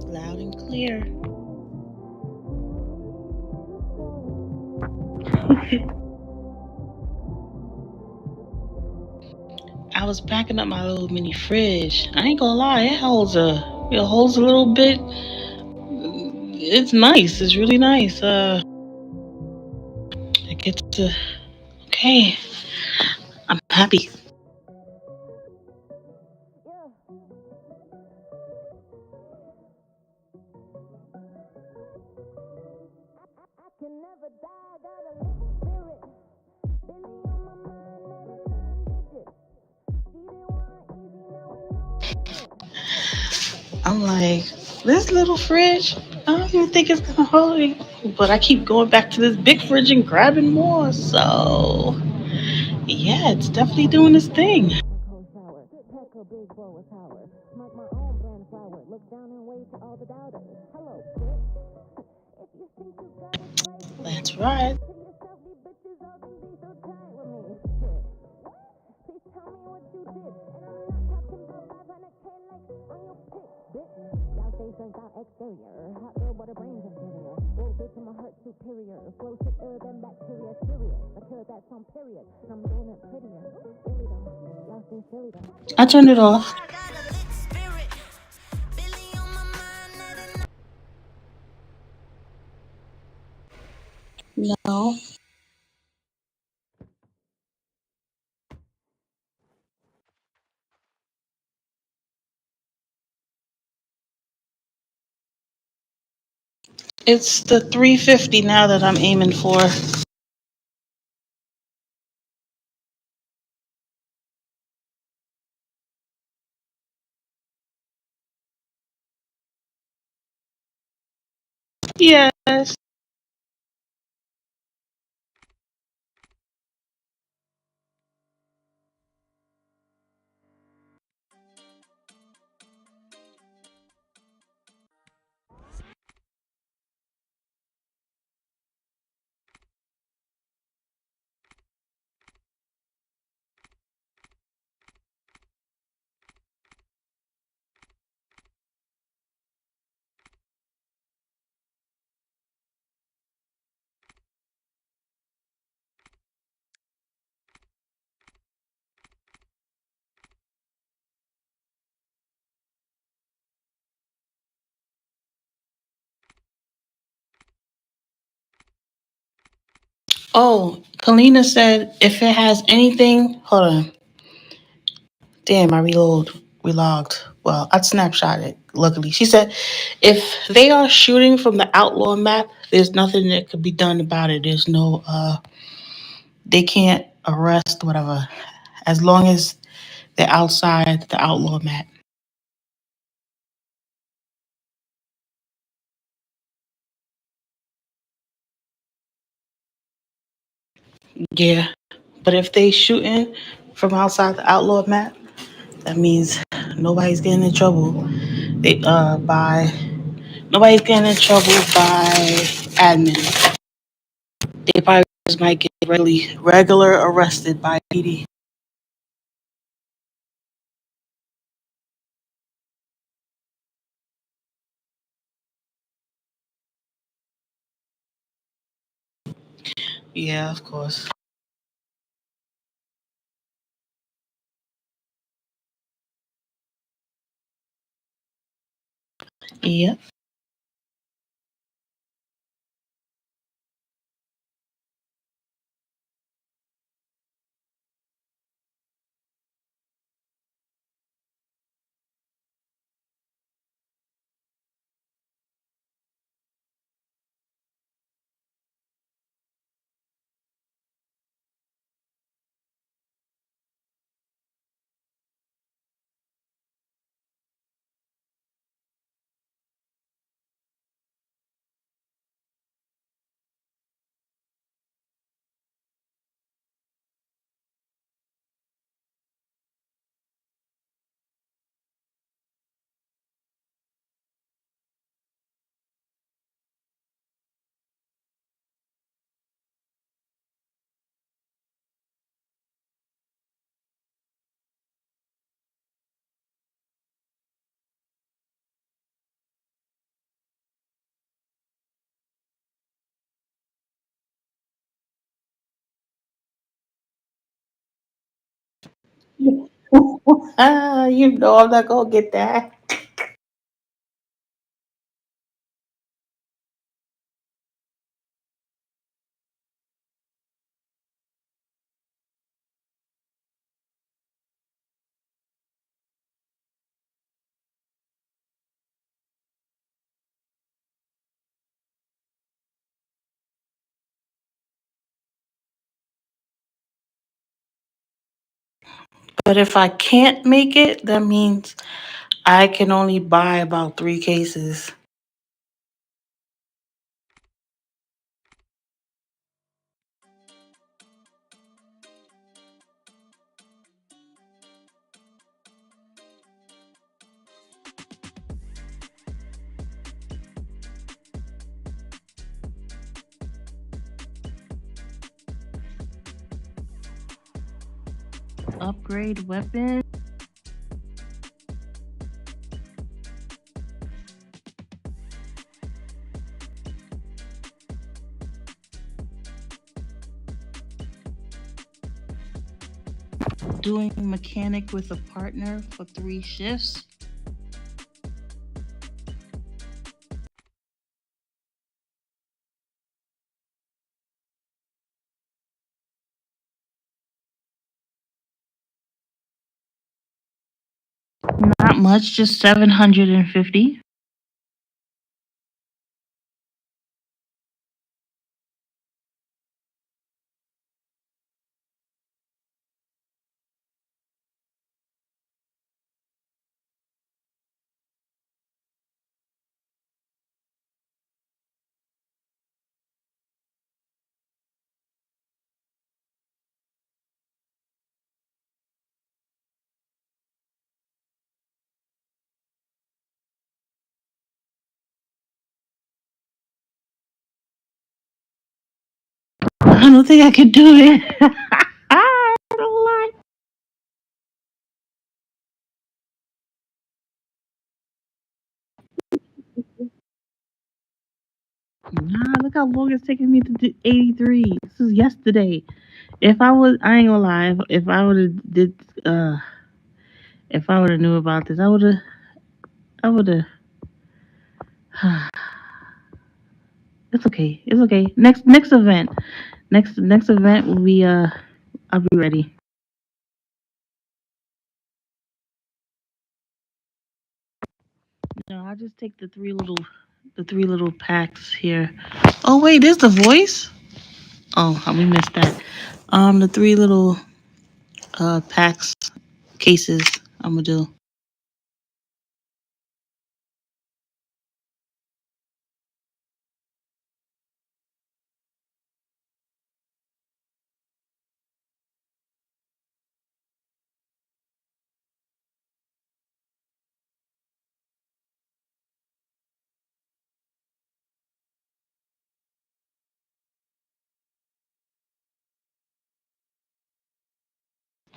Loud and clear. I was packing up my little mini fridge. I ain't gonna lie, it holds a little bit. It's nice. It's really nice. I get to. Okay, I'm happy. I'm like, this little fridge, I don't even think it's gonna hold it. But I keep going back to this big fridge and grabbing more. So, yeah, it's definitely doing its thing. That's right. I turned it off. No, it's the 350 now that I'm aiming for. Yes. Oh, Kalina said if it has anything, hold on. Damn, I relogged. Well, I'd snapshot it, luckily. She said if they are shooting from the outlaw map, there's nothing that could be done about it. There's no, they can't arrest, whatever, as long as they're outside the outlaw map. Yeah. But if they shooting from outside the outlaw map, that means nobody's getting in trouble. By nobody's getting in trouble by admin. They probably just might get regular arrested by PD. Yeah, of course. Yep. You know I'm not gonna get that. But if I can't make it, that means I can only buy about 3 cases. Upgrade weapon. Doing mechanic with a partner for 3 shifts. Not much, just 750. I don't think I could do it. I don't lie. Nah, look how long it's taking me to do 83. This is yesterday. If I was, I ain't gonna lie. If I would have did, if I would have knew about this, I would have. It's okay. It's okay. Next event. Next event will be I'll be ready. No, I'll just take the three little packs here. Oh wait, there's the voice. Oh, we missed that. The three little packs cases I'm gonna do.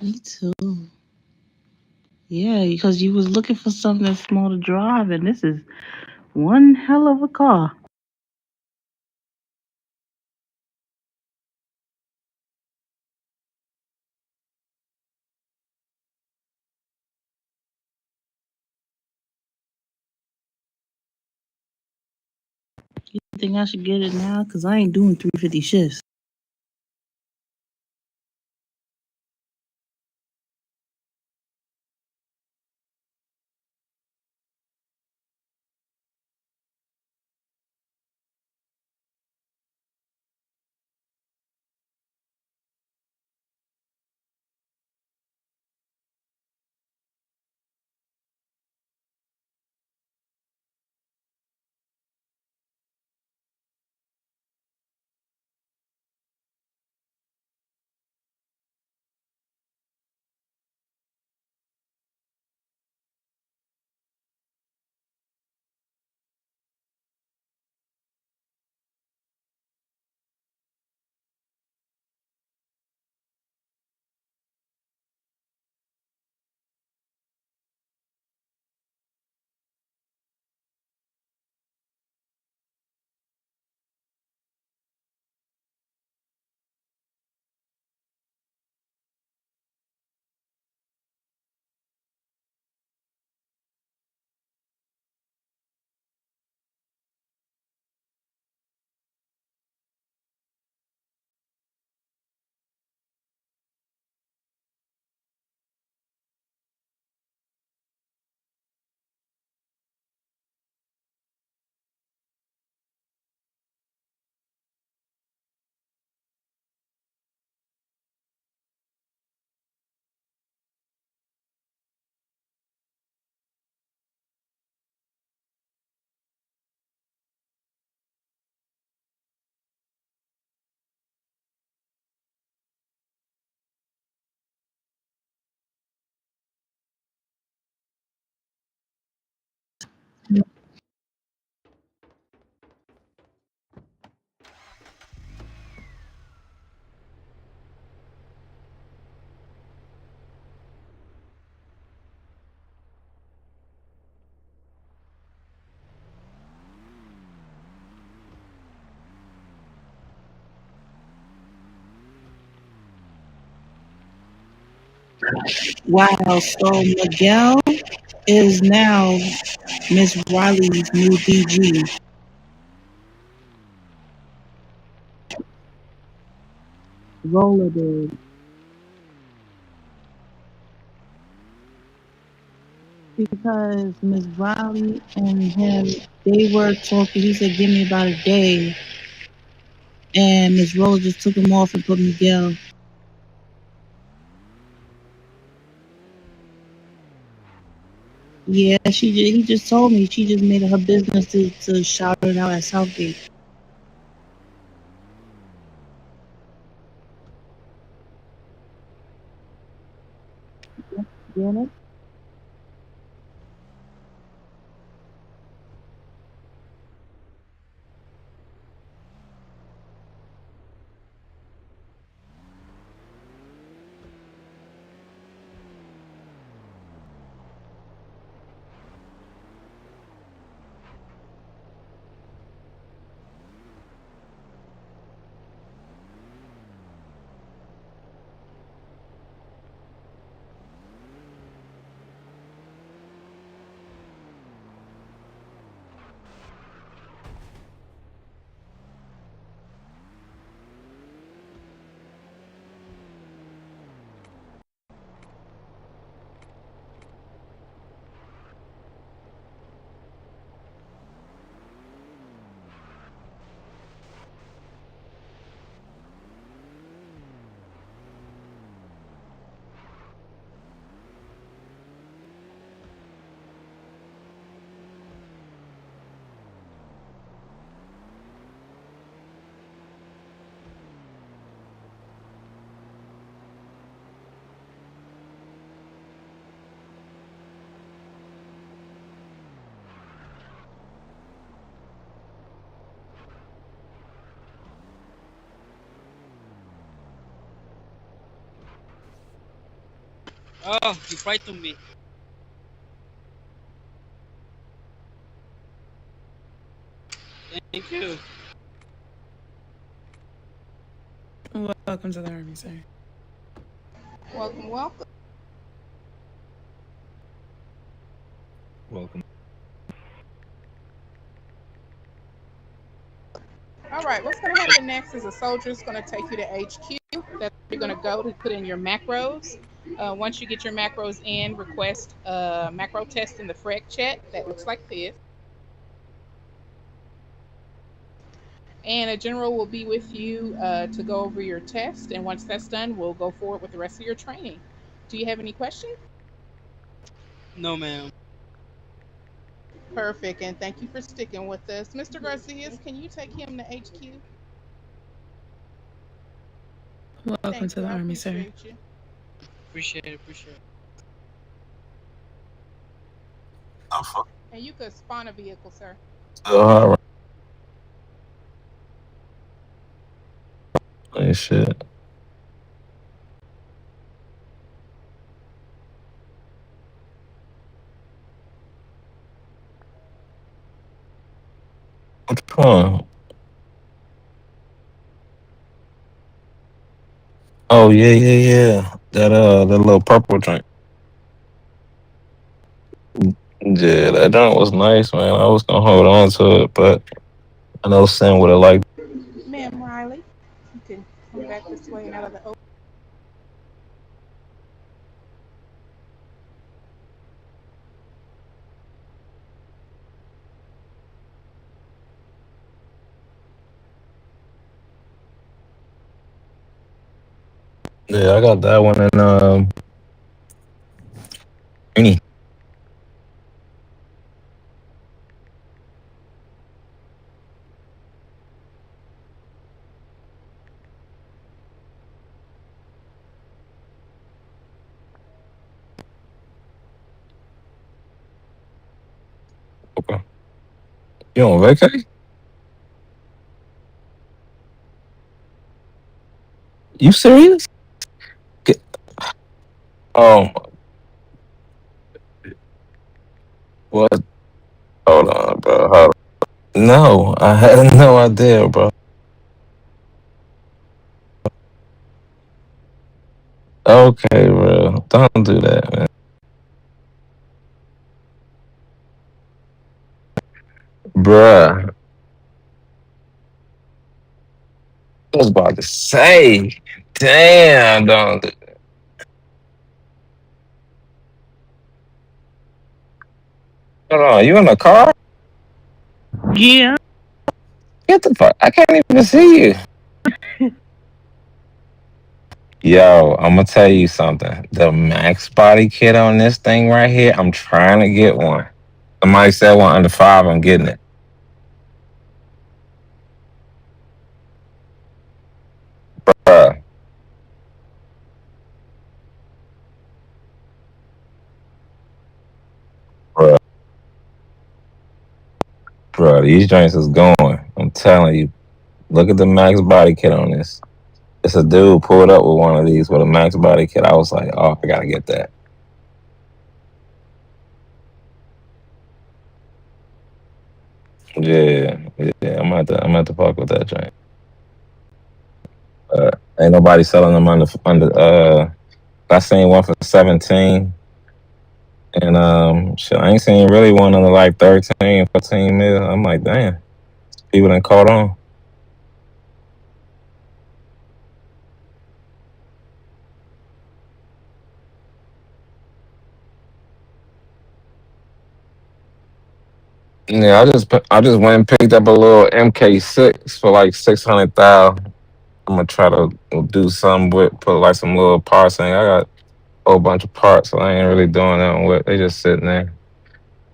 Me too. Yeah, because you was looking for something small to drive, and this is one hell of a car. You think I should get it now? Cause I ain't doing 350 shifts. Wow, so Miguel is now Miss Riley's new DG. Rollerball. Because Miss Riley and him, they were talking. He said, "Give me about a day," and Miss Roller just took him off and put Miguel. Yeah, he just told me she just made it her business to shout it out at Southgate. Get it? Oh, you frightened me. Thank you. Welcome to the army, sir. Welcome, welcome. Welcome. All right, what's going to happen next is a soldier is going to take you to HQ. That's where you're going to go to put in your macros. Once you get your macros in, request a macro test in the Freg chat that looks like this. And a general will be with you to go over your test. And once that's done, we'll go forward with the rest of your training. Do you have any questions? No, ma'am. Perfect. And thank you for sticking with us. Mr. Garcia, can you take him to HQ? Welcome Thank to you. the I army, sir. appreciate you. Appreciate it. Appreciate it. Oh, fuck. And you could spawn a vehicle, sir. Still hard right and shit. Which one? Oh yeah, yeah, yeah. That little purple drink. Yeah, that drink was nice, man. I was gonna hold on to it, but I know Sam would have liked. Ma'am Riley, you can come back this way and out of the open. Yeah, I got that one and any. Okay. You on vacay? You serious? Get, um, what? Hold on, bro. Hold on. No, I had no idea, bro. Okay, bro. Don't do that, man. Bruh. I was about to say. Damn, don't do Hold on. You in the car? Yeah. Get the fuck. I can't even see you. Yo, I'm gonna tell you something. The max body kit on this thing right here, I'm trying to get one. Somebody said one under five, I'm getting it. Bruh, bruh, bruh, these joints is going. I'm telling you. Look at the max body kit on this. It's a dude pulled up with one of these with a max body kit. I was like, oh, I gotta get that. Yeah, yeah. I'm gonna have to fuck with that joint. Ain't nobody selling them under. I seen one for 17. And shit, I ain't seen really one under like 13, 14 mil. I'm like, damn, people done caught on. Yeah, I just went and picked up a little MK6 for like 600,000. I'm gonna try to do something with put like some little parts in. I got a whole bunch of parts, so I ain't really doing nothing with. They just sitting there.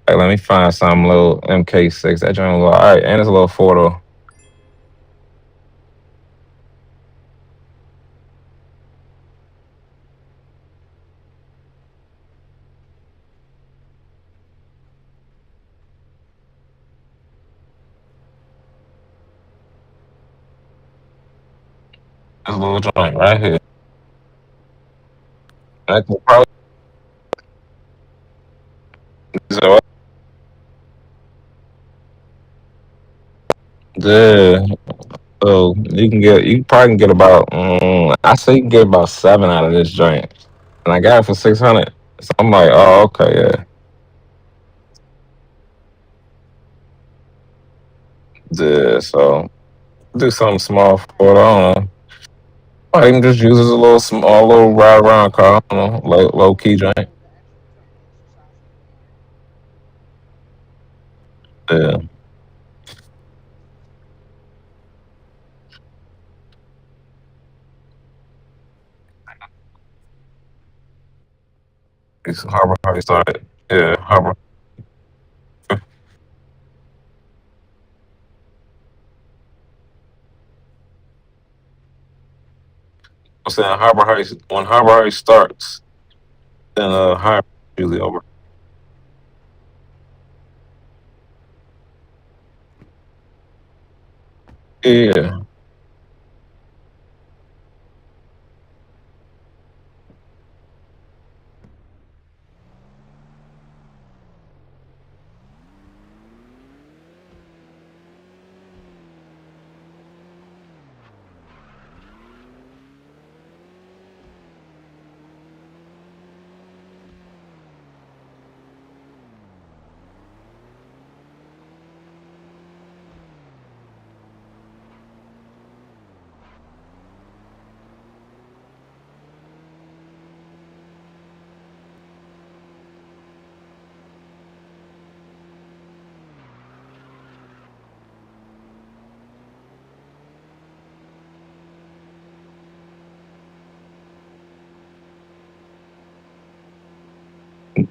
Like, let me find some little MK6. That joint a little alright, and it's a little four though. This little joint right here. I can probably so yeah. So you probably can get about I say you can get about seven out of this joint. And I got it for 600. So I'm like, oh okay, yeah. Yeah, so do something small for it. I don't know. I can just use it as a little small little ride around car, low key joint. Yeah. It's Harbor Hardy started. Yeah, Harbor. I'm saying Harbor Hardy when Harbor Hardy starts, then Harbor usually over. Yeah.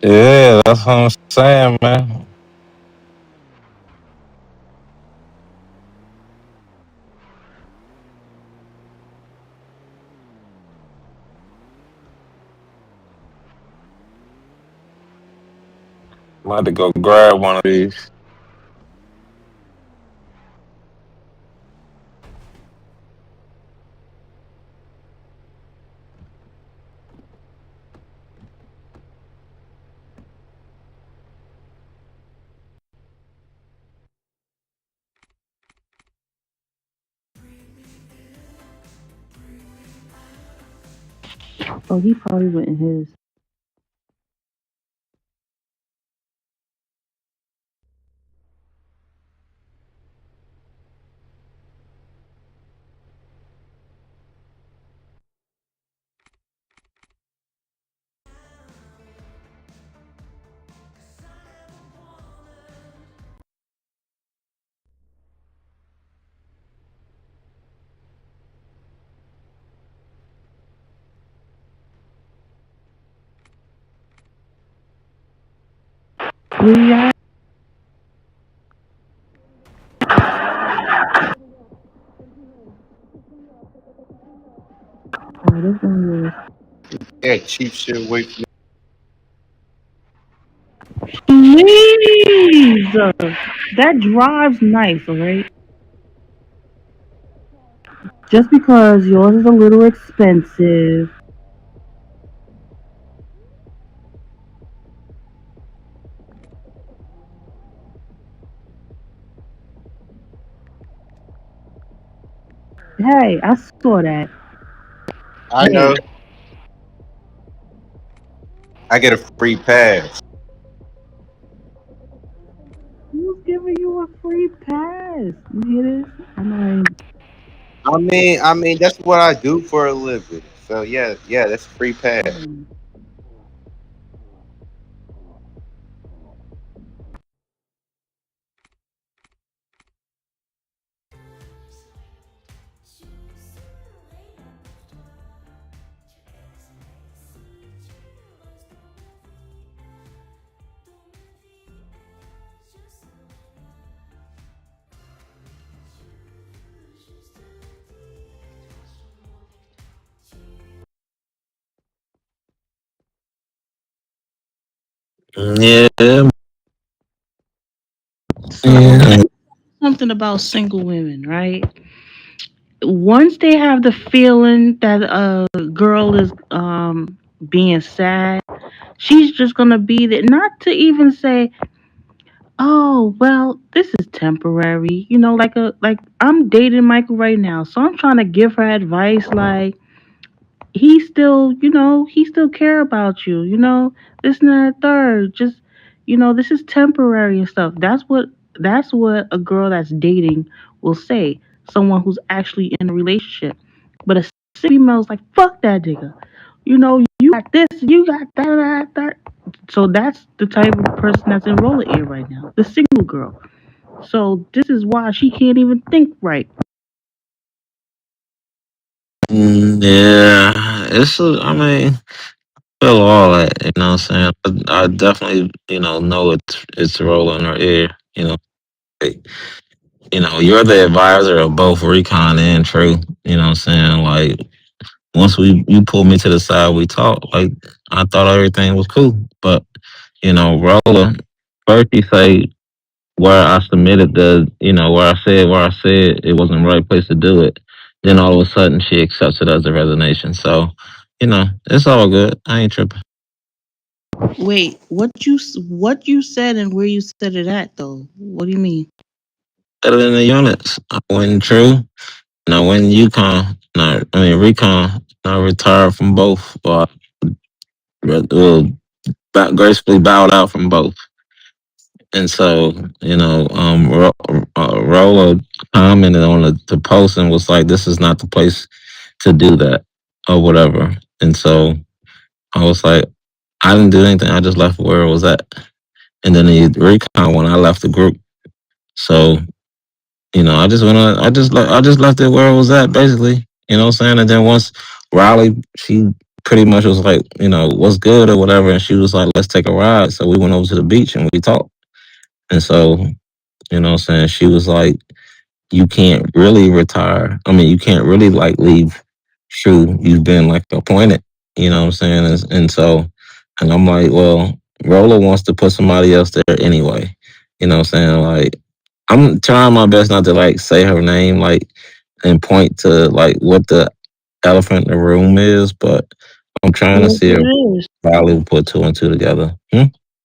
Yeah, that's what I'm saying, man. I'm about to go grab one of these. Oh, he probably went in his. Yeah. Oh, this one is. Yeah, cheap shit away from Please! That drive's nice, alright? Just because yours is a little expensive. Hey, I saw that. I Hey, know. I get a free pass. who's giving you a free pass? You hear this? I'm like, I mean that's what I do for a living. So yeah, yeah, that's a free pass. um, Yeah, so yeah. something about single women, right? Once they have the feeling that a girl is being sad, she's just gonna be there. Not to even say, "Oh, well, this is temporary." Like I'm dating Michael right now, so I'm trying to give her advice like he still, he still care about you, this and that third. Just, this is temporary and stuff. That's what a girl that's dating will say. Someone who's actually in a relationship. But a female's like, fuck that nigga. You got this, you got that. So that's the type of person that's in roller ear right now. The single girl. So this is why she can't even think right. Yeah, I mean, feel all that, you know what I'm saying? I definitely, know it's rolling her ear, like, you're the advisor of both Recon and True, you know what I'm saying? Like, once you pulled me to the side, we talked, like, I thought everything was cool. But, Roller, first you say where I submitted where I said it wasn't the right place to do it. Then all of a sudden she accepts it as a resignation. So, it's all good. I ain't tripping. Wait, what you said and where you said it at though? What do you mean? Better than the units. I went True, and I went Yukon. No, I mean Recon. I retired from both. Well, gracefully bowed out from both. And so, Rolla commented on the post and was like, "This is not the place to do that," or whatever. And so I was like, "I didn't do anything. I just left where it was at." And then the recon when I left the group. So I just went on. I just left it where it was at, basically. You know what I'm saying? And then once Riley, she pretty much was like, what's good or whatever, and she was like, let's take a ride. So we went over to the beach and we talked. And so what I'm saying, she was like, you can't really retire. I mean, you can't really like leave True. You've been like appointed. You know what I'm saying? And so, and I'm like, well, Roller wants to put somebody else there anyway. You know what I'm saying? Like, I'm trying my best not to like say her name, like, and point to like what the elephant in the room is, but I'm trying to It is see what if it is. Riley will put two and two together. Hmm?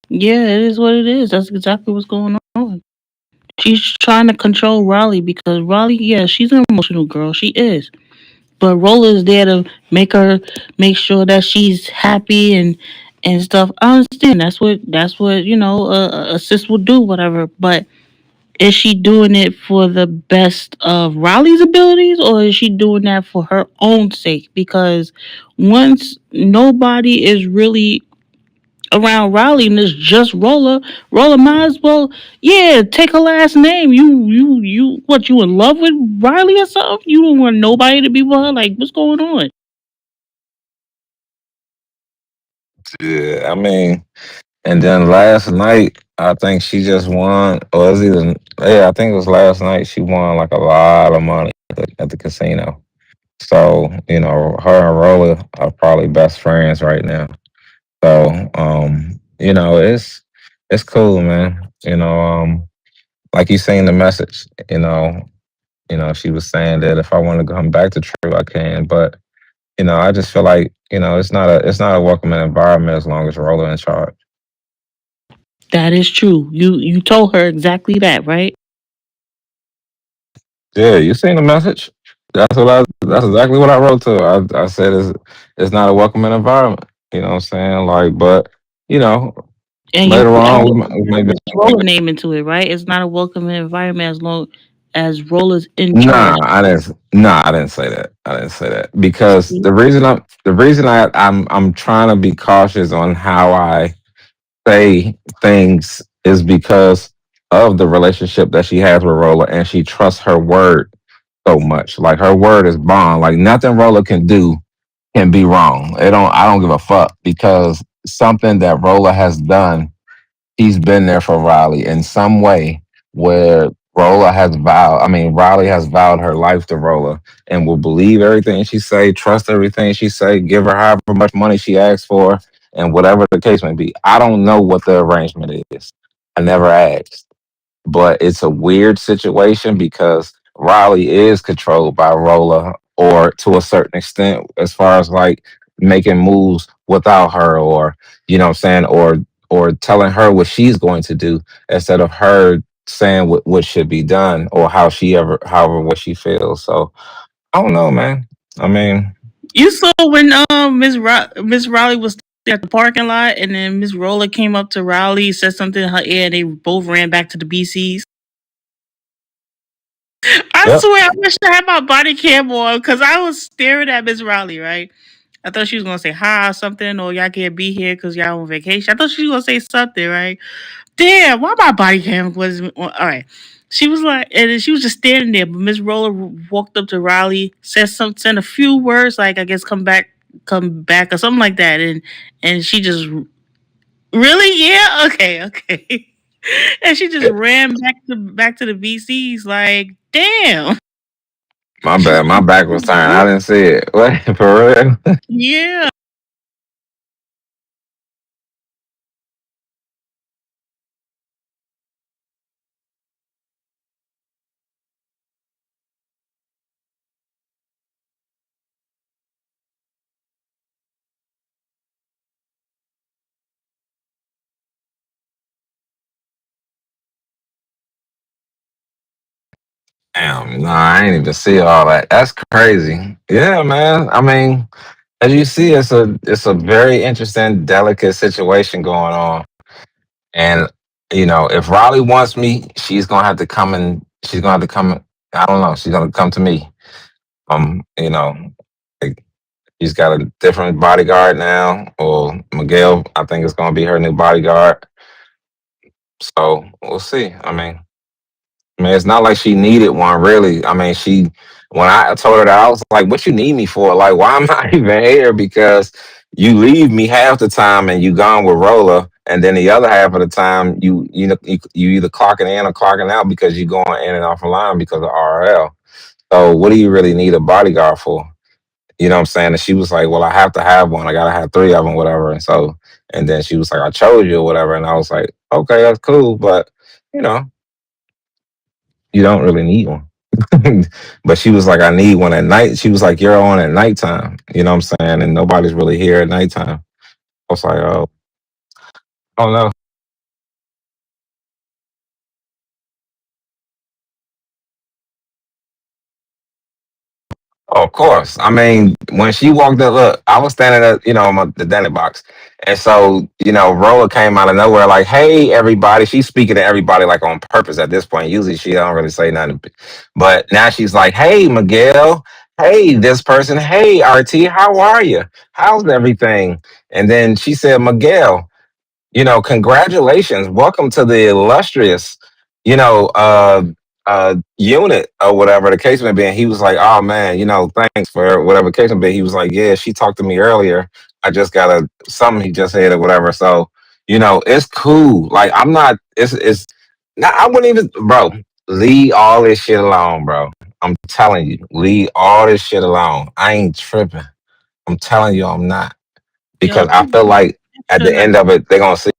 Yeah, it is what it is. That's exactly what's going on. She's trying to control Raleigh because Raleigh, yeah, she's an emotional girl. She is. but Rolla's there to make sure that she's happy and stuff. I understand that's what a sis will do, whatever. But is she doing it for the best of Riley's abilities, or is she doing that for her own sake? Because once nobody is really around Riley and it's just Roller might as well, yeah, take her last name. What, you in love with Riley or something? You don't want nobody to be with her? Like, what's going on? Yeah, I mean, and then last night, I think she just won, or it was either, yeah, I think it was last night. She won like a lot of money at the casino. So, her and Roller are probably best friends right now. So, it's cool, man. Like you seen the message, she was saying that if I want to come back to True, I can. But, I just feel like, it's not a welcoming environment as long as Roller in charge. That is true. You told her exactly that, right? Yeah, you seen the message. That's exactly what I wrote to her. I said it's not a welcoming environment. You know what I'm saying? Like, but you know, And you later put on we Miss maybe Roller name into it, right? It's not a welcoming environment as long as Roller's in nah, charge. I didn't say that. I didn't say that because See? the reason I'm trying to be cautious on how I say things is because of the relationship that she has with Roller and she trusts her word so much. Like her word is bond. Like nothing Roller can do can be wrong. I don't give a fuck because something that Roller has done, he's been there for Riley in some way where Riley has vowed her life to Roller and will believe everything she say, trust everything she say, give her however much money she asks for, and whatever the case may be. I don't know what the arrangement is. I never asked, but it's a weird situation because Riley is controlled by Rolla, or to a certain extent, as far as like making moves without her, or what I'm saying, or telling her what she's going to do instead of her saying what should be done or however what she feels. So I don't know, man. I mean, You saw when Miss Riley was at the parking lot, and then Miss Roller came up to Riley, said something in her ear, and they both ran back to the BCs. I yep. swear, I wish I had my body cam on because I was staring at Miss Riley. Right, I thought she was gonna say hi or something, or y'all can't be here because y'all on vacation. I thought she was gonna say something, right? Damn, why my body cam wasn't on? All right. She was like, and then she was just standing there. But Miss Roller walked up to Riley, said a few words, like I guess come back, or something like that, and she just really, yeah, okay, okay, and she just ran back to the VCs, like, damn, My bad. My back was turned. I didn't see it. What for real? yeah. Damn, no, I ain't even see all that. That's crazy. Yeah, man. I mean, as you see, it's a very interesting, delicate situation going on. And if Riley wants me, she's gonna have to come. I don't know. She's gonna come to me. Like she's got a different bodyguard now, or Miguel. I think it's gonna be her new bodyguard. So we'll see. I mean, it's not like she needed one, really. I mean, when I told her that, I was like, "What you need me for? Like, why am I even here? Because you leave me half the time and you gone with Rolla, and then the other half of the time you either clocking in or clocking out because you going in and off the line because of RL. So, what do you really need a bodyguard for? You know what I'm saying?" And she was like, "Well, I have to have one. I gotta have three of them, whatever." And then she was like, "I chose you or whatever," and I was like, "Okay, that's cool, but." You know, you don't really need one. But she was like, I need one at night. She was like, you're on at nighttime. You know what I'm saying? And nobody's really here at nighttime. I was like, oh no. Oh, of course. I mean, when she walked up, look, I was standing at, the Danny box. And so, Rolla came out of nowhere like, hey, everybody. She's speaking to everybody like on purpose at this point. Usually she don't really say nothing. But now she's like, hey, Miguel. Hey, this person. Hey, RT, how are you? How's everything? And then she said, Miguel, congratulations. Welcome to the illustrious, you know, uh, unit or whatever the case may be. And he was like, oh man, thanks for whatever the case may be. He was like, yeah, she talked to me earlier. I just got something he just said or whatever. So, it's cool. Like, I'm not, it's not, I wouldn't even, bro, leave all this shit alone, bro. I'm telling you, leave all this shit alone. I ain't tripping. I'm telling you, I'm not. Yo, Because I feel like at extra the nice. end of it, they're going to see.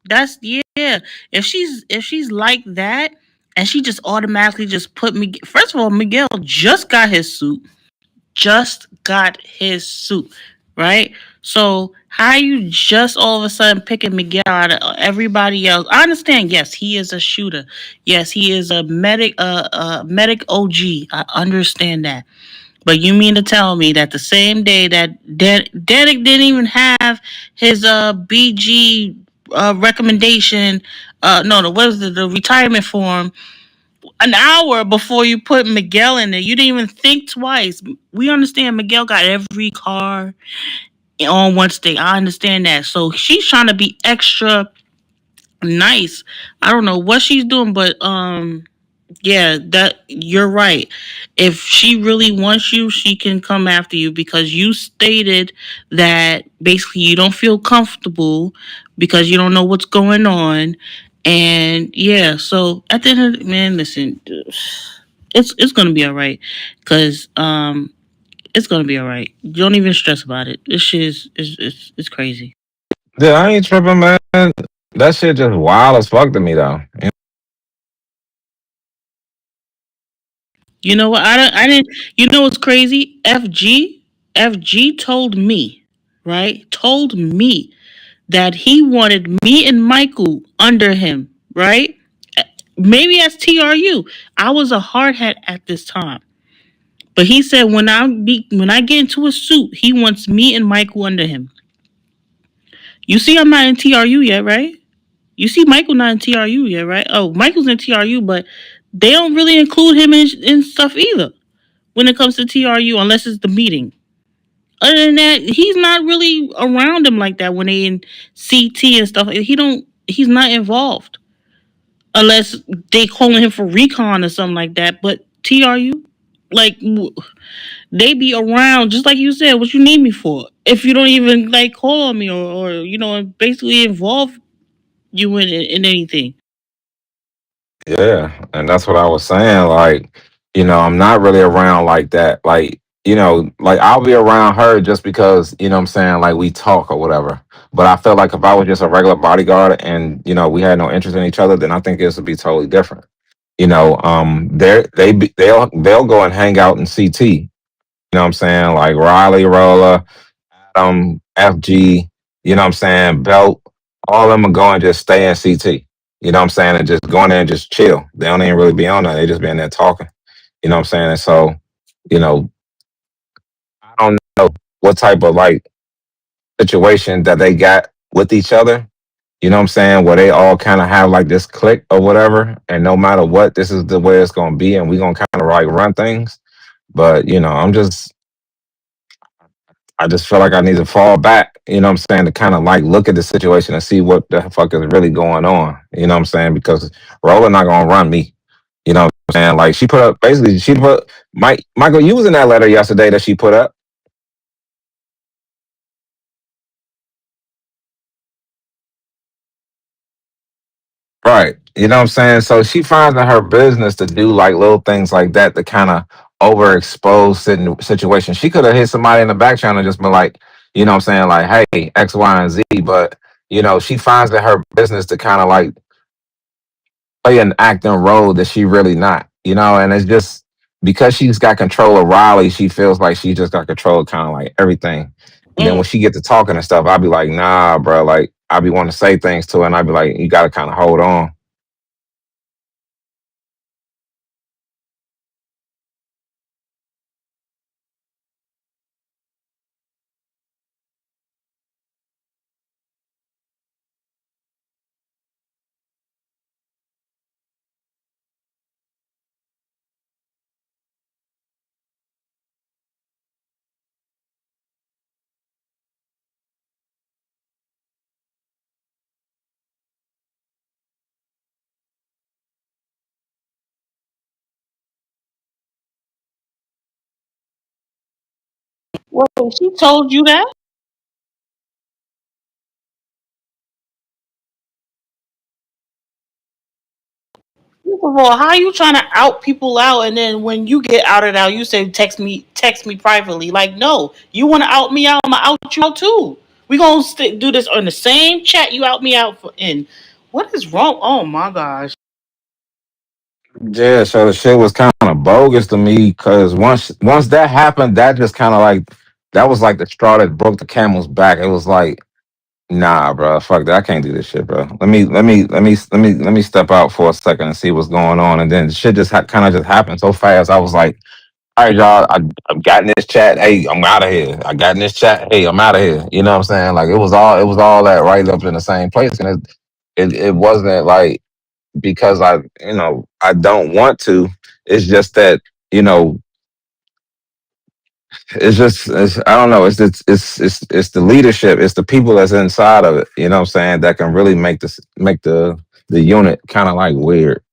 That's yeah. If she's like that, and she just automatically just put me. First of all, Miguel just got his suit. Just got his suit, right? So how you just all of a sudden picking Miguel out of everybody else? I understand. Yes, he is a shooter. Yes, he is a medic. Medic OG. I understand that. But you mean to tell me that the same day that Derek didn't even have his BG recommendation, no, what was the retirement form, an hour before you put Miguel in there? You didn't even think twice. We understand Miguel got every car on one state. I understand that. So she's trying to be extra nice. I don't know what she's doing, but yeah, that you're right. If she really wants you, she can come after you because you stated that basically you don't feel comfortable because you don't know what's going on. And yeah, so at the end of the man, listen, it's gonna be all right. Cause it's gonna be all right. Don't even stress about it. This shit is crazy. Yeah, I ain't tripping, man. That shit just wild as fuck to me, though. You know what? I didn't. You know what's crazy? FG told me, right? Told me that he wanted me and Michael under him, right? Maybe as TRU. I was a hardhead at this time, but he said when I get into a suit, he wants me and Michael under him. You see, I'm not in TRU yet, right? You see, Michael not in TRU yet, right? Oh, Michael's in TRU, but they don't really include him in stuff either when it comes to TRU, unless it's the meeting. Other than that, he's not really around him like that when they in CT and stuff. He's not involved unless they calling him for recon or something like that. But TRU, like they be around just like you said. What you need me for? If you don't even like call on me or basically involve you in anything. Yeah, and that's what I was saying. Like, I'm not really around like that. Like, like I'll be around her just because, I'm saying, like we talk or whatever. But I feel like if I was just a regular bodyguard and, we had no interest in each other, then I think this would be totally different. They'll go and hang out in CT. You know what I'm saying? Like Riley Roller, FG, Belt, all of them are going just stay in CT. You know what I'm saying? And just go in there and just chill. They don't even really be on there. They just be in there talking. You know what I'm saying? And so, you know, I don't know what type of like situation that they got with each other. You know what I'm saying? Where they all kind of have like this click or whatever. And no matter what, this is the way it's gonna be, and we're gonna kind of like run things. But I just feel like I need to fall back, you know what I'm saying, to kind of like look at the situation and see what the fuck is really going on. You know what I'm saying? Because Rolla not gonna run me. You know what I'm saying? Like she put Michael, you was in that letter yesterday that she put up. Right. You know what I'm saying? So she finds in her business to do like little things like that to kind of overexpose situations. She could have hit somebody in the back channel and just been like, you know what I'm saying, like, hey, X, Y, and Z. But, she finds in her business to kind of like play an acting role that she really not, and it's just because she's got control of Riley, she feels like she just got control of kind of like everything. And then when Mm. she get to talking and stuff, I'll be like, nah, bro, like I be wanting to say things to her, and I'd be like, you gotta kind of hold on. Wait, she told you that? First of all, how you trying to out people out, and then when you get outed out, you say text me privately. Like, no, you want to out me out, I'm gonna out you out too. We gonna do this on the same chat you out me out for in. What is wrong? Oh my gosh. Yeah, so the shit was kind of bogus to me because once that happened, that just kind of like that was like the straw that broke the camel's back. It was like, nah, bro, fuck that, I can't do this shit, bro. Let me step out for a second and see what's going on, and then shit just kind of just happened so fast. I was like, all right, y'all, I've gotten this chat. Hey, I'm out of here. I got in this chat. Hey, I'm out of here. You know what I'm saying? Like it was all that right up in the same place, and it wasn't like because I don't want to. It's just that you know, I don't know. It's the leadership. It's the people that's inside of it. You know what I'm saying? That can really make the unit kind of like weird.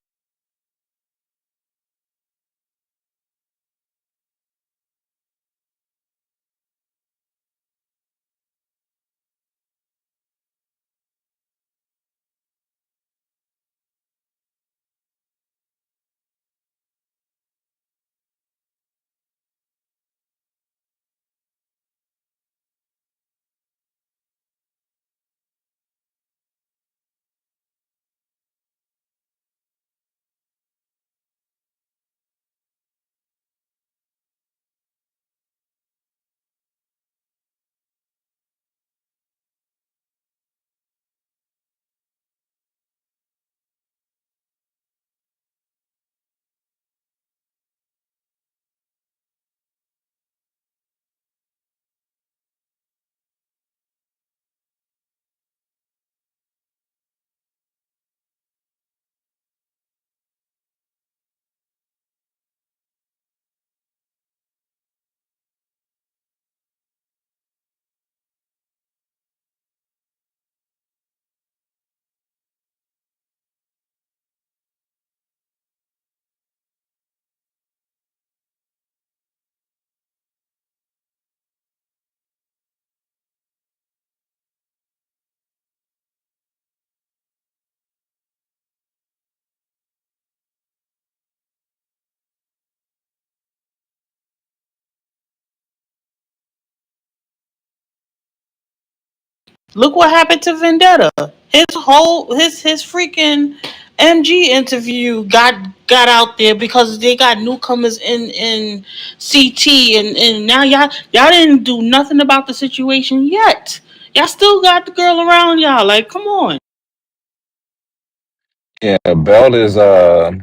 Look what happened to Vendetta. His freaking MG interview got out there because they got newcomers in CT, and now y'all didn't do nothing about the situation yet. Y'all still got the girl around y'all. Like, come on. Yeah, Belt is Belt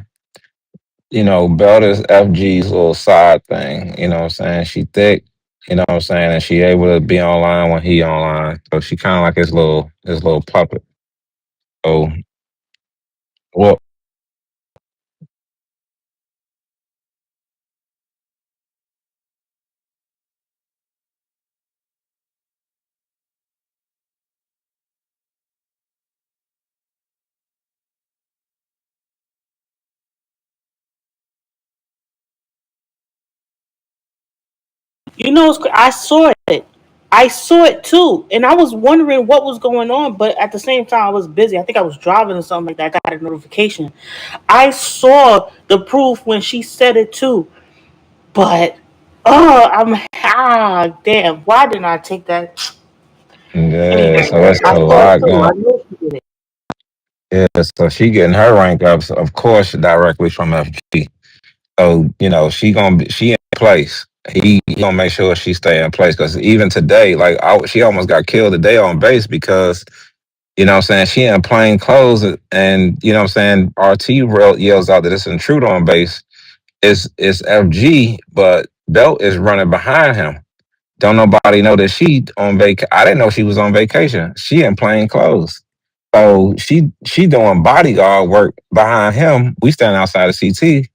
is FG's little side thing. You know what I'm saying? She thick. You know what I'm saying? And she able to be online when he online. So she kind of like his little puppet. So well, I saw it. I saw it too, and I was wondering what was going on. But at the same time, I was busy. I think I was driving or something like that. I got a notification. I saw the proof when she said it too. But I'm damn. Why didn't I take that? yeah. Anyway, So it's I a saw it lot too. going. I know she did it. Yeah, so she getting her rank ups, of course, directly from FG. So she in place. He gonna make sure she stay in place because even today, like she almost got killed today on base because what I'm saying, she in plain clothes and what I'm saying, RT yells out that it's an intruder on base. It's FG, but Belt is running behind him. Don't nobody know that she on I didn't know she was on vacation. She in plain clothes. So she doing bodyguard work behind him. We stand outside of CT.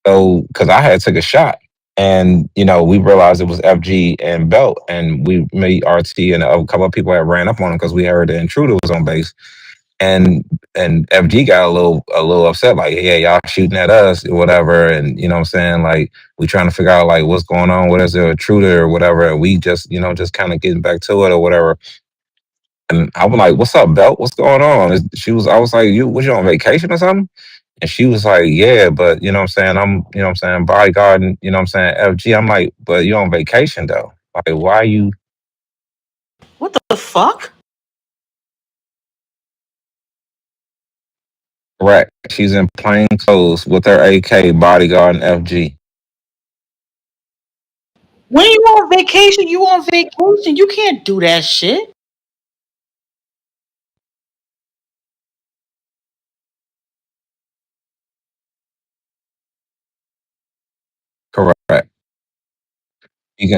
So because I had took a shot, and we realized it was FG and Belt, and we made RT and a couple of people had ran up on him because we heard the intruder was on base. and FG got a little upset, like, yeah, y'all shooting at us or whatever, and you know what I'm saying, like we trying to figure out like what's going on, what is the intruder or whatever, and we just just kind of getting back to it or whatever. And I was like, "What's up, Belt? What's going on?" I was like, "You on vacation or something?" And she was like, "Yeah, but you know what I'm saying, I'm bodyguarding, I'm saying, FG." I'm like, "But you on vacation though? Like, why you What the fuck? correct? She's in plain clothes with her AK bodyguarding FG." When you on vacation, you on vacation. You can't do that shit. Correct. You can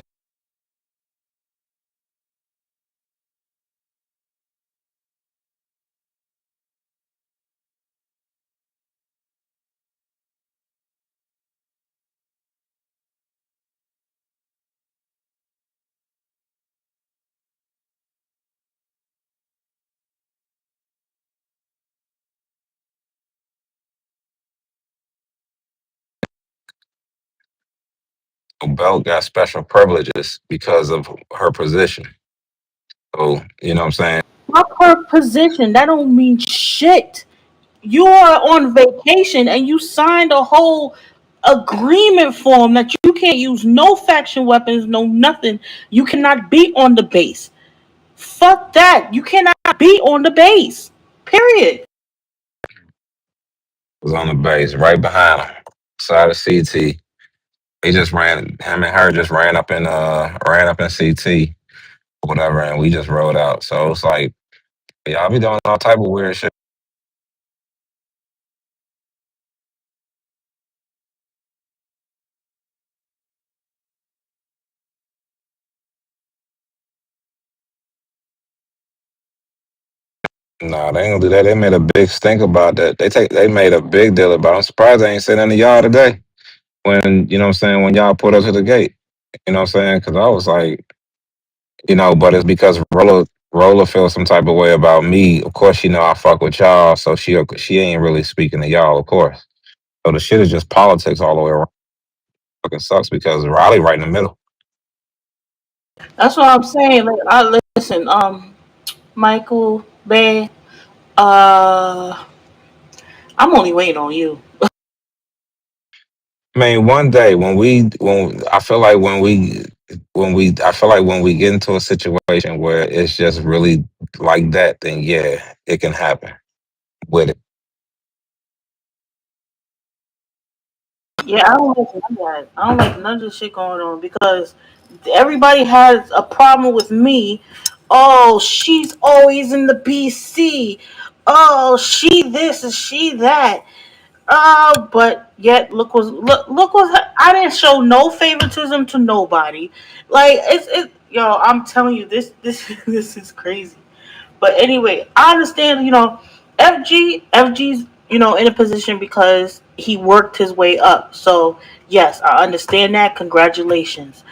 Belt got special privileges because of her position. So, you know what I'm saying? Fuck her position. That don't mean shit. You are on vacation and you signed a whole agreement form that you can't use no faction weapons, no nothing. You cannot be on the base. Fuck that. You cannot be on the base. Period. Was on the base right behind him, side of CT. He just ran him and her just ran up in CT or whatever, and we just rode out. So it's like y'all be doing all type of weird shit. Nah, they ain't gonna do that. They made a big stink about that. They made a big deal about it. I'm surprised they ain't said anything to y'all today. When you know what I'm saying, when y'all put us to the gate. You know what I'm saying? Because I was like, but it's because Roller feels some type of way about me. Of course, she know I fuck with y'all, so she ain't really speaking to y'all, of course. So the shit is just politics all the way around. Fucking sucks because Riley right in the middle. That's what I'm saying. Like, listen, Michael Bay, uh, I'm only waiting on you. I mean, one day when I feel like when we get into a situation where it's just really like that, then yeah, it can happen with it. Yeah, I don't like none of that. I don't like none of this shit going on because everybody has a problem with me. Oh, she's always in the BC. Oh, she this and she that. But yet look, I didn't show no favoritism to nobody. Like yo, I'm telling you, this this is crazy. But anyway, I understand, FG's, in a position because he worked his way up. So, yes, I understand that. Congratulations.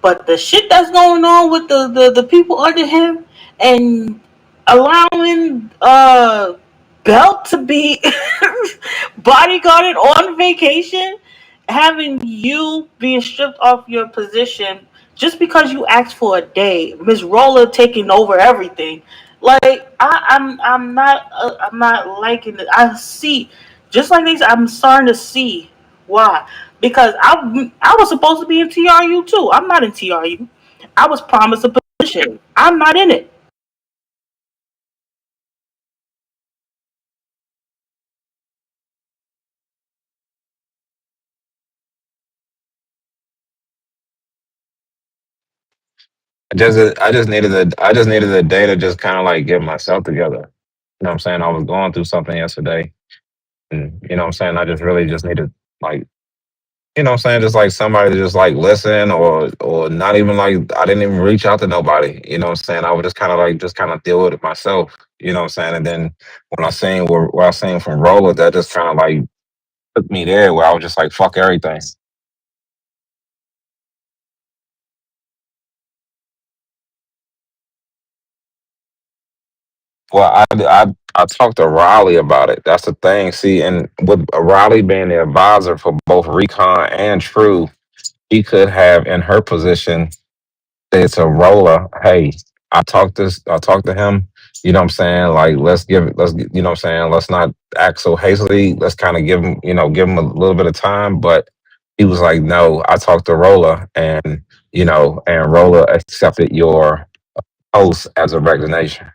But the shit that's going on with the people under him and allowing Belt to be bodyguarded on vacation, having you being stripped off your position just because you asked for a day, Miss Roller taking over everything. Like I'm not liking it. I see, just like these, I'm starting to see why. Because I was supposed to be in TRU too. I'm not in TRU. I was promised a position. I'm not in it. I just needed a day to just kind of like get myself together. You know what I'm saying? I was going through something yesterday, and you know what I'm saying. I just really just needed like you know what I'm saying, just like somebody to just like listen or not even like I didn't even reach out to nobody. You know what I'm saying? I would just kind of deal with it myself. You know what I'm saying? And then when I seen from Roller, that just kind of like took me there where I was just like fuck everything. Well, I talked to Riley about it. That's the thing. See, and with Riley being the advisor for both Recon and True, he could have in her position say to Roller, hey, I talked to him, you know what I'm saying? Like you know what I'm saying, let's not act so hastily. Let's kind of give him, give him a little bit of time. But he was like, no, I talked to Roller and and Roller accepted your post as a resignation.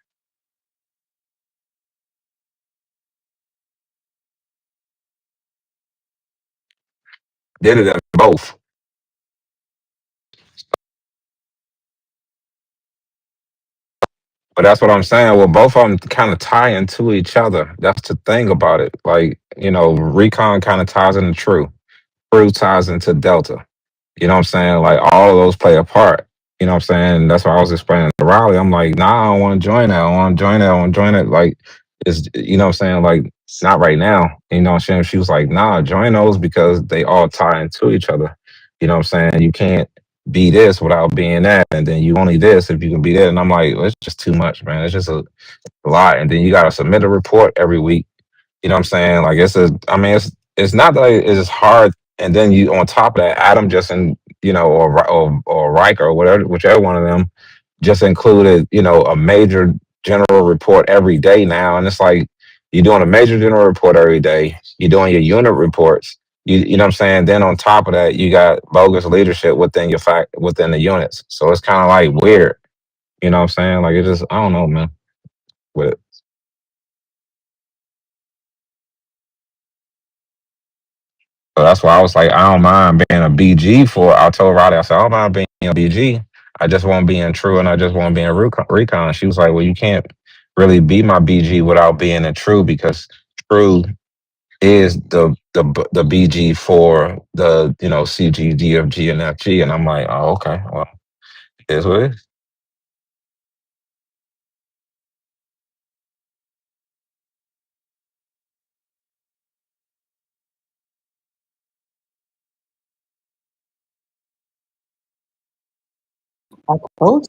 Did it at both. But that's what I'm saying. Well, both of them kind of tie into each other. That's the thing about it. Like, Recon kind of ties into True ties into Delta. You know what I'm saying? Like all of those play a part. You know what I'm saying? That's why I was explaining to Riley. I'm like, nah, I don't want to join that. I want to join that. I want to join it. Like, it's you know what I'm saying? Like, not right now. You know what I'm saying? She was like, nah, join those because they all tie into each other. You know what I'm saying? You can't be this without being that, and then you only this if you can be that. And I'm like, well, it's just too much, man. It's just a lot. And then you got to submit a report every week. You know what I'm saying? Like I mean, it's not that it's hard. And then you on top of that, Adam just or Riker or whatever, whichever one of them, just included a major general report every day now, and it's like you're doing a major general report every day. You're doing your unit reports. You know what I'm saying? Then on top of that, you got bogus leadership within the units. So it's kind of like weird. You know what I'm saying? Like it just I don't know, man. With it. So that's why I was like, I don't mind being a BG for. I told Roddy, I said, I don't mind being a BG. I just won't be in True and I just won't be in Recon. She was like, well, you can't really be my BG without being in True because True is the BG for the CG, DFG, and FG. And I'm like, oh, okay, well, it is what it is. I told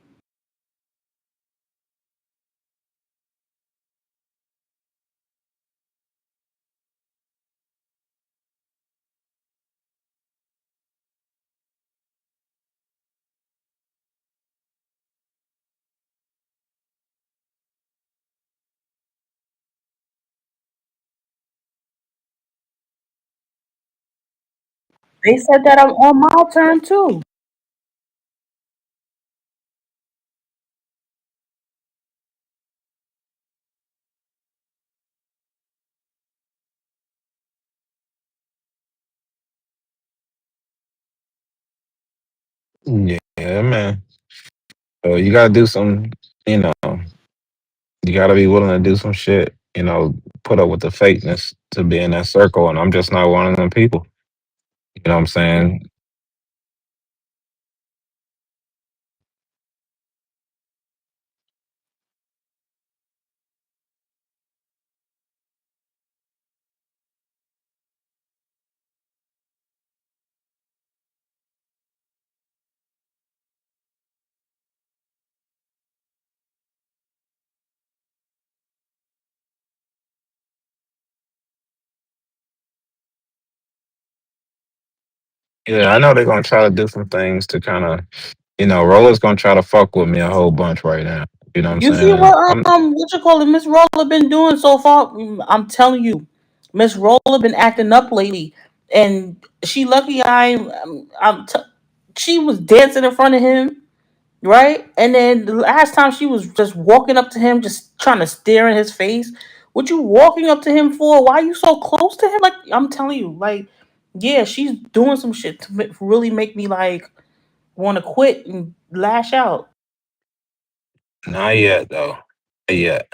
They said that I'm on my turn too. Yeah, man. So you gotta do some, you know, you gotta be willing to do some shit. Put up with the fakeness to be in that circle, and I'm just not one of them people. You know what I'm saying? Yeah, I know they're gonna try to do some things to kind of, Roller's gonna try to fuck with me a whole bunch right now. You know what I'm You see saying? what you call it, Miss Roller been doing so far? I'm telling you, Miss Roller been acting up lately, and she lucky she was dancing in front of him, right? And then the last time she was just walking up to him, just trying to stare in his face. What you walking up to him for? Why are you so close to him? Like I'm telling you, like yeah, she's doing some shit to really make me like want to quit and lash out. Not yet though. Not yet.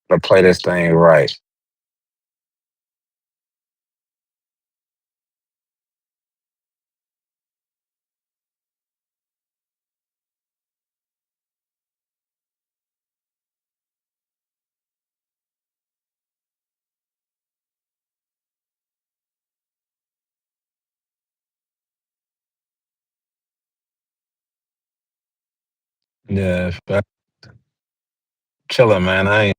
But play this thing right. Yeah, chilling, man. I ain't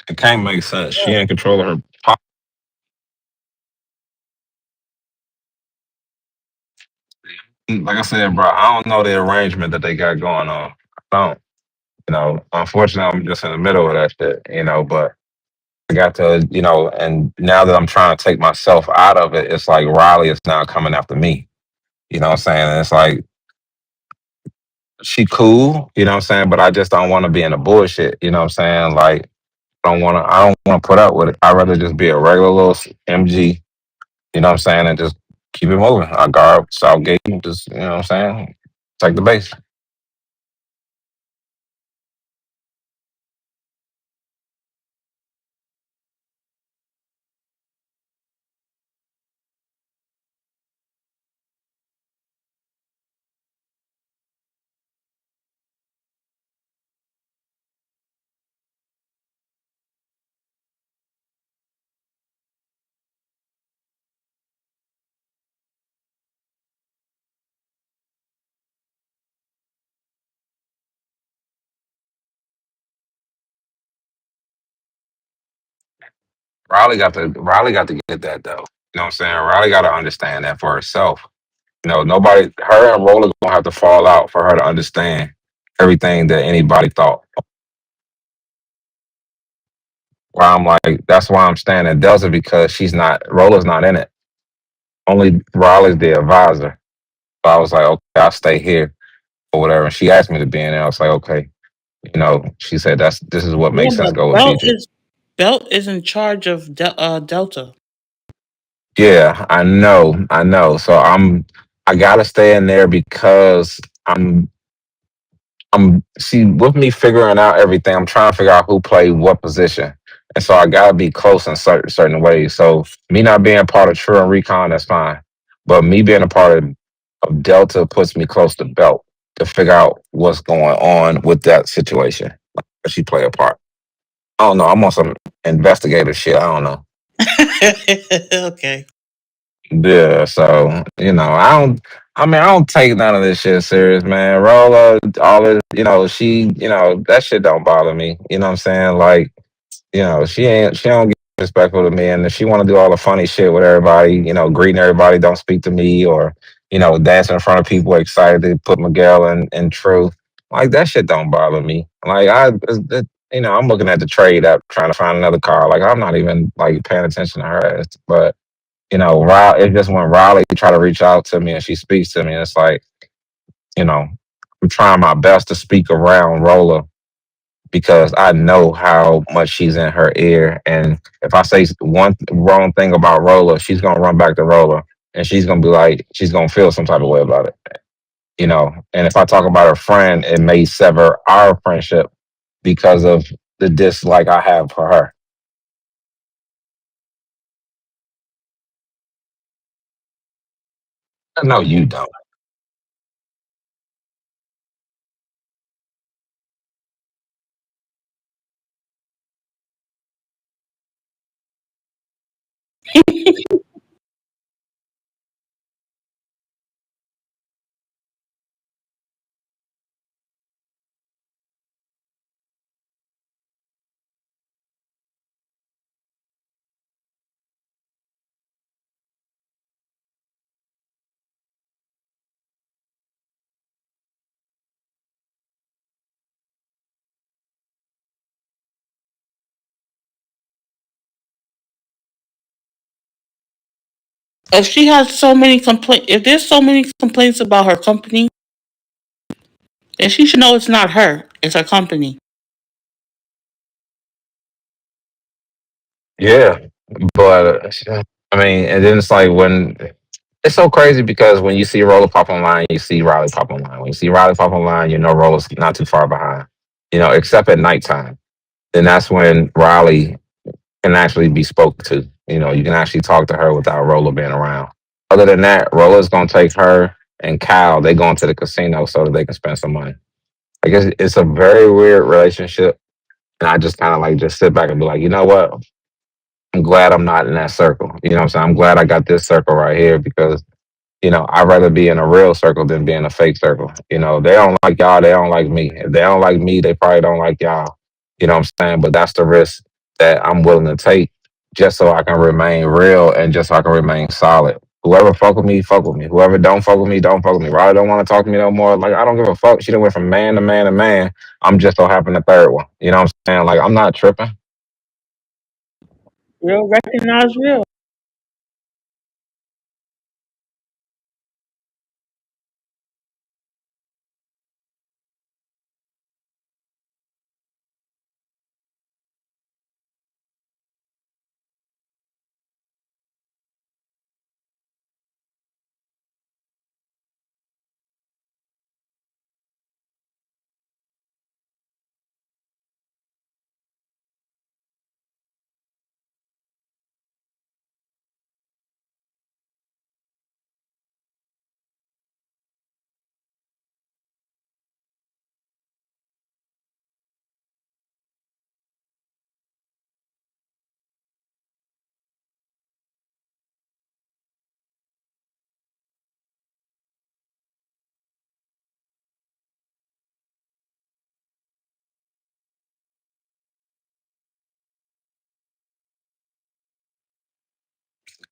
It can't make sense. She in control of her. Like I said, bro, I don't know the arrangement that they got going on. I don't. Unfortunately, I'm just in the middle of that shit. But I got to, and now that I'm trying to take myself out of it, it's like Riley is now coming after me. You know what I'm saying? And it's like she cool. You know what I'm saying? But I just don't want to be in the bullshit. You know what I'm saying? Like I don't want to put up with it. I'd rather just be a regular little MG. You know what I'm saying? And just keep it moving. I guard Southgate. Just you know what I'm saying? Take the base. Riley got to get that though. You know what I'm saying? Riley got to understand that for herself. Nobody, her and Roller gonna have to fall out for her to understand everything that anybody thought. Where I'm like, that's why I'm staying at Delta because she's not, Roller's not in it. Only Riley's the advisor. So I was like, okay, I'll stay here or whatever. And she asked me to be in there. I was like, okay. She said this is what Yeah, makes sense. but Go with BJ. Belt is in charge of Delta. Yeah, I know. So I gotta stay in there because I'm see with me figuring out everything. I'm trying to figure out who played what position, and so I gotta be close in certain ways. So me not being part of True and Recon, that's fine, but me being a part of Delta puts me close to Belt to figure out what's going on with that situation. Does she play a part? I don't know. I'm on some investigative shit. I don't know. Okay. Yeah, so I don't. I mean, I don't take none of this shit serious, man. Rolla, all this, that shit don't bother me. You know what I'm saying? Like, she don't get respectful to me, and if she want to do all the funny shit with everybody, greeting everybody, don't speak to me, or dancing in front of people, excited to put Miguel in truth, like that shit don't bother me. Like I'm looking at the trade app trying to find another car. Like I'm not even like paying attention to her ass, but it's just when Riley try to reach out to me and she speaks to me, it's like, I'm trying my best to speak around Rolla because I know how much she's in her ear. And if I say one wrong thing about Rolla, she's gonna run back to Rolla and she's gonna be like, she's gonna feel some type of way about it. And if I talk about her friend, it may sever our friendship because of the dislike I have for her. No, you don't. If she has so many complaints, if there's so many complaints about her company, then she should know it's not her, it's her company. Yeah, but I mean, and then it's like when it's so crazy because when you see Roller pop online, you see Riley pop online. When you see Riley pop online, you know Roller's not too far behind. Except at nighttime. Then that's when Riley can actually be spoke to. You can actually talk to her without Roller being around. Other than that, Roller's gonna take her and Kyle. They going to the casino so that they can spend some money. I guess it's a very weird relationship, and I just kind of like just sit back and be like, you know what? I'm glad I'm not in that circle. You know what I'm saying? I'm glad I got this circle right here because I'd rather be in a real circle than be in a fake circle. They don't like y'all, they don't like me. If they don't like me, they probably don't like y'all. You know what I'm saying? But that's the risk that I'm willing to take just so I can remain real and just so I can remain solid. Whoever fuck with me, fuck with me. Whoever don't fuck with me, don't fuck with me. Riley don't want to talk to me no more. Like I don't give a fuck. She done went from man to man to man. I'm just so happen the third one. You know what I'm saying? Like I'm not tripping. Real recognize real.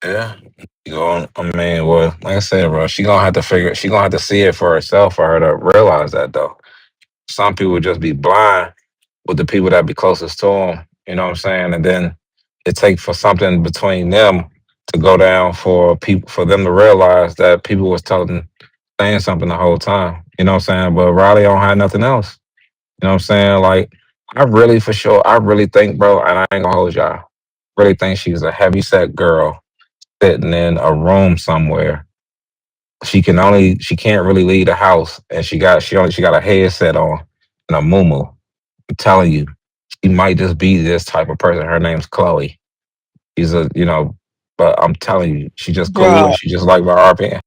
Yeah. You go, I mean, well, like I said, bro, she gonna have to figure. She gonna have to see it for herself for her to realize that, though. Some people just be blind with the people that be closest to them. You know what I'm saying? And then it takes for something between them to go down for people for them to realize that people was telling saying something the whole time. You know what I'm saying? But Riley don't have nothing else. You know what I'm saying? Like I really for sure, I really think, bro, and I ain't gonna hold y'all. Really think she's a heavy set girl sitting in a room somewhere. She can't really leave the house and she got a headset on and a muumuu. I'm telling you, she might just be this type of person. Her name's Chloe. She's a, but I'm telling you, she just cool Bruh. and she just like my RP.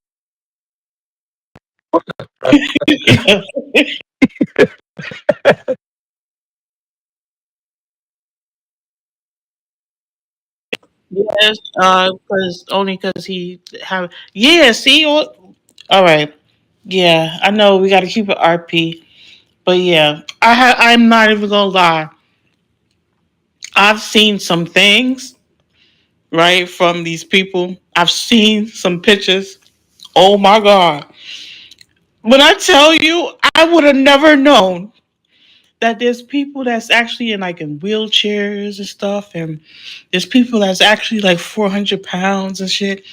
Yes, because only because he have yeah. See, all right, yeah. I know we got to keep it RP, but yeah, I'm not even gonna lie. I've seen some things right from these people. I've seen some pictures. Oh my god! When I tell you, I would have never known that there's people that's actually in wheelchairs and stuff, and there's people that's actually like 400 pounds and shit.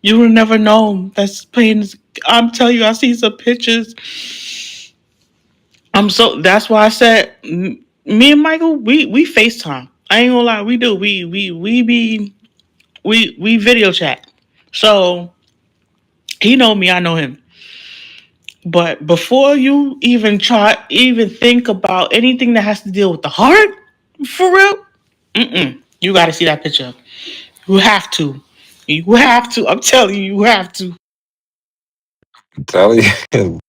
You would never know. That's playing. I'm telling you, I see some pictures. I'm so. That's why I said me and Michael, we FaceTime. I ain't gonna lie, we do. We video chat. So he know me, I know him. But before you even think about anything that has to deal with the heart, for real, you got to see that picture. You have to. You have to. I'm telling you, you have to. I'm telling you.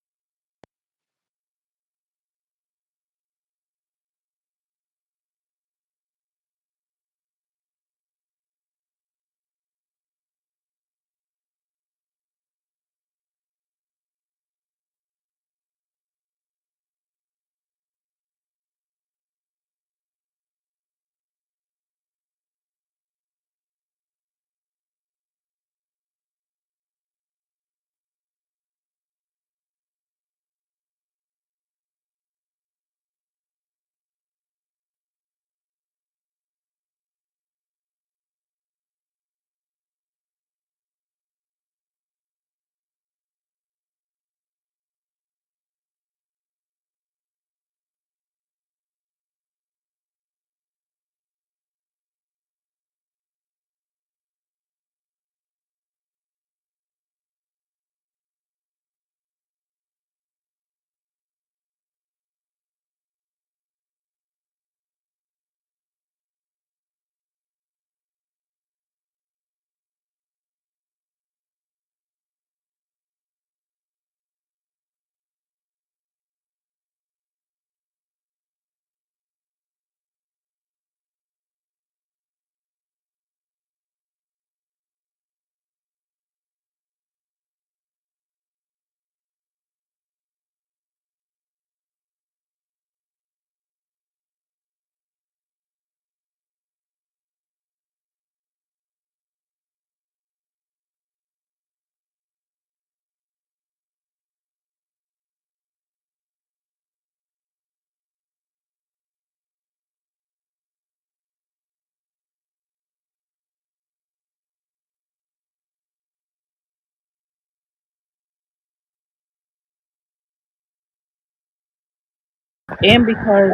And because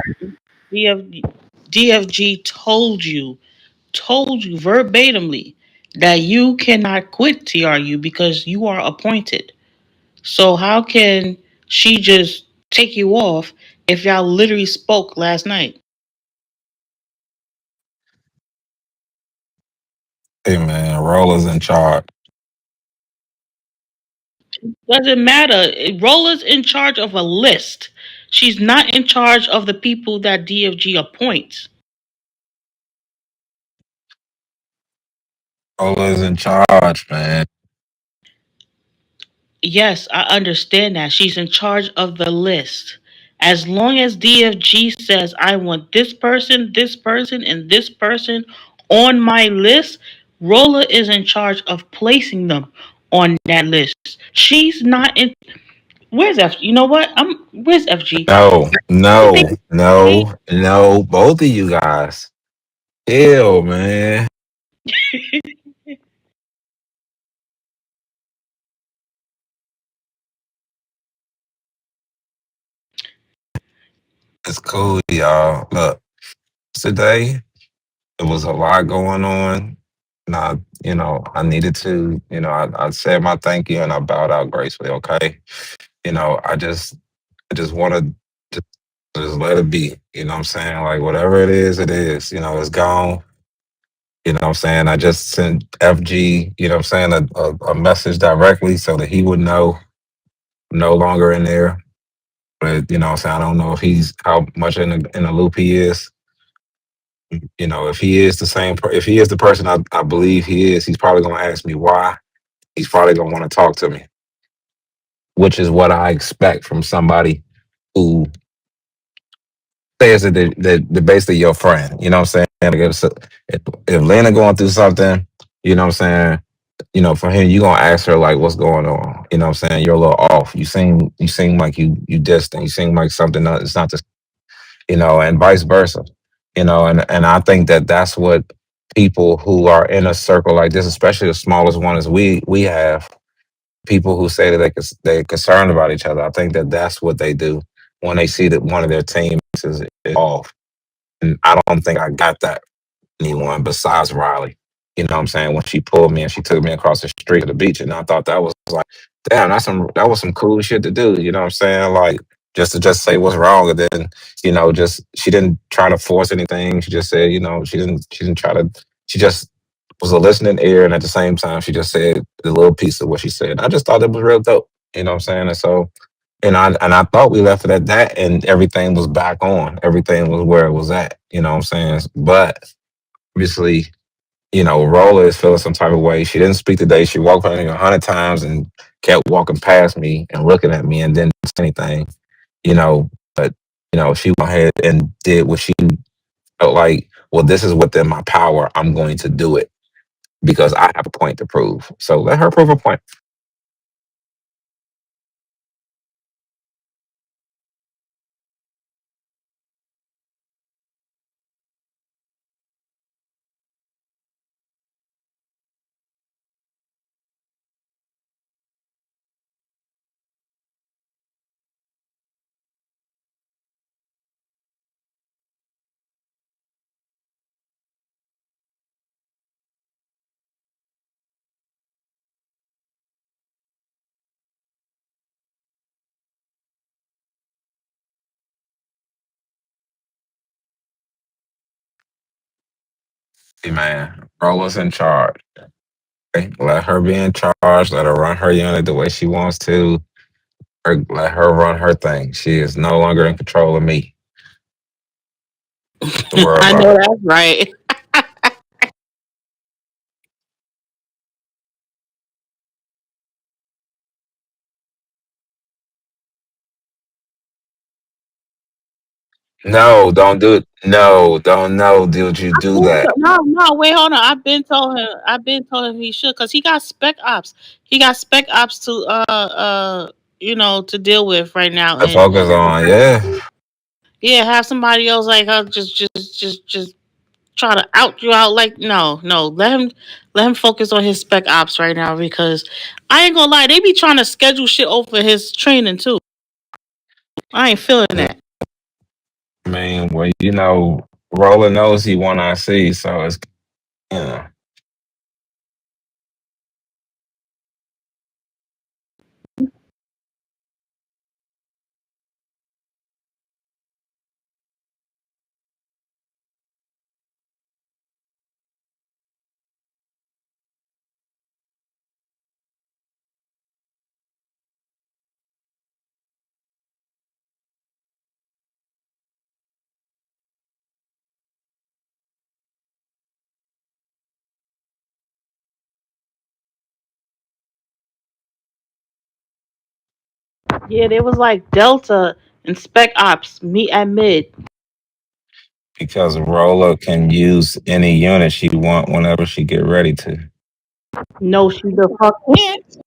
DF, DFG told you verbatimly that you cannot quit TRU because you are appointed. So how can she just take you off if y'all literally spoke last night? Hey man, Roller's in charge. Doesn't matter. Rolla's in charge of a list. She's not in charge of the people that DFG appoints. Roller's in charge, man. Yes, I understand that. She's in charge of the list. As long as DFG says, I want this person, and this person on my list, Rolla is in charge of placing them on that list. She's not in. Where's F? You know what? Where's FG? No, I think no, no, no. Both of you guys. Chill, man. It's cool, y'all. Look, today it was a lot going on. And I needed to, I said my thank you and I bowed out gracefully, okay? I just want to just let it be. You know what I'm saying? Like, whatever it is, it is. It's gone. You know what I'm saying? I just sent FG, you know what I'm saying, a message directly so that he would know I'm no longer in there. But, you know what I'm saying? I don't know if he's how much in the loop he is. If he is if he is the person I believe he is, he's probably going to ask me why. He's probably going to want to talk to me, which is what I expect from somebody who says that they're basically your friend. You know what I'm saying? Like if Lena going through something, you know what I'm saying? For him, you gonna ask her like, "What's going on?" You know what I'm saying? You're a little off. You seem like you distant. You seem like something that it's not the and vice versa. And I think that that's what people who are in a circle like this, especially the smallest one as we have, people who say that they're concerned about each other. I think that that's what they do when they see that one of their teams is off. And I don't think I got that anyone besides Riley. You know what I'm saying? When she pulled me and she took me across the street to the beach, and I thought that was like, damn, that was some cool shit to do. You know what I'm saying? Like just to just say what's wrong, and then just she didn't try to force anything. She just said, she didn't try to. She just was a listening ear, and at the same time, she just said the little piece of what she said. I just thought it was real dope. You know what I'm saying? And so. And I thought we left it at that, and everything was back on. Everything was where it was at. You know what I'm saying? But obviously, Rolla is feeling some type of way. She didn't speak today. She walked by me 100 times and kept walking past me and looking at me and didn't say anything. But she went ahead and did what she felt like. Well, this is within my power. I'm going to do it because I have a point to prove. So let her prove a point. Hey, man, Rolla's in charge. Okay? Let her be in charge. Let her run her unit the way she wants to. Let her run her thing. She is no longer in control of me. To worry I about. know that's right. No, don't do it. No, don't you do that. No, no, wait, hold on. I've been told him he should because he got spec ops. He got spec ops to to deal with right now, To and focus on, yeah. yeah, have somebody else like her just try to out you out. Like no, no, let him focus on his spec ops right now because I ain't gonna lie, they be trying to schedule shit over his training too. I ain't feeling that. I mean, well, Roller knows he want IC, so it's you know. Yeah, they was like Delta and Spec Ops meet at mid. Because Roller can use any unit she want whenever she get ready to. No, she the fuck can't.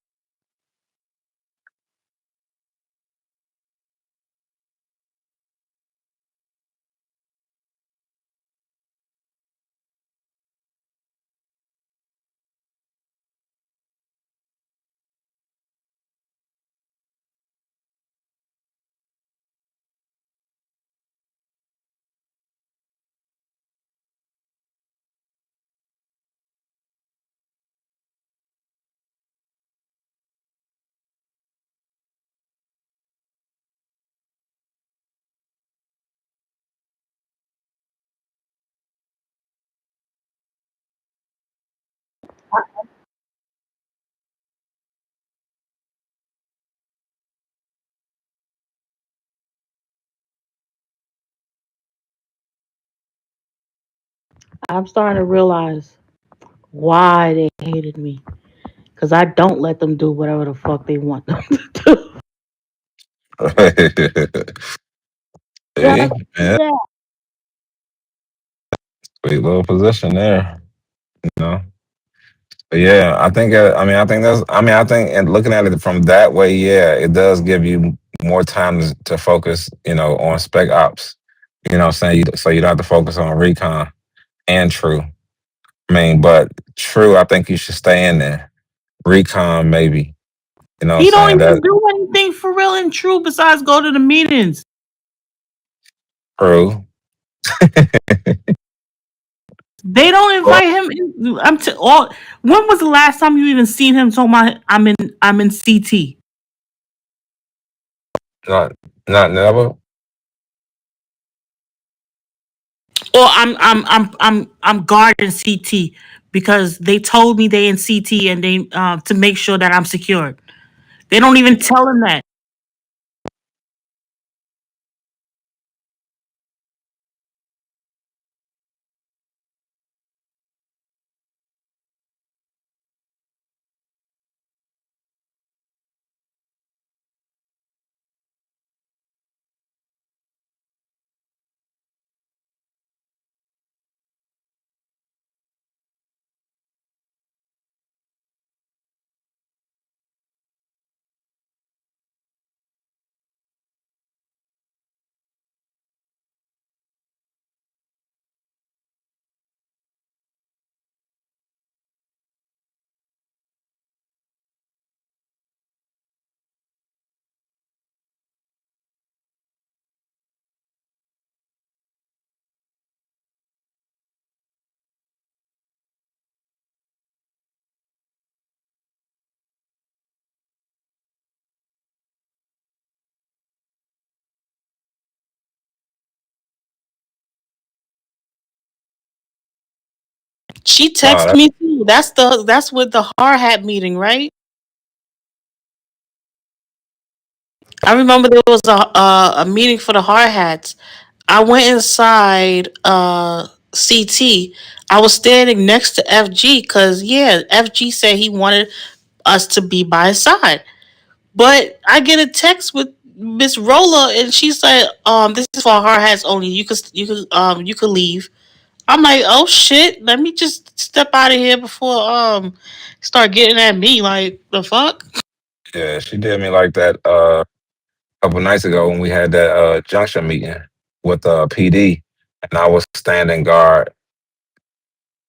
I'm starting to realize why they hated me. Cause I don't let them do whatever the fuck they want them to do. See, Just yeah, that. sweet little position there. You know. But yeah, I think. I think that's. I think, and looking at it from that way, yeah, it does give you more time to focus. On spec ops. You know, what I'm saying so you don't have to focus on recon and true. I mean, but true, I think you should stay in there. Recon, maybe. You know what I'm He don't saying? even That do anything for real and true besides go to the meetings. true. They don't Well, invite him. When was the last time you even seen him talking about I'm in CT? not not never. Or I'm guarding CT because they told me they in CT and they to make sure that I'm secured. They don't even tell him that. She No, texted me too. That's with the hard hat meeting, right? I remember there was a meeting for the hard hats. I went inside CT. I was standing next to FG because yeah, FG said he wanted us to be by his side. But I get a text with Miss Rolla and she said, this is for hard hats only. You could leave. I'm like, oh shit, let me just step out of here before start getting at me. Like the fuck? yeah, she did me like that a couple nights ago when we had that junction meeting with PD, and I was standing guard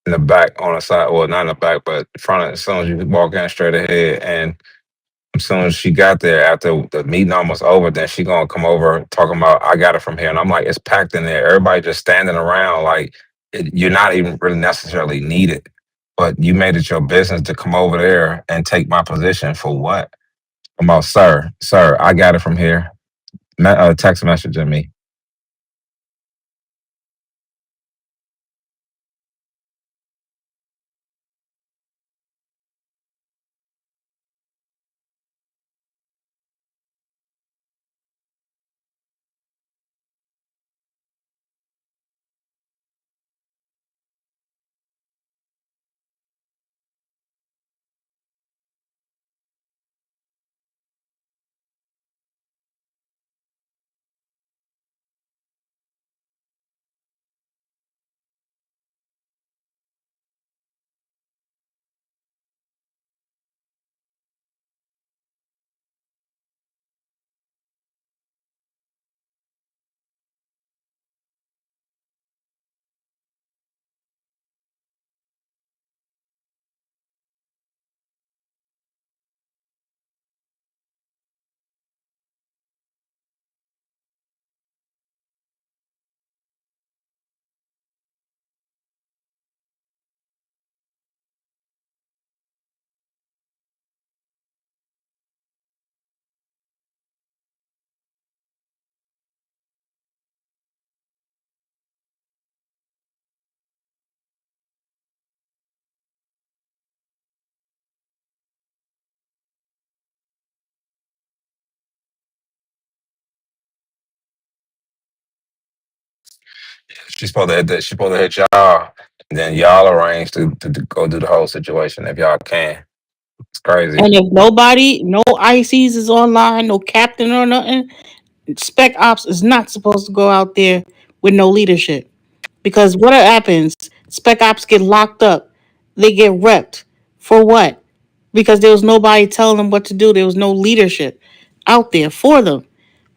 in the back on the side, well, not in the back, but in front. As soon as you walk in straight ahead, and As soon as she got there, after the meeting almost over, then she gonna come over talking about I got it from here, and I'm like, it's packed in there. Everybody just standing around, like you're not even really necessarily needed, but you made it your business to come over there and take my position for what? I'm about, sir, I got it from here. Text messaging me. She's supposed to hit y'all, and then y'all arrange to go do the whole situation if y'all can. It's crazy. And if nobody, no ICs is online, no captain or nothing, Spec Ops is not supposed to go out there with no leadership. Because what happens? Spec Ops get locked up. They get repped. For what? Because there was nobody telling them what to do. There was no leadership out there for them.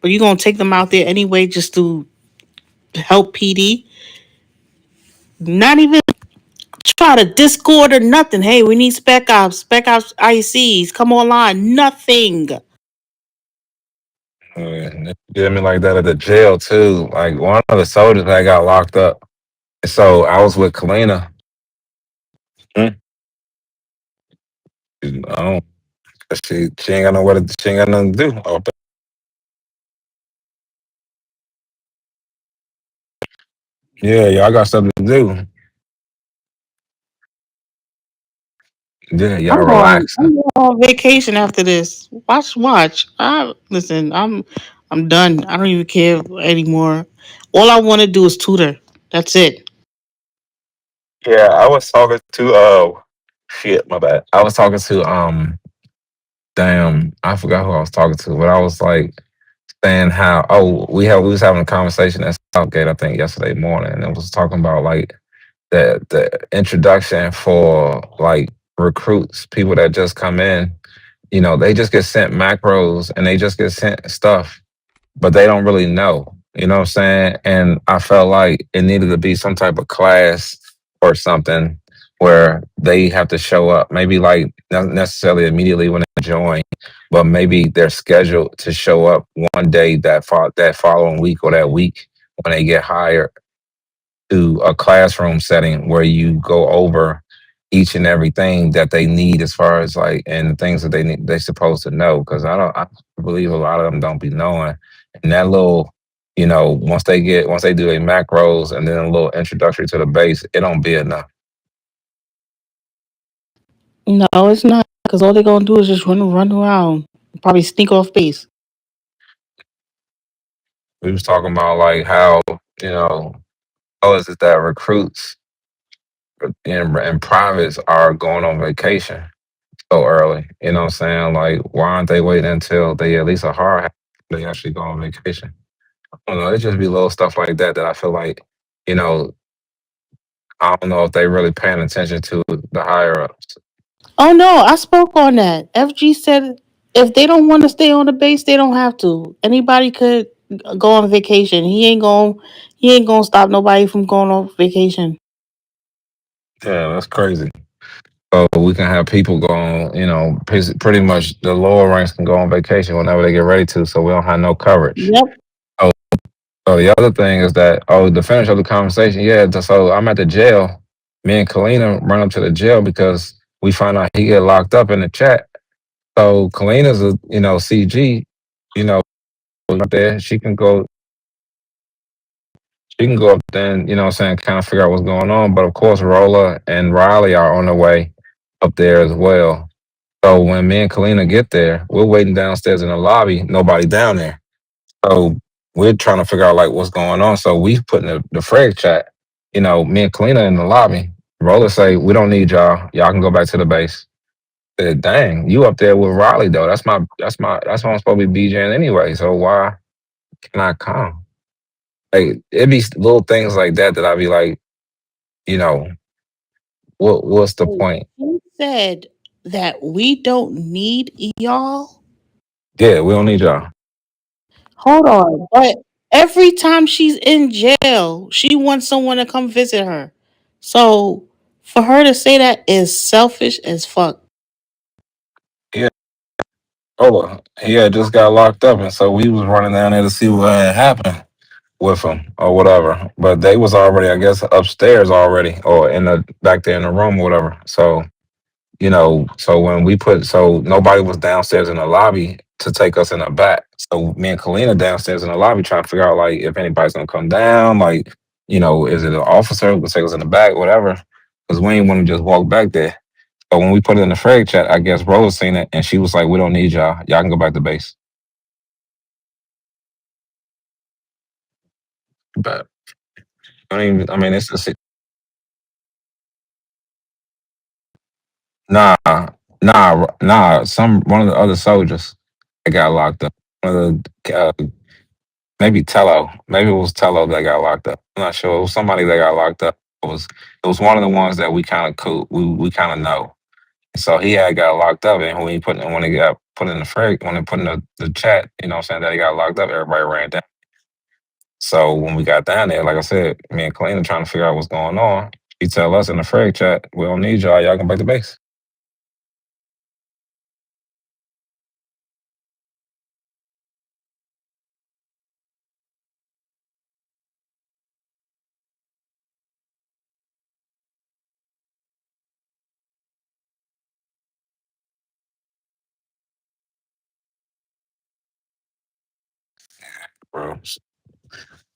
But you're going to take them out there anyway just to help PD? Not even try to Discord or nothing. Hey, we need Spec Ops ICs. Come online. Nothing. They did me like that at the jail too. Like one of the soldiers that got locked up. So I was with Kalina. Mm, I don't. She ain't got nowhere to. She ain't got nothing to do. Oh, yeah, y'all got something to do. Yeah, y'all relaxing. I'm going on vacation after this. Watch. Listen, I'm done. I don't even care anymore. All I want to do is tutor. That's it. Yeah, I was talking to shit, my bad. I was talking to damn, I forgot who I was talking to, but I was like saying how we was having a conversation at Southgate, I think yesterday morning, and it was talking about like the introduction for like recruits, people that just come in, they just get sent macros and they just get sent stuff, but they don't really know. You know what I'm saying? And I felt like it needed to be some type of class or something where they have to show up. Maybe like not necessarily immediately when they join, but maybe they're scheduled to show up one day that following week or that week when they get hired to a classroom setting where you go over each and everything that they need as far as like and the things that they're supposed to know, because I believe a lot of them don't be knowing, and that little once they do a macros and then a little introductory to the base, it don't be enough. No, it's not. Because all they're going to do is just run around. Probably sneak off base. We was talking about like you know how is it that recruits and privates are going on vacation so early. You know what I'm saying? Like, why aren't they waiting until they at least a hard they actually go on vacation? I don't know. It just be little stuff like that that I feel like, you know, I don't know if they really paying attention to the higher ups. Oh, no, I spoke on that. FG said if they don't want to stay on the base, they don't have to. Anybody could go on vacation. He ain't going to stop nobody from going on vacation. Yeah, that's crazy. So we can have people go on, pretty much the lower ranks can go on vacation whenever they get ready to, so we don't have no coverage. Yep. So, so the other thing is that, to finish up the conversation, yeah, so I'm at the jail. Me and Kalina run up to the jail because we find out he get locked up in the chat. So Kalina's a, CG, you know, up there. She can go up there and, what I'm saying, kind of figure out what's going on. But of course, Rolla and Riley are on their way up there as well. So when me and Kalina get there, we're waiting downstairs in the lobby, nobody down there. So we're trying to figure out like what's going on. So we put in the Fred chat, me and Kalina in the lobby. Roller say, we don't need y'all. Y'all can go back to the base. Said, dang, you up there with Riley though. That's what I'm supposed to be BJing anyway. So why can I come? Like it'd be little things like that that I'd be like, you know, what's the Wait, point? who said that we don't need y'all? Yeah, we don't need y'all. Hold on. But every time she's in jail, she wants someone to come visit her. So for her to say that is selfish as fuck. Yeah. Oh, he had just got locked up, and so we was running down there to see what had happened with him or whatever. But they was already, I guess, upstairs already or in the back there in the room or whatever. So so when so nobody was downstairs in the lobby to take us in the back. So me and Kalina downstairs in the lobby trying to figure out like if anybody's gonna come down, like, is it an officer who can take us in the back, whatever. Because we ain't want to just walk back there. But when we put it in the frag chat, I guess Rose seen it and she was like, we don't need y'all. Y'all can go back to base. But I mean, it's a nah, nah. One of the other soldiers that got locked up. One of the maybe Tello. Maybe it was Tello that got locked up. I'm not sure. It was somebody that got locked up. It was one of the ones that we kind of we kind of know. So he had got locked up, and when he got put in the frig, when they put in the chat, what I'm saying, that he got locked up, everybody ran down. So when we got down there, like I said, me and Kalina trying to figure out what's going on. He tell us in the frig chat, we don't need y'all. Y'all can back to base. Bro,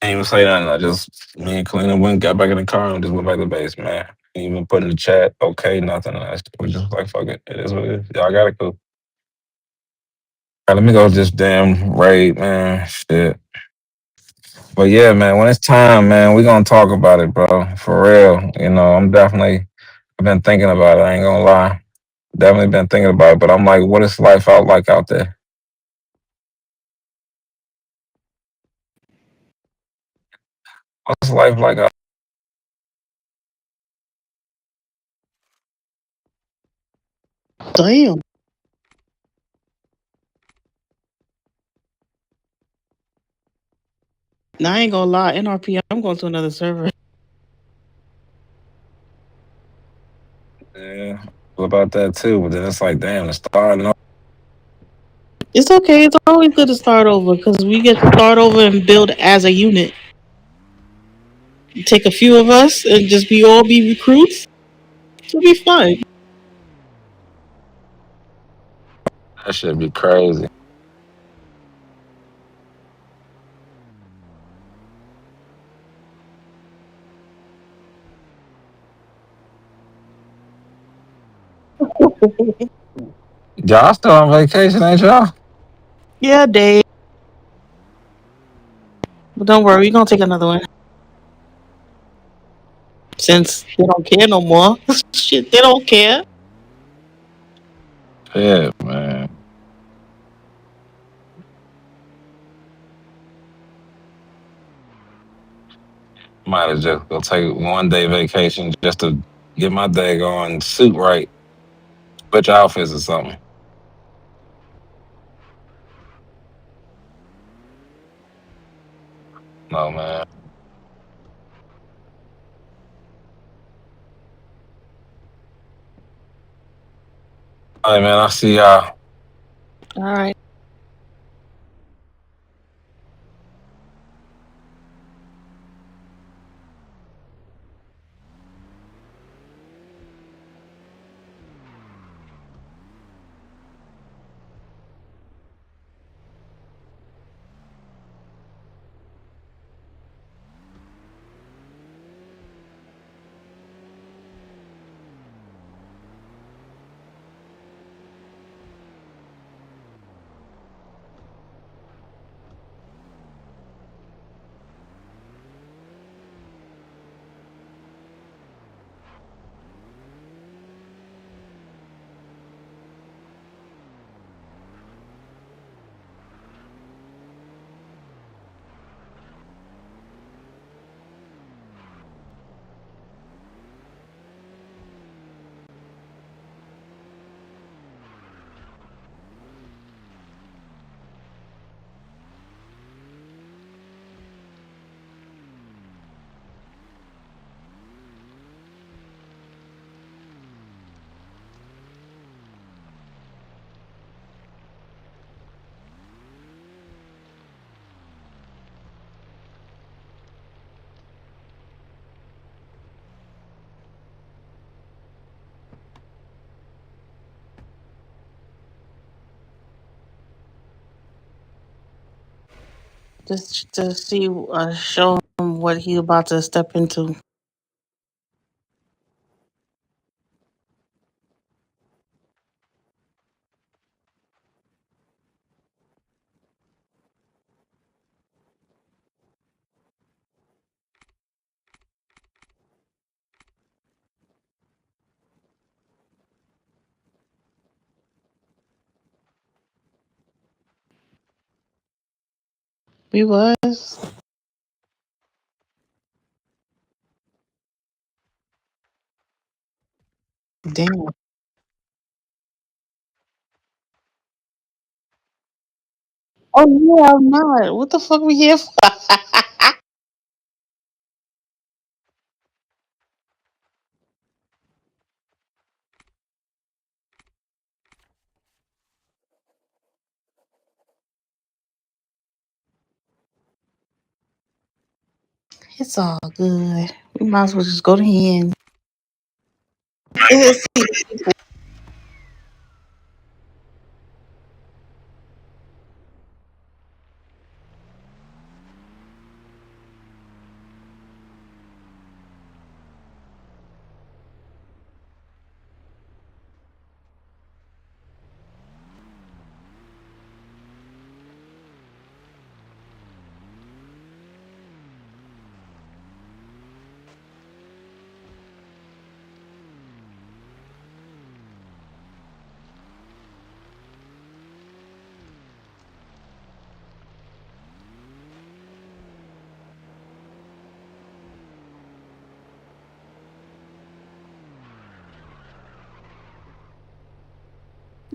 ain't even say nothing. I just me and Kalina went, got back in the car, and just went back to base, man. Ain't even put in the chat, okay, nothing. We just like fuck it. It is what it is. Y'all got it, cool. All right, let me go just damn raid, man. Shit. But yeah, man, when it's time, man, we gonna talk about it, bro. For real. I've been thinking about it, I ain't gonna lie. Definitely been thinking about it. But I'm like, what is life out like out there? What's life like out Damn. Now I ain't gonna lie, NRP, I'm going to another server. there? What about that too? But then it's like, damn, it's starting off. It's okay. It's always good to start over because we get to start over and build as a unit. Take a few of us and just be recruits. It'll be fun. That should be crazy. Y'all still on vacation, ain't y'all? Yeah, Dave. But don't worry, we're gonna take another one. Since they don't care no more. Shit, they don't care. Yeah, man. Might as just go take 1 day vacation just to get my day on suit right, switch outfits or something. No, man. All right, man. I'll see y'all. All right. Just to see, show him what he about to step into. We was. Damn. Oh yeah, I'm not. What the fuck we here for? It's all good. We might as well just go to him.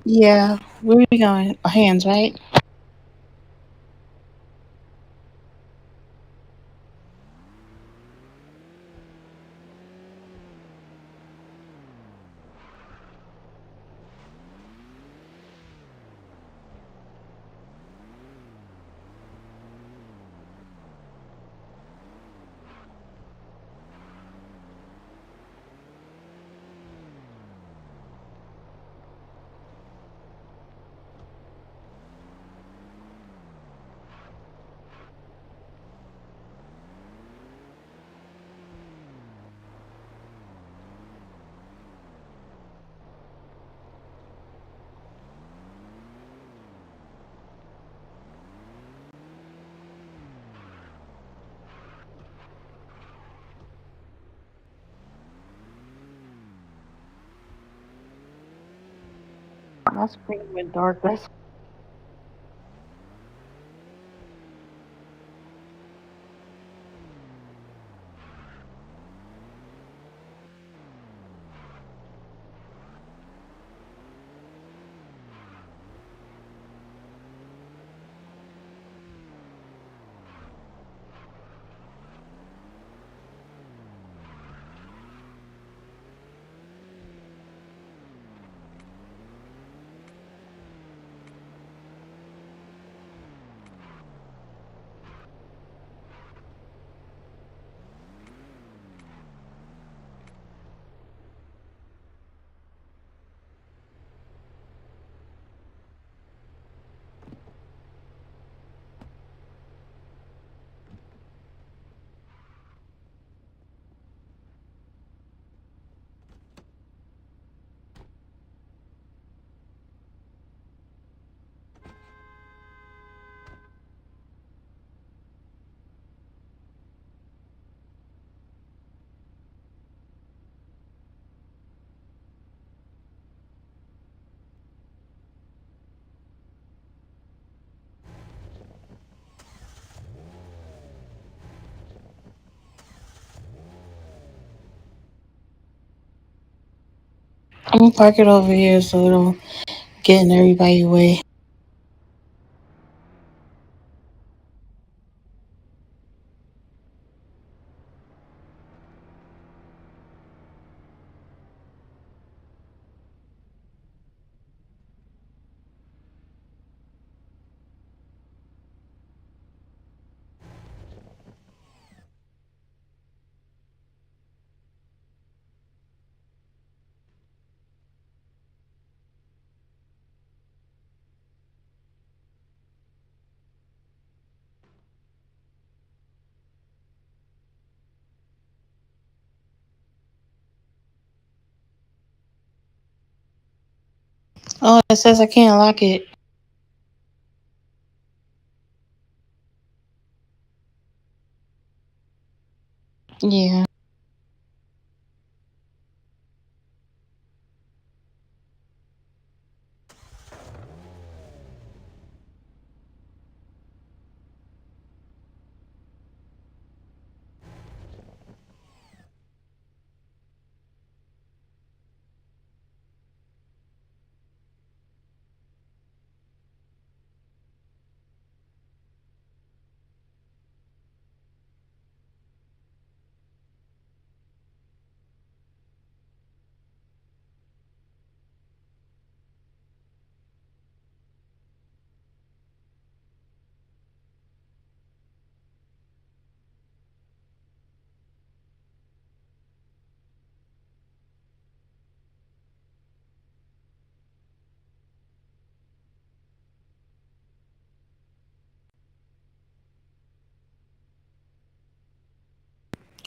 Yeah, where we going? Hands, right? My screen went dark. That's I'm gonna park it over here so it don't get in everybody's way. Oh, it says I can't lock it. Yeah,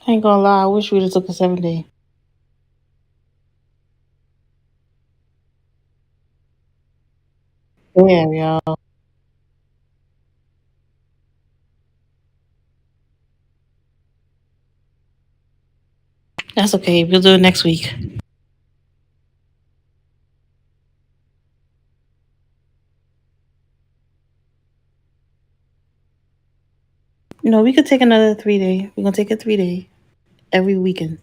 I ain't gonna lie. I wish we'd have took a 7 day. Damn, y'all. That's okay. We'll do it next week. No, we could take another 3 day. We're gonna take a 3 day every weekend.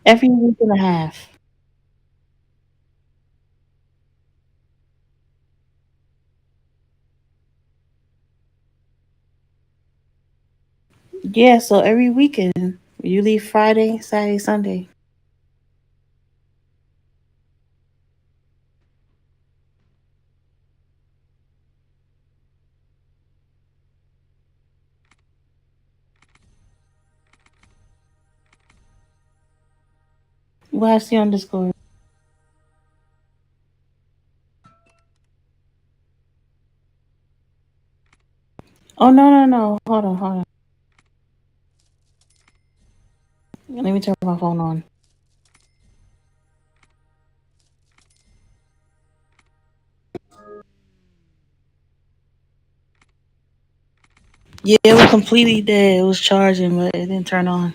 Every week and a half. Yeah, so every weekend. You leave Friday, Saturday, Sunday. What I see on Discord. Oh no, no, no. Hold on, hold on. Let me turn my phone on. Yeah, it was completely dead. It was charging, but it didn't turn on.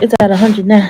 It's at 100 now.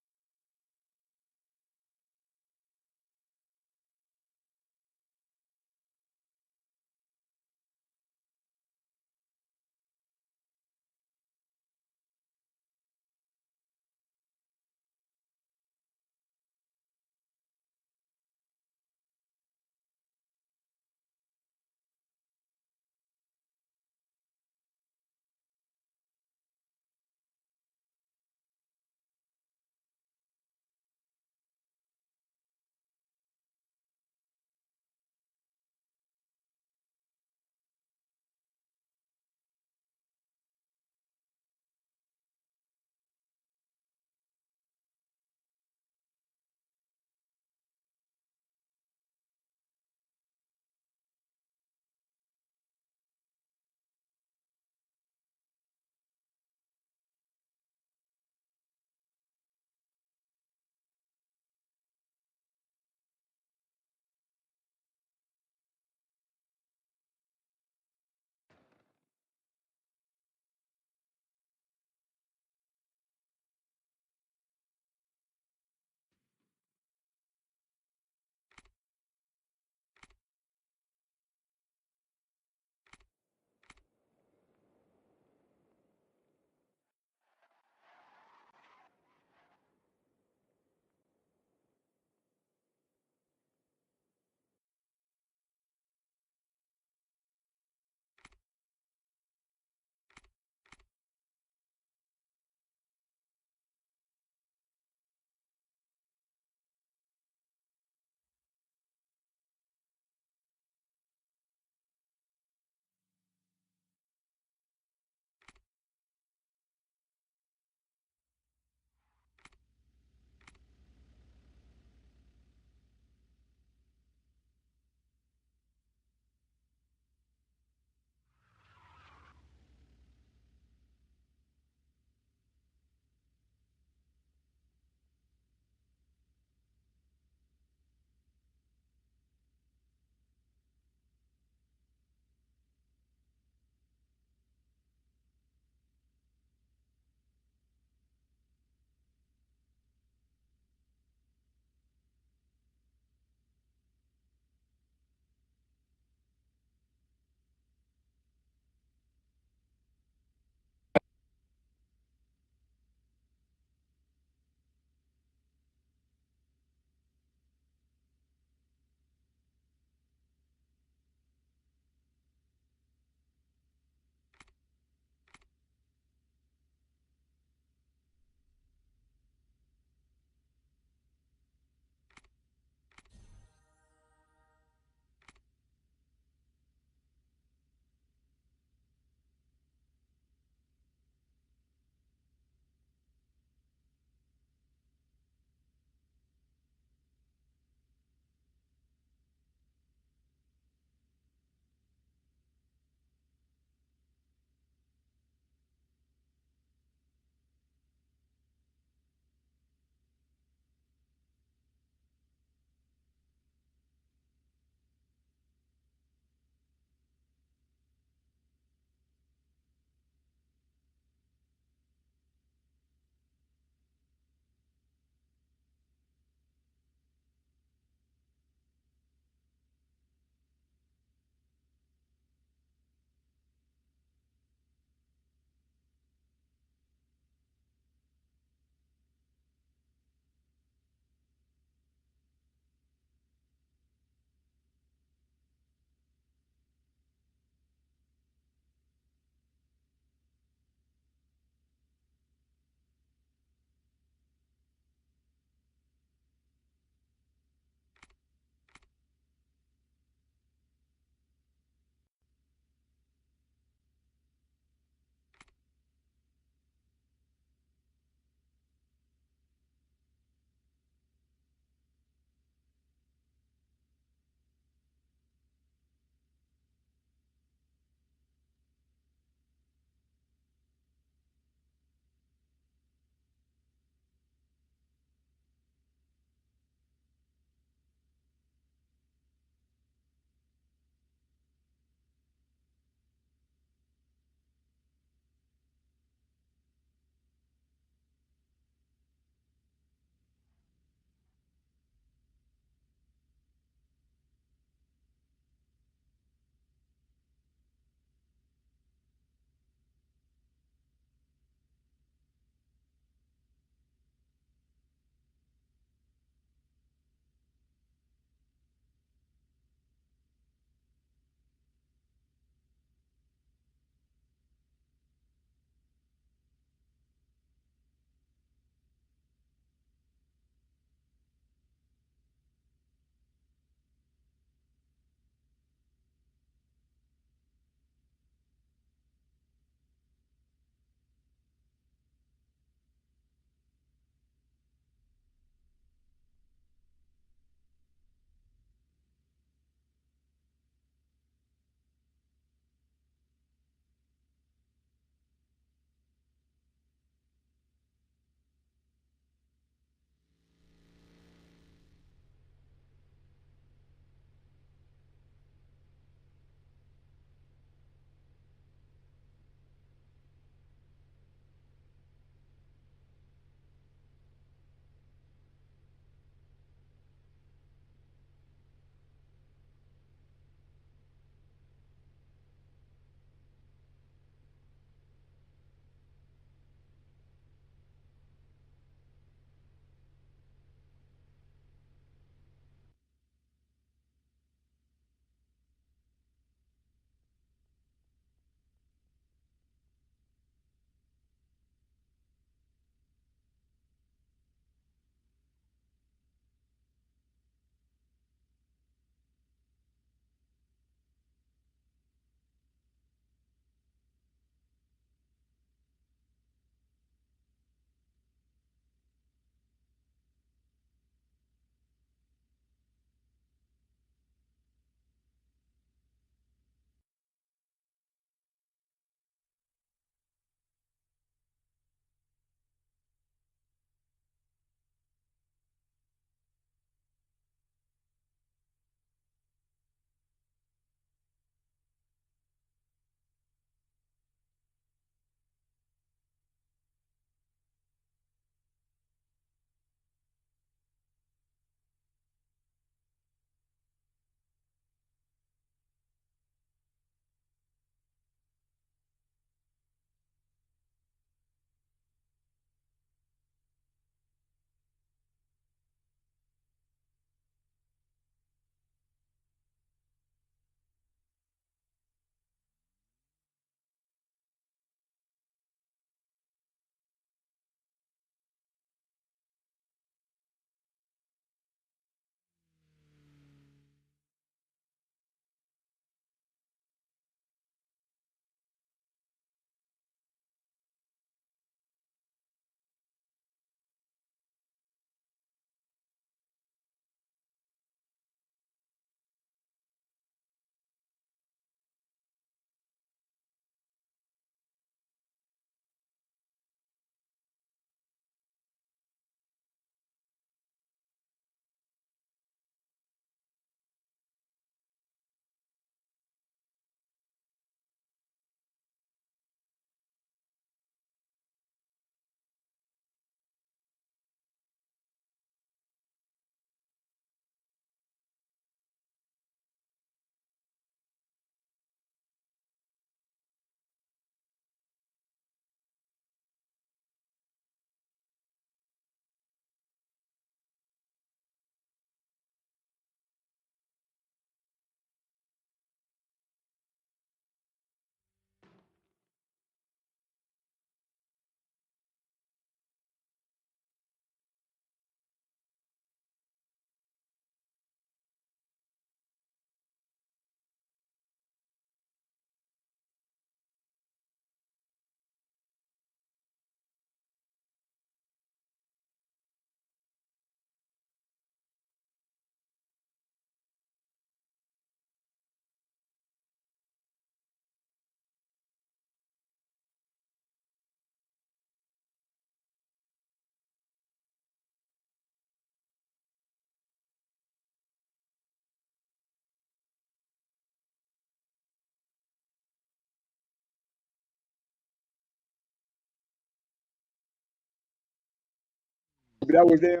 That was them.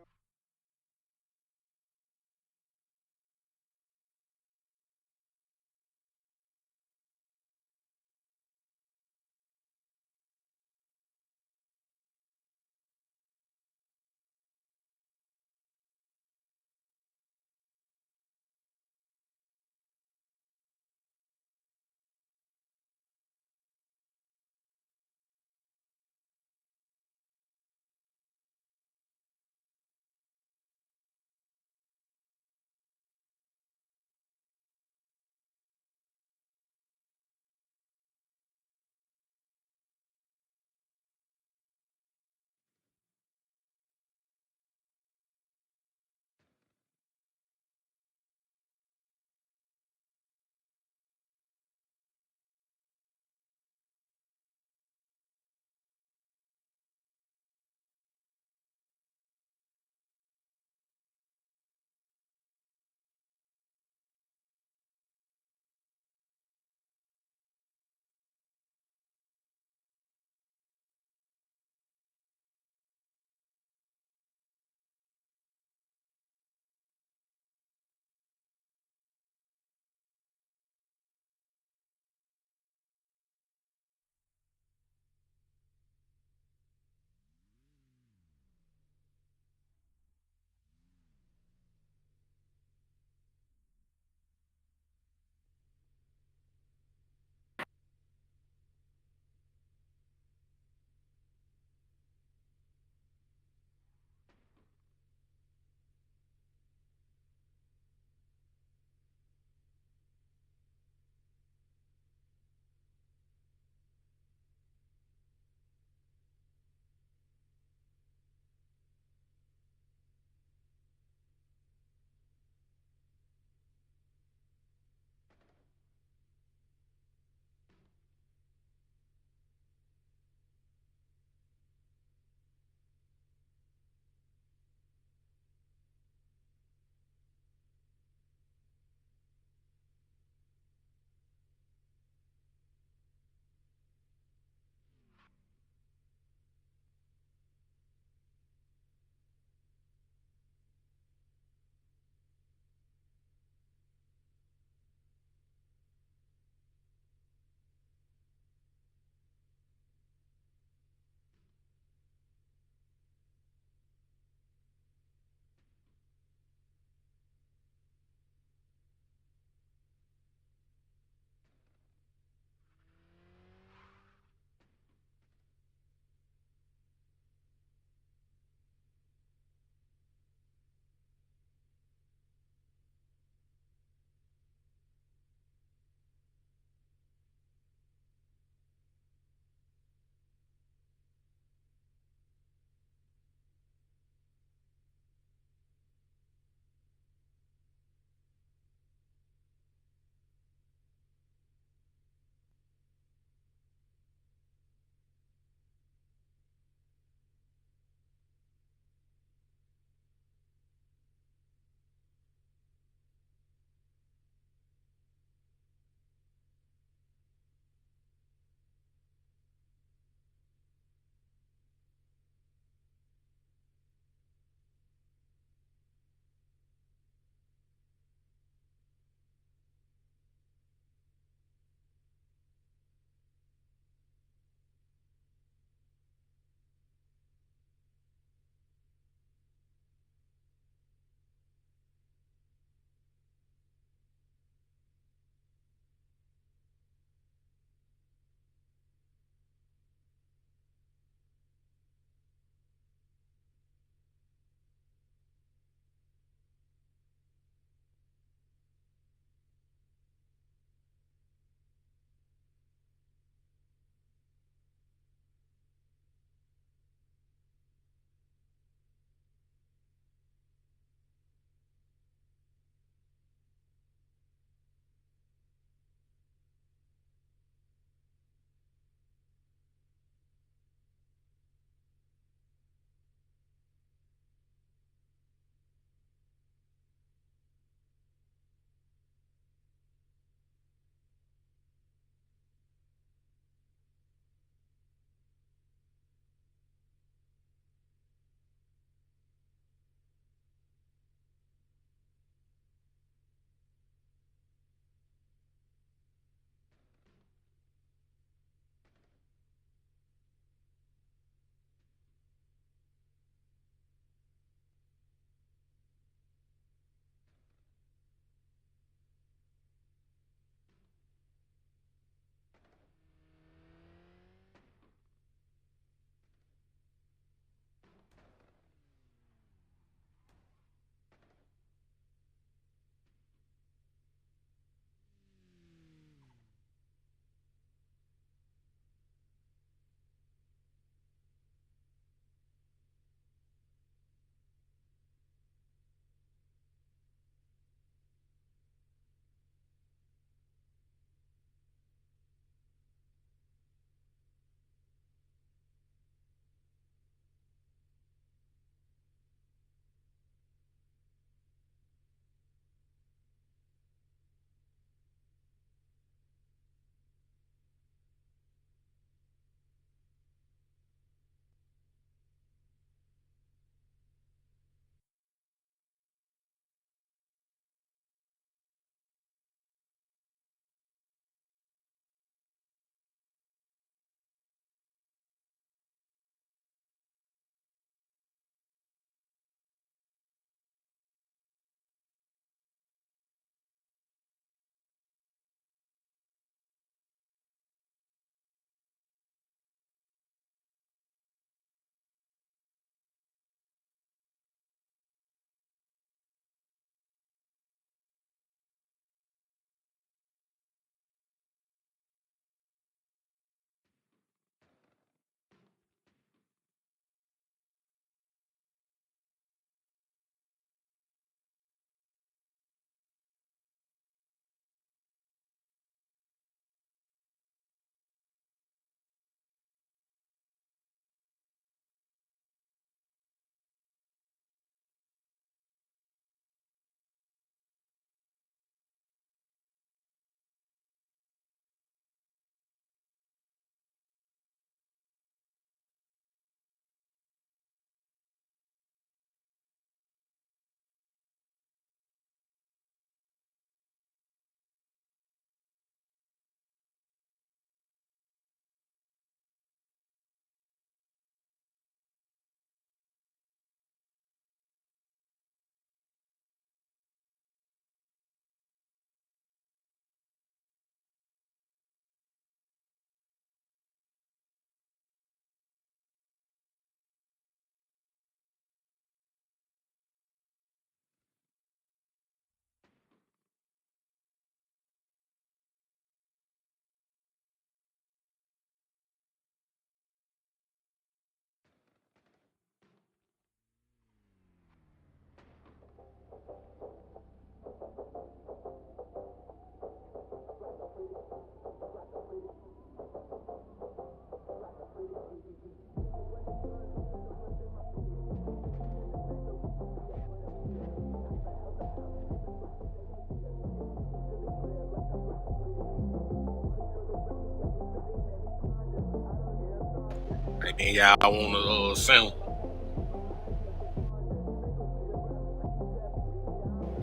And then y'all want to sample.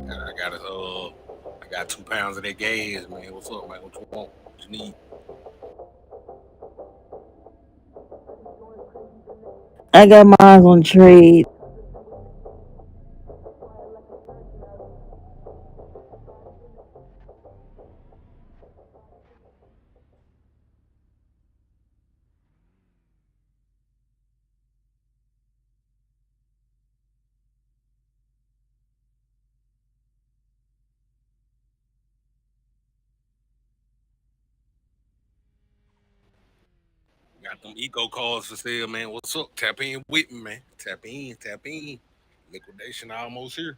I got 2 pounds of that gas, man. What's up, man? What you want? What you need? I got mine on trade. Got them eco cars for sale, man. What's up? Tap in with me, man. Tap in, tap in. Liquidation almost here.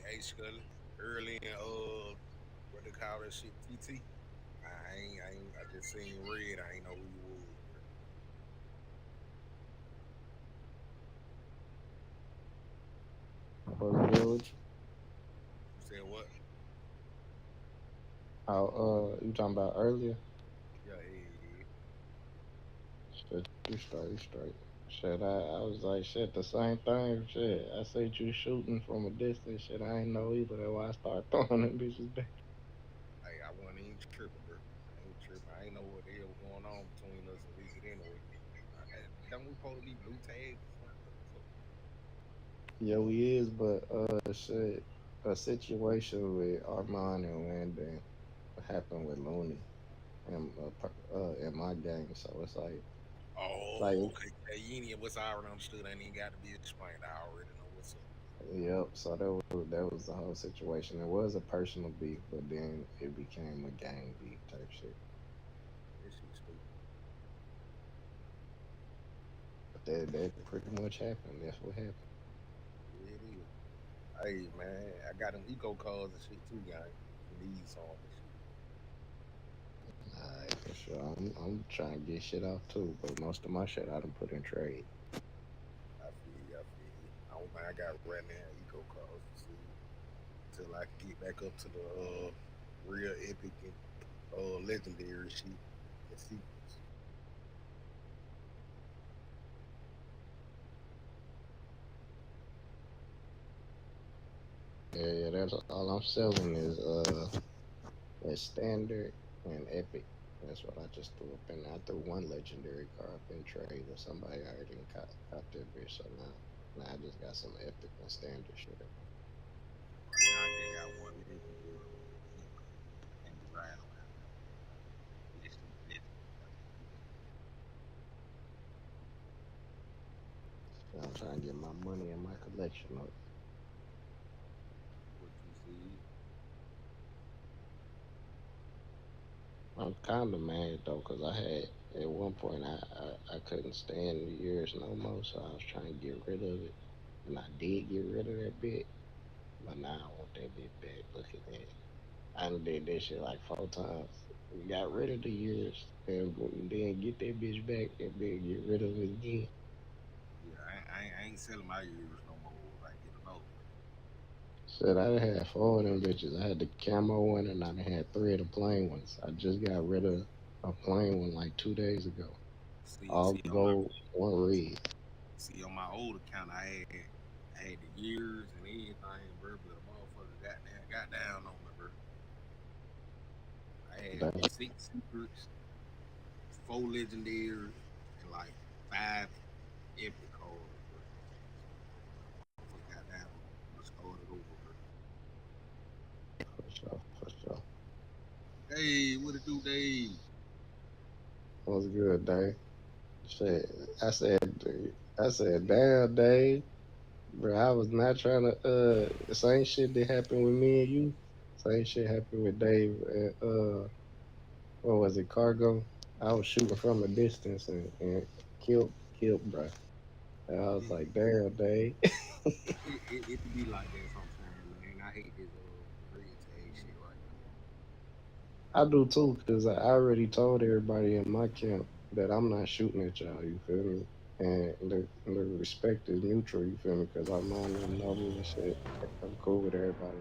Hey, Scully, early in what they call that shit, TT. I just seen red. I ain't know who you was, bro. What's good with you? You said what? How you talking about earlier? Yeah, yeah. Shit, you straight, you straight. Shit, I was like shit, the same thing. Shit, I see you shooting from a distance. Shit, I ain't know either. That's why I started throwing them bitches back. Hey, I wasn't even tripping, bro. I ain't tripping. I ain't know what the hell was going on between us and Wicked anyway. Don't we supposed to be blue tags or something? What the fuck? Yeah, we is, but shit, a situation with Armand and Landon happened with Looney and in my gang. So it's like Oh, okay. Yeah, you ain't even what's I already understood. Ain't even got to be explained. I already know what's up. yep. So that was the whole situation. It was a personal beef, but then it became a gang beef type shit. This shit stupid. But that pretty much happened. That's what happened. Yeah, it is. Hey, man, I got them eco cars and shit too, gang. If you need some and shit. Alright, for sure. I'm trying to get shit off too, but most of my shit I done put in trade. I feel you. I feel you. I don't think I got right now eco cars to see until I can get back up to the real epic and legendary shit and sequence. Yeah, yeah, that's all I'm selling is standard and epic. That's what I just threw up in. I threw one legendary car up in trade and somebody already caught that bitch. So now I just got some epic and standard shit in there. Right now, I just got one legendary ink. Can't be riding around that one. Less than legendary. I can't do that. So I'm trying to get my money and my collection up. What you see? I'm kind of mad though, cause I had at one point I couldn't stand the years no more, so I was trying to get rid of it, and I did get rid of that bit, but now I want that bit back. Looking at it, I done did that shit like 4 times. Got rid of the years, and then get that bitch back, and then get rid of it again. Yeah, I ain't selling my ears no more. If I get another one. Said I had 4 of them bitches. I had the camo one, and I done had 3 of the plain ones. I just got rid of a plain one like 2 days ago. See All on my gold, one red. old account, I had the years and everything, bro. But a motherfucker got down on me, bro. I had Damn. 6 secrets, 4 legendaries, and like 5 epic cards, bro. So motherfucker got down on me. I started over, bro. For sure, for sure. Hey, what it do, Dave? What's good, Dave? Shit, I said, damn, Dave, bro. I was not trying to. The same shit that happened with me and you. Same shit happened with Dave. And, what was it, Cargo? I was shooting from a distance and killed, bro. And I was It, like, damn, Dave. it be like that sometimes, man. I hate this red tag shit right now. I do too, cause I already told everybody in my camp that I'm not shooting at y'all. You feel me? And the respect is mutual. You feel me? Cause I'm on them know me and shit. I'm cool with everybody.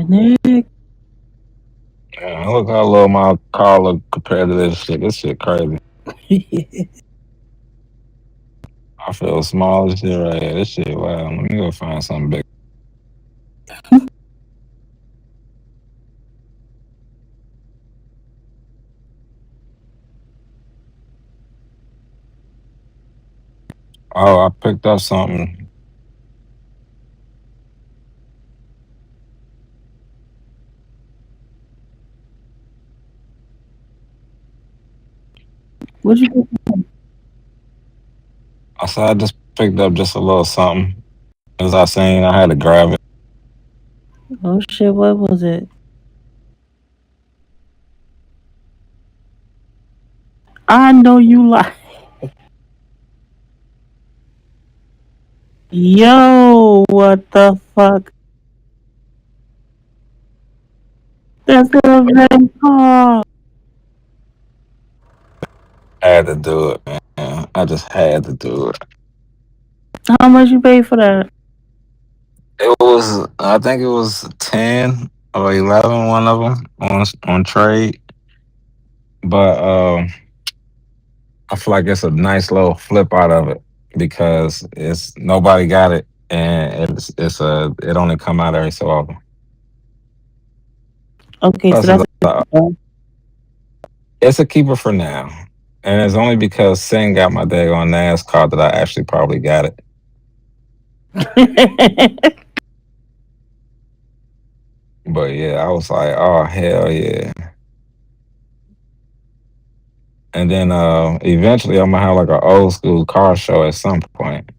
Nick. Yeah, look how little my car look compared to this shit. This shit crazy. I feel small as shit right here. This shit, wow. Let me go find something big. Oh, I picked up something. What you? I said I just picked up just a little something. As I seen, I had to grab it. Oh shit! What was it? I know you like. Yo, what the fuck? That's an event car. I had to do it, man. I just had to do it. How much you pay for that? It was, I think it was 10 or 11, one of them on trade. But I feel like it's a nice little flip out of it because it's nobody got it, and it only come out every so often. Okay, so Plus, that's it's a keeper for now, and it's only because Sin got my day on NASCAR that I actually probably got it. But yeah, I was like, oh hell yeah! And then eventually I'm gonna have like an old school car show at some point,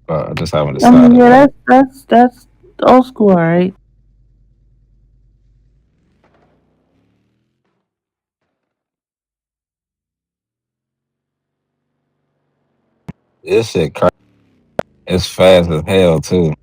but I just haven't I mean, decided yeah, yet. that's old school, all right. This shit, it's fast as hell too.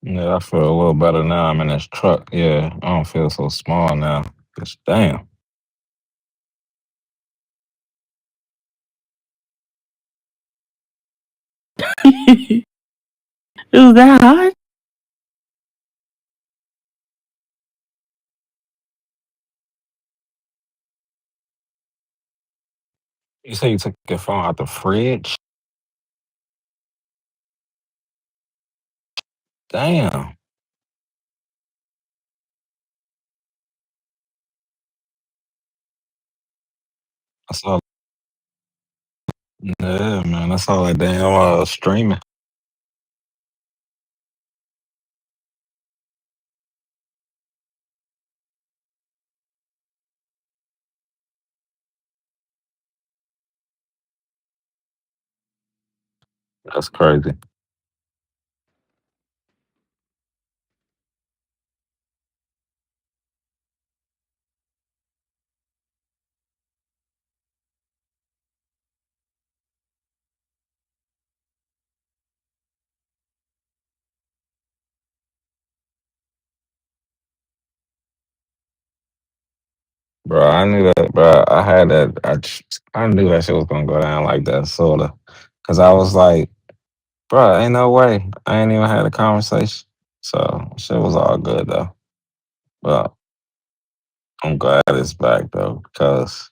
Yeah, I feel a little better now. I'm in this truck. Yeah, I don't feel so small now. Just damn. It was that hot? You say you took your phone out the fridge? Damn. I saw. Yeah, man. I saw that damn streaming. That's crazy. Bro, I knew that, bro. I had that. I knew that shit was gonna go down like that, sorta. Cause I was like, bro, ain't no way. I ain't even had a conversation. So shit was all good though. But I'm glad it's back though, because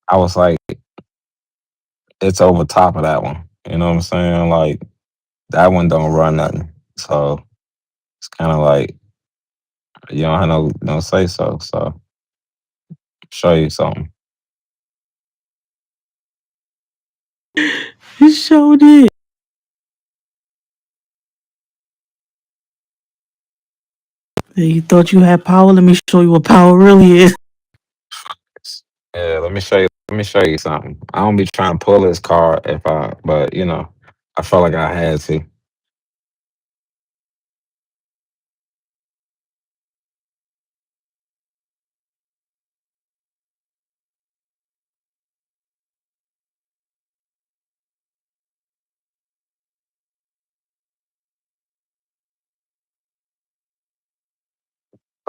I was like, it's over top of that one. You know what I'm saying? Like that one don't run nothing. So it's kind of like you don't have no say so. So show you something. You showed it. You thought you had power? Let me show you what power really is. Yeah, let me show you. Let me show you something. I don't be trying to pull this card if I, but I felt like I had to.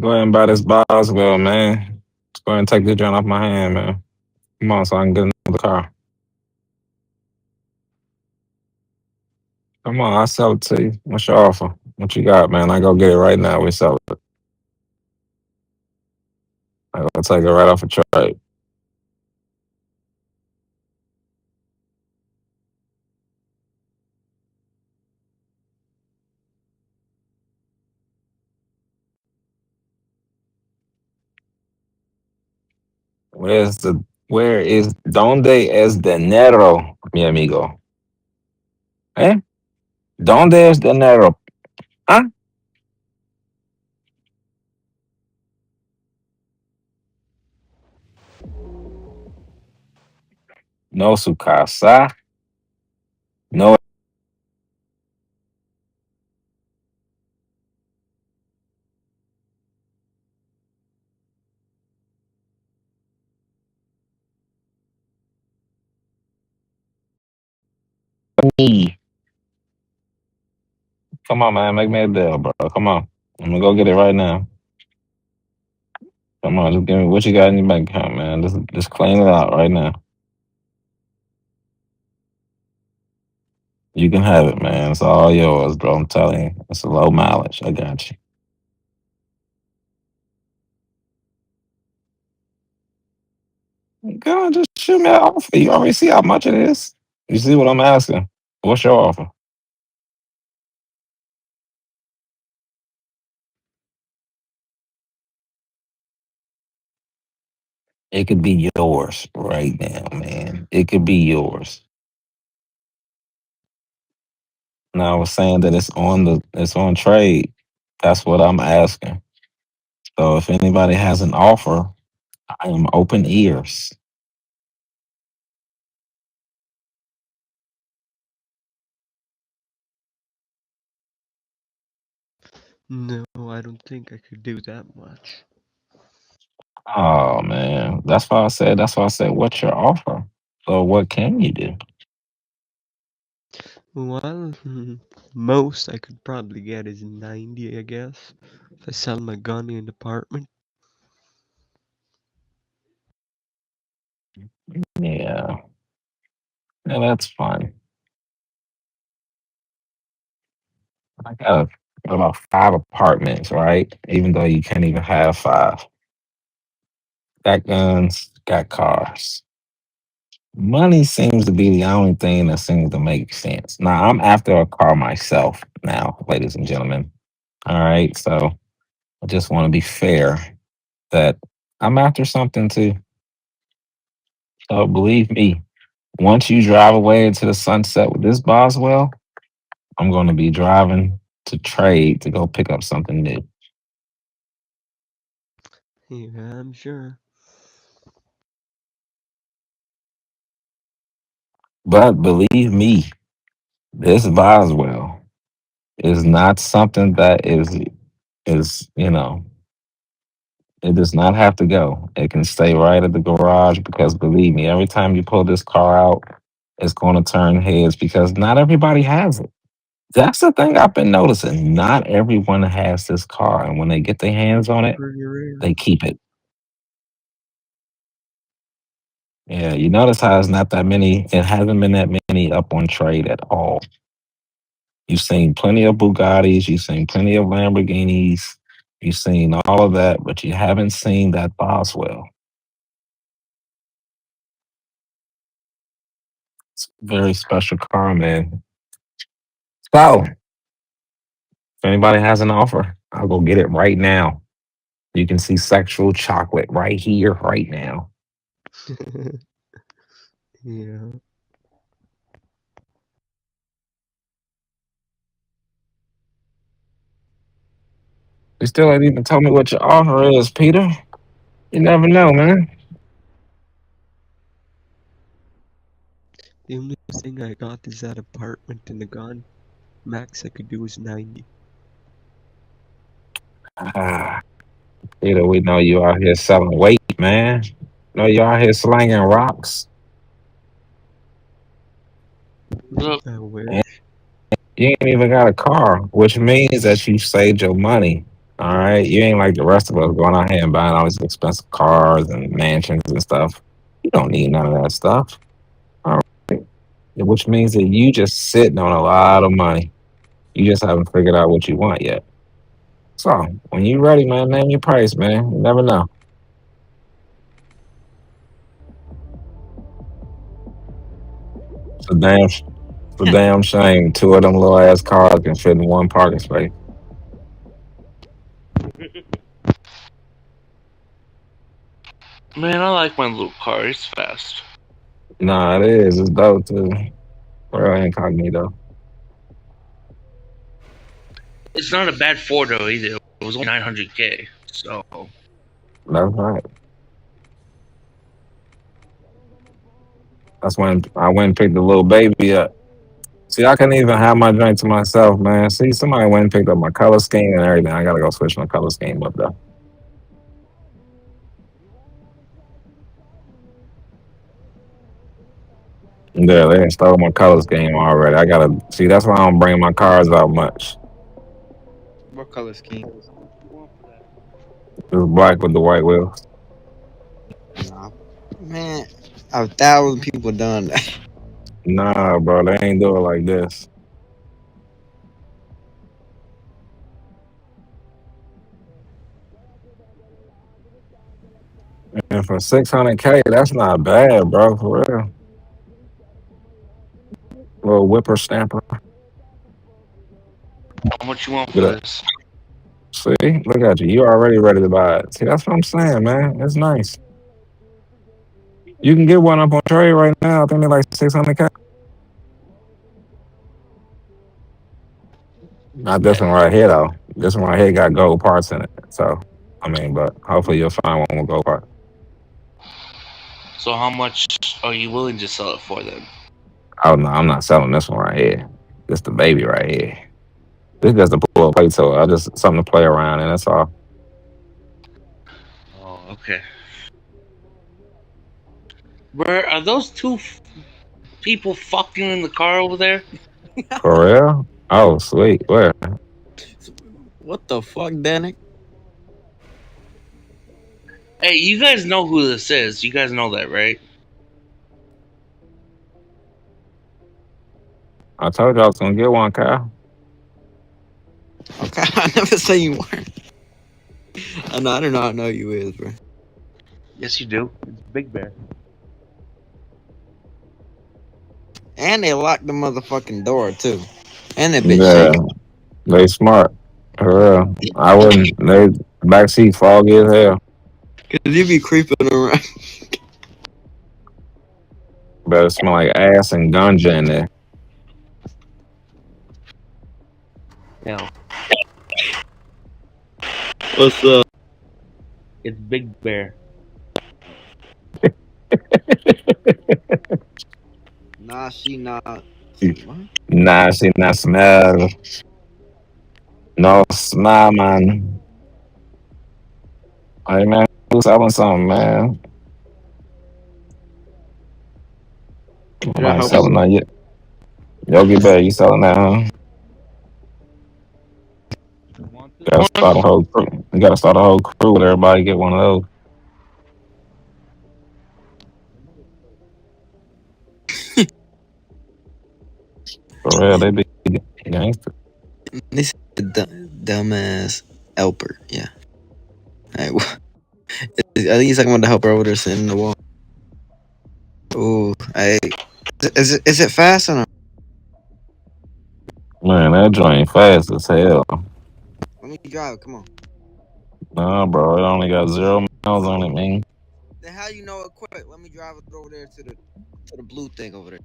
Go ahead and buy this Boswell, man. Just go ahead and take this joint off my hand, man. Come on, so I can get another car. Come on, I'll sell it to you. What's your offer? What you got, man? I go get it right now. We sell it. I go take it right off a trade. Where is donde es dinero, mi amigo? Eh? ¿Dónde es dinero? ¿Ah? No su casa. No me. Come on, man. Make me a deal, bro. Come on. I'm gonna go get it right now. Come on, just give me what you got in your bank account, man. Just clean it out right now. You can have it, man. It's all yours, bro. I'm telling you. It's a low mileage. I got you. Go on, just shoot me an offer. You already see how much it is. You see what I'm asking? What's your offer? It could be yours right now, man. It could be yours. Now I was saying that it's on trade. That's what I'm asking. So if anybody has an offer, I am open ears. No, I don't think I could do that much. Oh man. That's why I said what's your offer? So what can you do? Well, most I could probably get is 90, I guess. If I sell my gun in an apartment. Yeah. Yeah, that's fine. I got about 5 apartments, right? Even though you can't even have five. Got guns, got cars. Money seems to be the only thing that seems to make sense. Now, I'm after a car myself now, ladies and gentlemen. All right. So I just want to be fair that I'm after something too. So believe me, once you drive away into the sunset with this Boswell, I'm going to be driving to trade to go pick up something new. Yeah, I'm sure. But believe me, this Boswell is not something that is it does not have to go. It can stay right at the garage because believe me, every time you pull this car out, it's going to turn heads because not everybody has it. That's the thing I've been noticing. Not everyone has this car, and when they get their hands on it, Pretty rare. they keep it. Yeah, you notice how it's not that many. It hasn't been that many up on trade at all. You've seen plenty of Bugattis, you've seen plenty of Lamborghinis, you've seen all of that, but you haven't seen that Boswell. It's a very special car, man. So, if anybody has an offer, I'll go get it right now. You can see sexual chocolate right here, right now. Yeah. You still ain't even told me what your offer is, Peter. You never know, man. The only thing I got is that apartment and the gun. Max I could do is 90. Ah, Peter, we know you out here selling weight, man. Know you out here slanging rocks. Bro, I And wish. you ain't even got a car, which means that you saved your money. All right, you ain't like the rest of us going out here and buying all these expensive cars and mansions and stuff. You don't need none of that stuff. All right, which means that you just sitting on a lot of money. You just haven't figured out what you want yet. So when you ready, man, name your price, man. You never know. It's a damn shame. Two of them little ass cars can fit in one parking space. Man, I like my little car. It's fast. Nah, it is. It's dope too. Real incognito. It's not a bad four door either. It was only 900K. So That's right. That's when I went and picked the little baby up. See, I couldn't even have my drink to myself, man. See, somebody went and picked up my color scheme and everything. I gotta go switch my color scheme up though. Yeah, they installed my color scheme already. I gotta see. That's why I don't bring my cars out much. What color scheme? It's black with the white wheels. Nah, man, 1,000 people done that. Nah, bro, they ain't do it like this. And for 600K, that's not bad, bro. For real, little whippersnapper. how much you want Get for up. this? See, look at you. You already ready to buy it. See, that's what I'm saying, man. It's nice. You can get one up on trade right now. I think they're like 600K. Not this one Yeah. right here though. This one right here got gold parts in it. So, I mean, but hopefully you'll find one with gold parts. So how much are you willing to sell it for then? Oh no, I'm not selling this one right here. This the baby right here. This just a pull up plate, so I just something to play around, and that's all. Oh, okay. Where are those two people fucking in the car over there? For real? Oh, sweet. Where? What the fuck, Danik? Hey, you guys know who this is. You guys know that, right? I told you I was gonna get one, Kyle. Okay, I never say you weren't. I do not know you is, bro. Yes, you do. It's Big Bear. And they locked the motherfucking door too. And that bitch Yeah, shaking. they smart. For real. I wouldn't. They backseat foggy as hell. Cause you be creeping around. Better smell like ass and ganja in there. Yeah, What's up? it's Big Bear. Nah, she not. What? Nah, she not smell. No smell, man. Hey man, who's selling something, man? Should I Nobody help you? selling nothing yet. Yogi Bear, you selling that, huh? Want this Gotta one? start a whole crew. You gotta start a whole crew with everybody get one of those. For real, they be gangster. They said dumbass helper. Yeah. Hey, I think he's talking about the helper over there sitting in the wall. Ooh, hey, is it fast or not? Man, that joint fast as hell. Let me drive. Come on. Nah, bro, it only got 0 miles on it, man. Then how you know it quick? Let me drive it over there to the blue thing over there.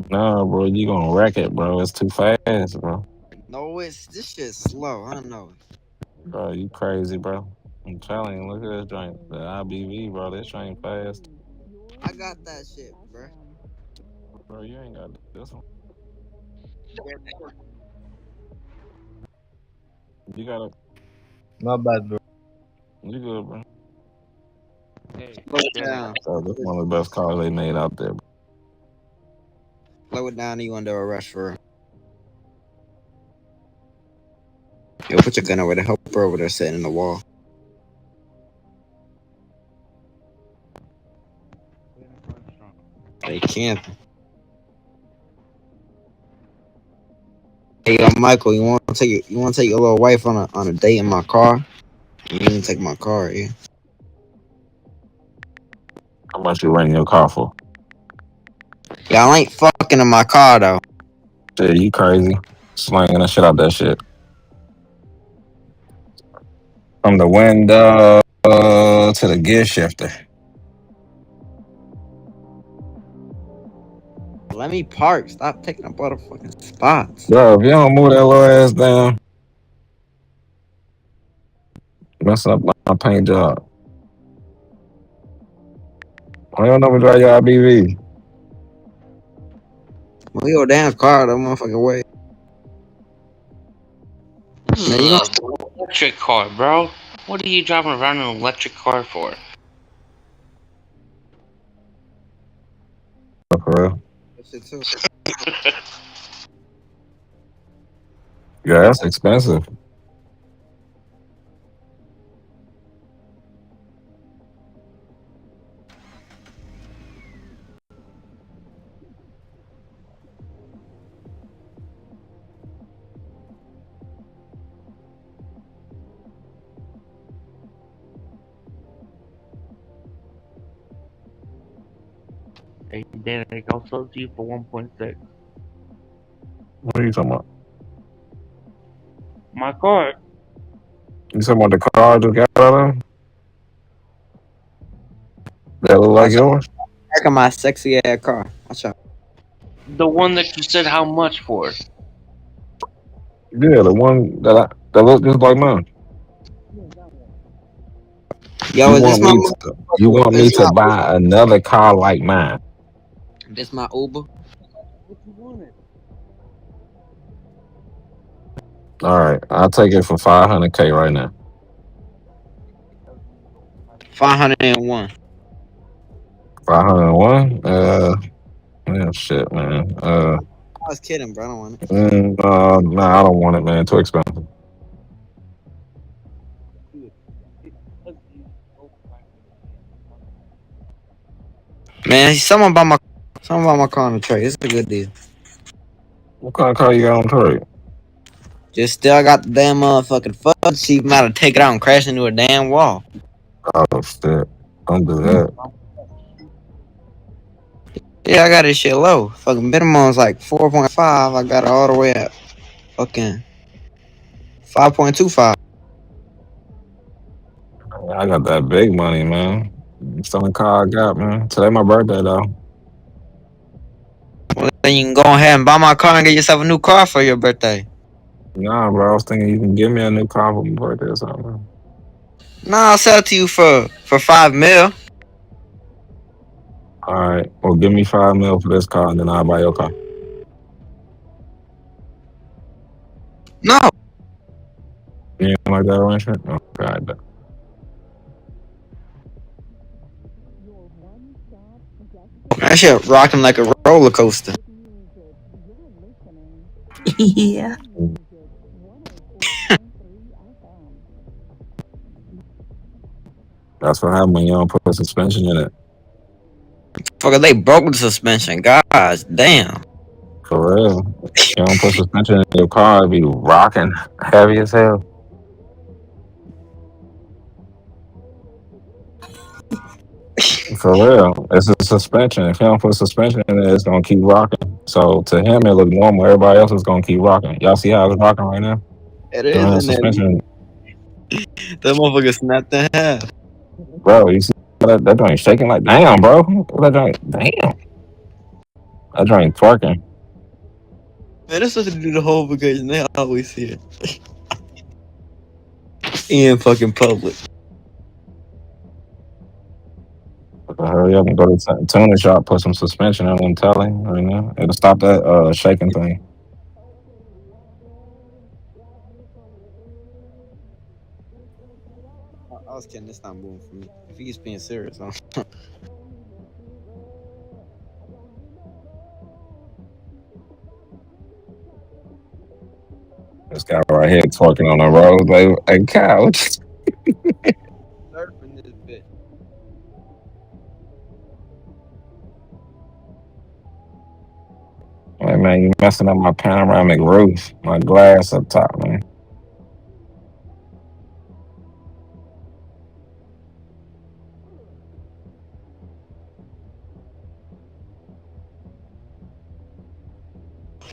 Nah, bro, you gonna wreck it, bro. It's too fast, bro. No, this shit's slow. I don't know. Bro, you crazy, bro. I'm telling you, look at this joint. The IBV, bro, this joint fast. I got that shit, bro. Bro, you ain't got this one. You gotta, My bad, bro. you good, bro. Hey, Slow it damn it. down. So this one of the best cars they made out there. Slow it down. You under a rush for? Yo, put your gun over there. Help her over there sitting in the wall. They camping. Hey, yo, Michael, you want to take your little wife on a date in my car? You can take my car, yeah. How much you renting your car for? Y'all ain't fucking in my car though. Shit, you crazy. Slinging the shit out that shit. From the window to the gear shifter. Let me park. Stop taking up all the fucking spots. Bro, if you don't move that little ass down, messing up my paint job. I don't know if drive your IBV. Move your damn car the motherfucking way. This is Man, you an gonna electric car, bro. What are you driving around an electric car for? For real. that shit too. Yeah, that's expensive. Hey, Danik, I'll sell it to you for 1.6. What are you talking about? My car. You talking about the car I just got out of? That look like Watch out. yours? Parking my sexy ass car. Watch out. The one that you said how much for. Yeah, the one that look just like mine. Yo, You is this want my me to you want me this to my buy another car like mine? this my Uber? What you wanted? All right, I'll take it for 500K right now. 501. 501. Yeah, shit, man. I was kidding, bro. I don't want it. Nah, I don't want it, man. Too expensive. Man, someone bought my car on the trade. It's a good deal. What kind of car you got on trade? Just still got the damn motherfucking fudge. She might have take it out and crash into a damn wall. Oh shit, don't do that. Yeah, I got this shit low. Fucking minimum's like 4.5. I got it all the way at fucking 5.25. I got that big money, man. It's the only car I got, man. Today my birthday though. Well, then you can go ahead and buy my car and get yourself a new car for your birthday. Nah, bro. I was thinking you can give me a new car for my birthday or something. Nah, I'll sell it to you for 5 mil. All right. Well, give me 5 mil for this car, and then I'll buy your car. No, You ain't like that arrangement? Okay, I bet. that shit rocking like a roller coaster. Yeah. That's what happened when you don't put a suspension in it. Fucker, they broke the suspension. Gosh, damn. For real. You don't put suspension in your car, it be rocking heavy as hell. For real. It's a suspension. If you don't put suspension in it, it's gonna keep rocking. So to him it look normal. Everybody else is gonna keep rocking. Y'all see how it's rocking right now? It You don't is have in there. suspension. That motherfucker snapped in half. Bro, you see that joint shaking like damn, bro. That joint damn. That joint twerking. Man, that's supposed to do the whole vacation. They always see it. In fucking public. Hurry up and go to the tuning shop, put some suspension on and tell him, you know. It'll stop that shaking thing. I was kidding. It's not moving for me. If he's being serious, huh? It's Guy right here twerking on the road like a couch. Surfing this bitch. Like, man, you messing up my panoramic roof, my glass up top, man.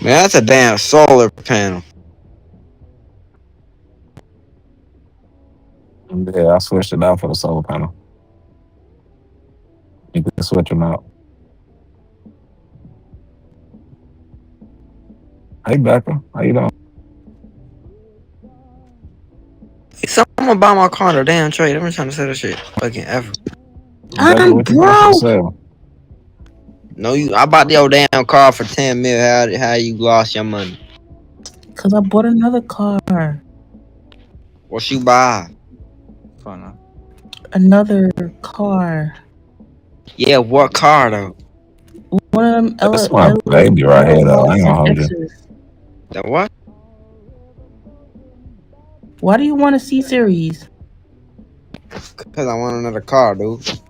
Man, that's a damn solar panel. Yeah, I switched it out for the solar panel. You can switch them out. Hey, Becca, how you doing? Hey, someone buy my car in a damn trade. I've been trying to sell this shit fucking ever. Becca, I'm what you got for broke. sale? No, I bought your damn car for 10 mil. How you lost your money? Cause I bought another car. What you buy? Fana. Another car. Yeah, what car though? One of them That's my baby right here, though. I ain't gonna Boston hold you. X's. The what? Why do you want a C series? Cause I want another car, dude.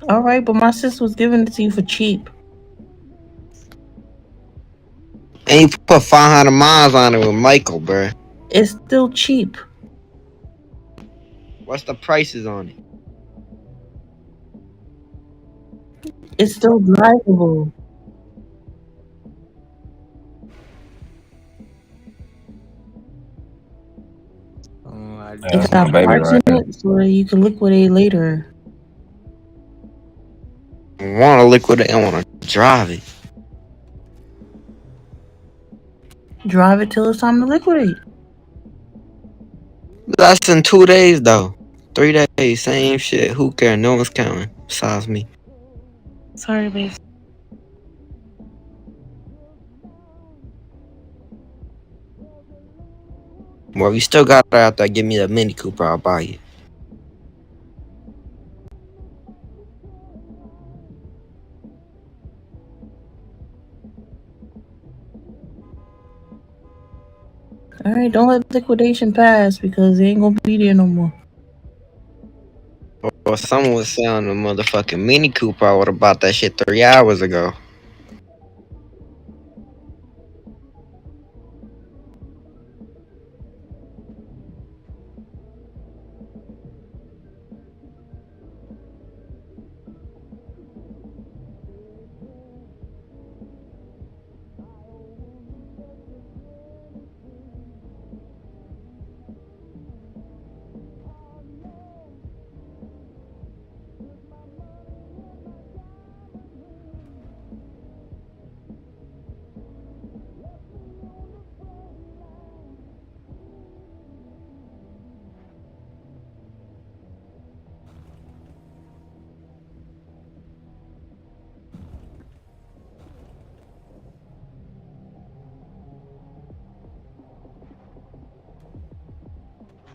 All right, but my sis was giving it to you for cheap. And you put 500 miles on it with Michael, bruh. It's still cheap. What's the prices on it? It's still drivable. I Yeah, It that's just my got baby parts right in here. it so that you can liquidate later. I want to liquidate. I want to drive it. Drive it till it's time to liquidate. Less than 2 days though. 3 days, same shit. Who cares? No one's counting besides me. Sorry, babe. Well, you still got it out there. Give me the Mini Cooper. I'll buy it. All right, don't let liquidation pass because it ain't gonna be there no more. Or someone was selling a motherfucking Mini Cooper. I would have bought that shit 3 hours ago.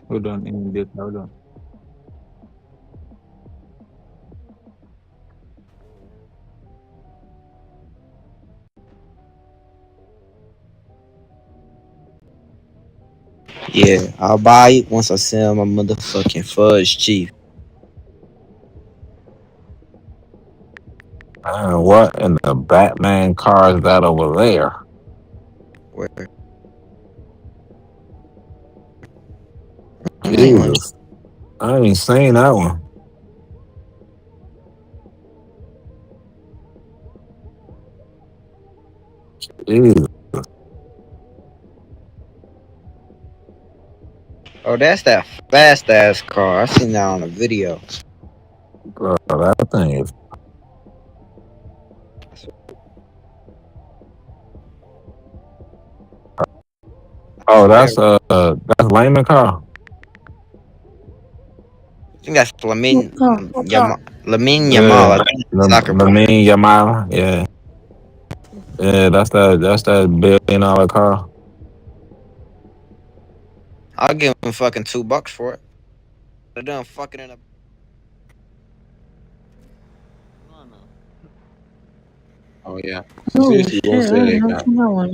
hold on immediately. Hold on. Yeah, I'll buy it once I sell my motherfucking fudge chief. What in the Batman car is that over there? Where I'm ain't much. Jesus, I ain't seen that one. Jesus, Oh, that's that fast ass car. I seen that on a video. bro, that thing is. Oh, Whatever. that's Layman car. I think that's Lamin Yamal. Yeah, I think that's a soccer player. Lamine Yamal. Yeah, yeah, that's that $1 billion car. I'll give him fucking $2 for it. They're done fucking in a. No, no. Oh yeah. She said Oh she won't shit! I sell didn't that know car. that one.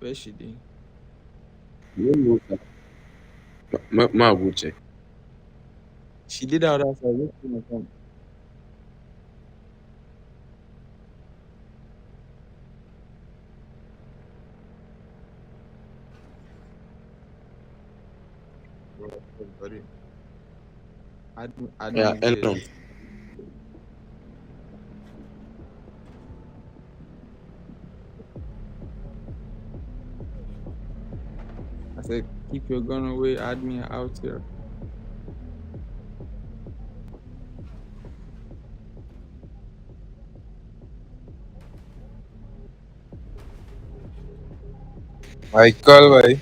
Where she did? Ma go check. She did out outside. Where she gonna come? Bro, everybody. Add Yeah, me and VS. I said, keep your gun away. Add me out here. Michael भाई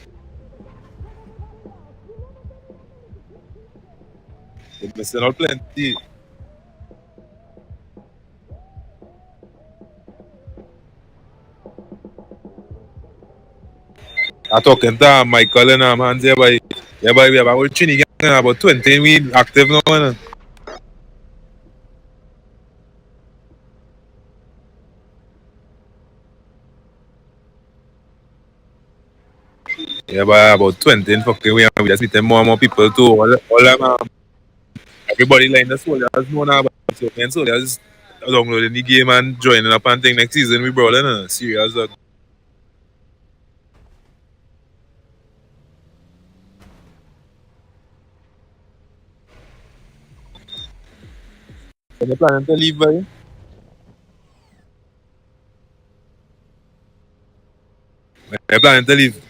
you're missing out plenty. I talking to Michael and hands here by we have about 20 gang about 20 we active now man. Yeah, but about 20 in fucking we just meeting more and more people too. All them everybody like the soldiers know now about so men soldiers downloading the game and joining up and thing next season we brought in serious Are planning to leave by? Are planning to leave?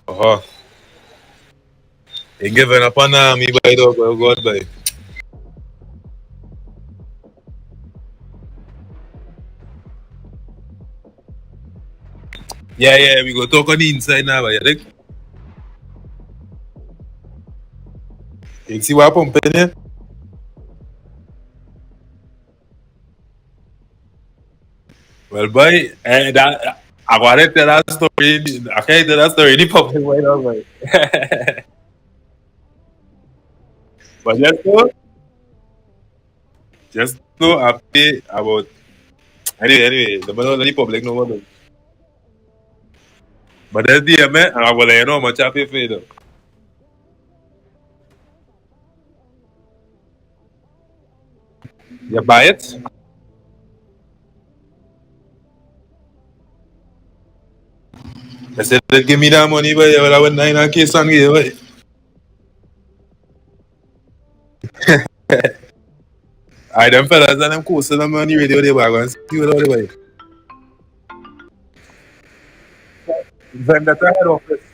Uh-huh. Ain't giving up on me by dog, oh God by. Yeah, we go talk on the inside now, but you see what I'm pumping here? Well, boy, that I want to tell that story. I can't tell that story in the public right now, boy. But just know, I pay about anyway. The money on the public no more. But that's the man, and I will let you know how much I pay for it. Though. You buy it? I said, give me that money, but you will have a 9 case on you, boy. I them fellas and them coastal them on the radio, they were going to see what all the way. Vendetta head office.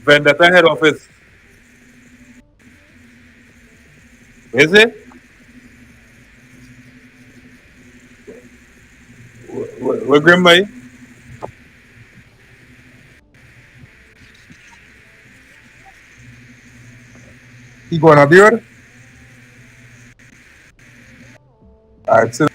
Vendetta head office. Is it? We're grim by. He going to beard? Alright, so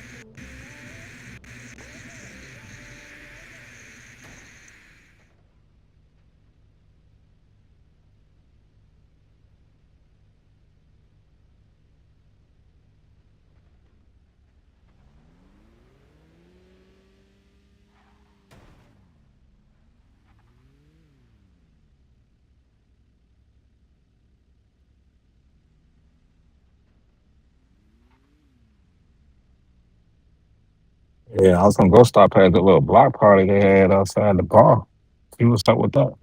yeah, I was gonna go stop at the little block party they had outside the bar. See what's up with that.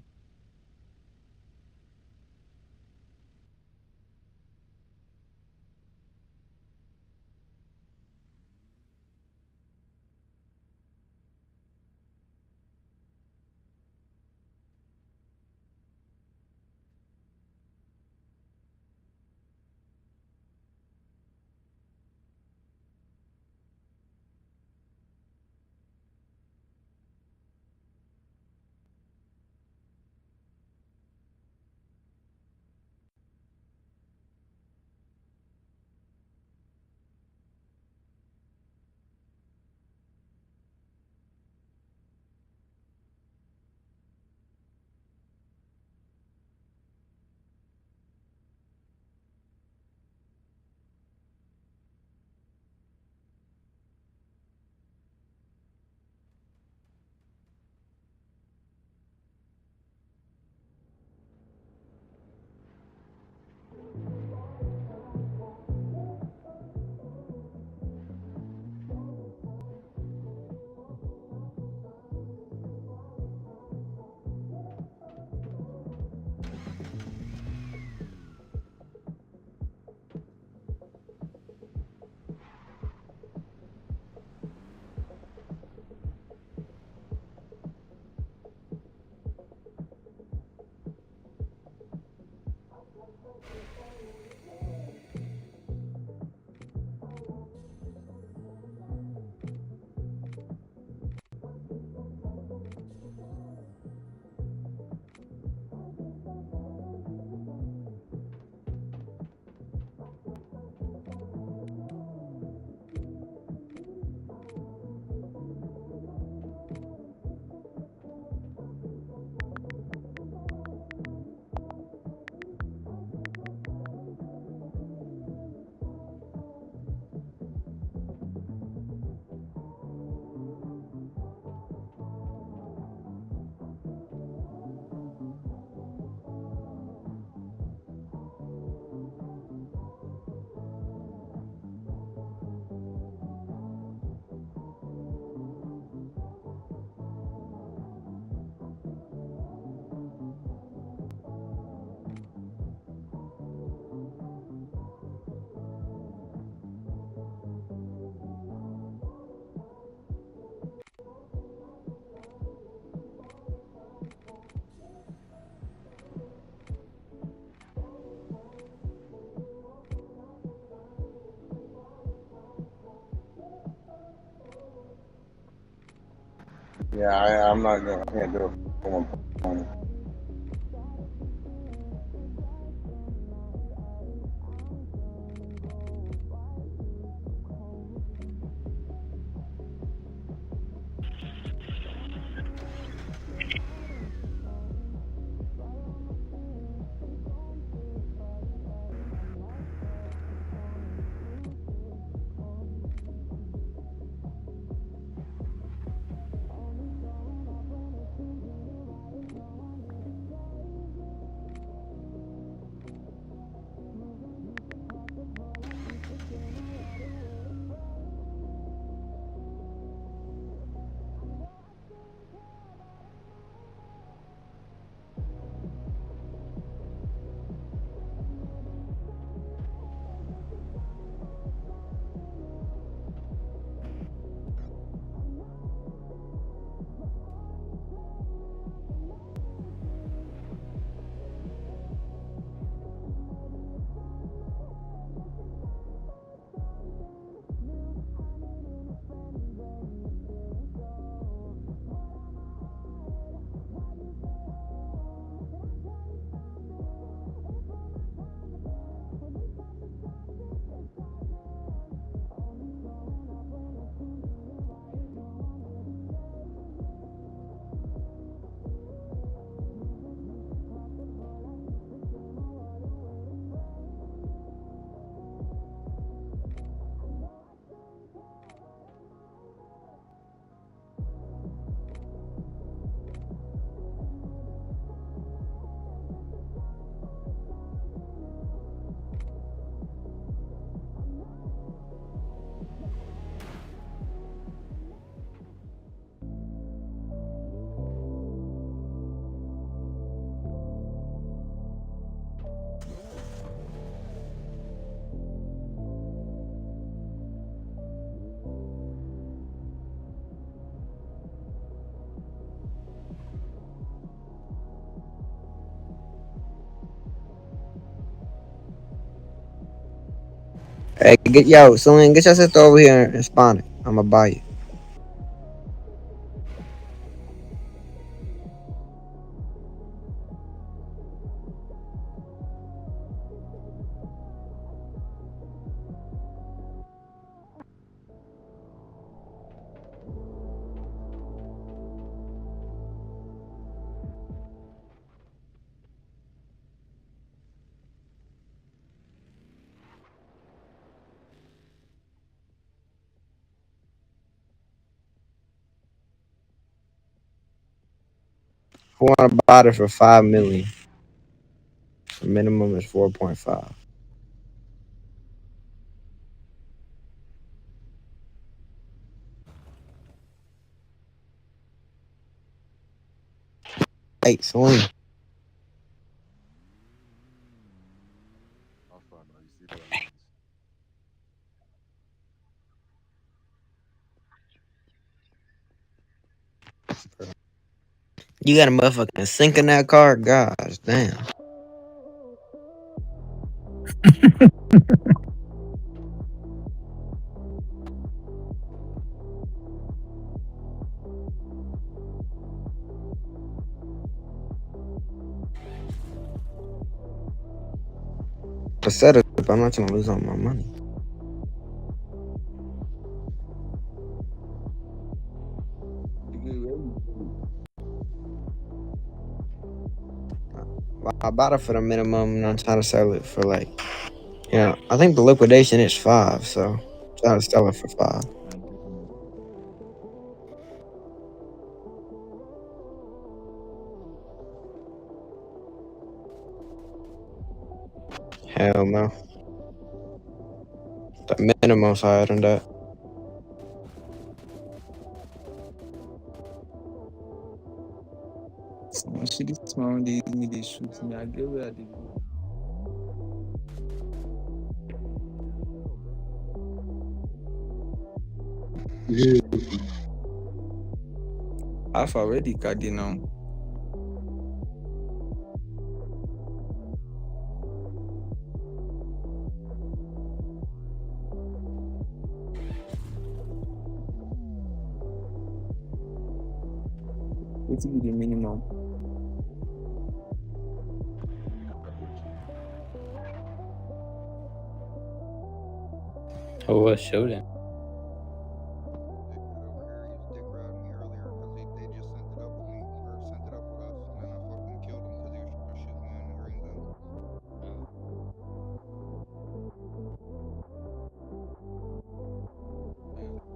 Yeah, I'm not gonna. I can't do it for one pony. Hey, get yo, Celine, get your sister over here and spawn it. I'ma buy you. Who wanna buy it for 5 million? The minimum is 4.5. Hey, Celine. How far now? You see that message? You got a motherfucking sink in that car? Gosh damn. The setup, I'm not trying to lose all my money. Nigga, where you go? I bought it for the minimum and I'm trying to sell it for like, I think the liquidation is 5, so I'm trying to sell it for 5. I don't know. Hell no. The minimum's higher than that. Someone see this man, they shoot me. I get where they go. Half already, Kadi now. What be the minimum? Oh, what showed him? Dickhead over here, he was dick riding me earlier because they just sent it up with me or sent it up with us, and then I fucking killed him because he was trying to shoot me in the green zone.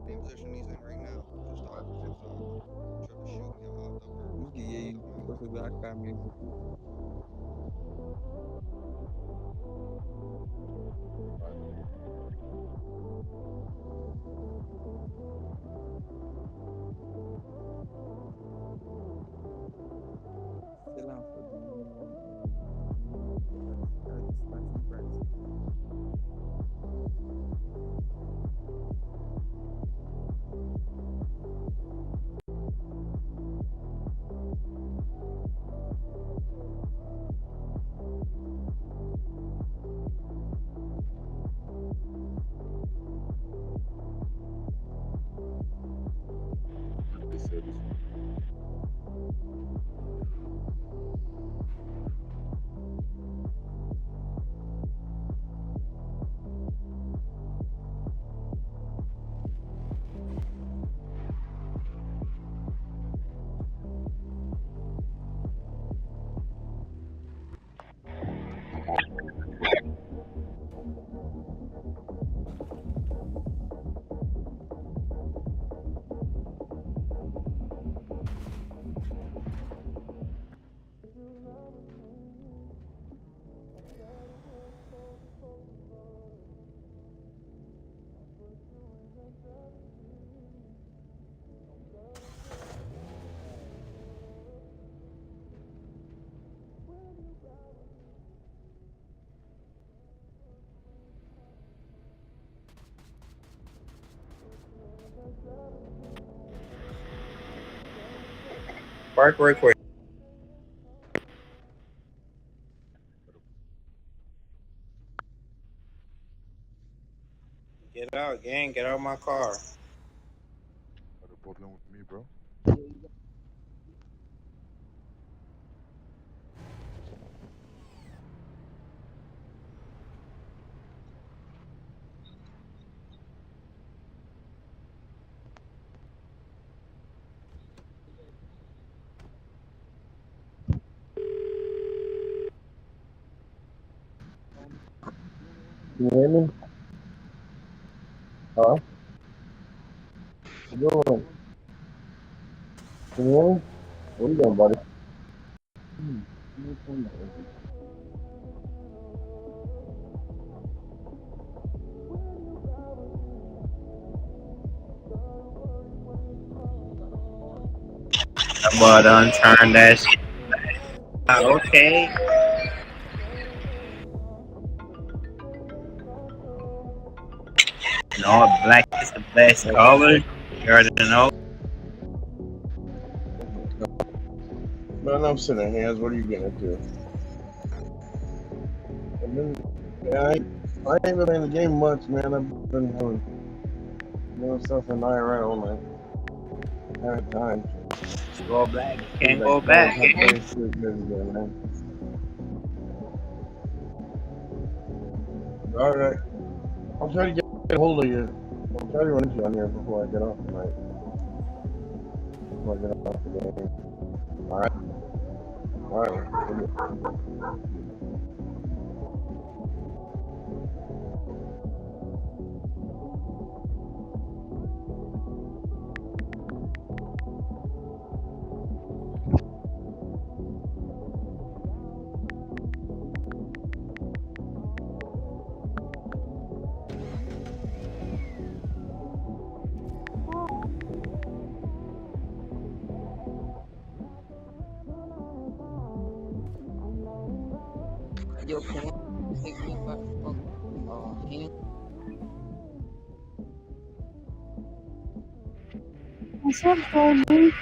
Same position he's in right now, just opposite side. Tried to shoot me. I hopped up there and just killed his Ninguém dumb ass. conseguiu a camisa. Sei lá, for the minimum starting price. Park right quick. Get out, gang. Get out of my car. Got a problem with me, bro? You hear me? Huh? What you doing? Can you hear me? What you doing, buddy? That boy done turned that shit. Okay. No, black is the best color. You already know. Man, I'm sitting here. What are you getting into? I ain't been in the game much, man. I've been doing stuff in IRL, man. I haven't time. Go black. You Getting can't go back going, back, type gang. of shit busy again, man. All right. I'll try to get a hold of you. I'll try to run into you on here before I get off tonight. Before I get off the game. All right. All right. Yo, can you take me back from here? What's up, Goldie?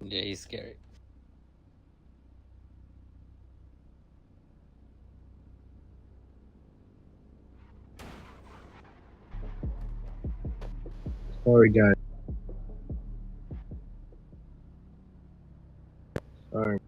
Yeah, he's scary. Sorry, guys. Sorry.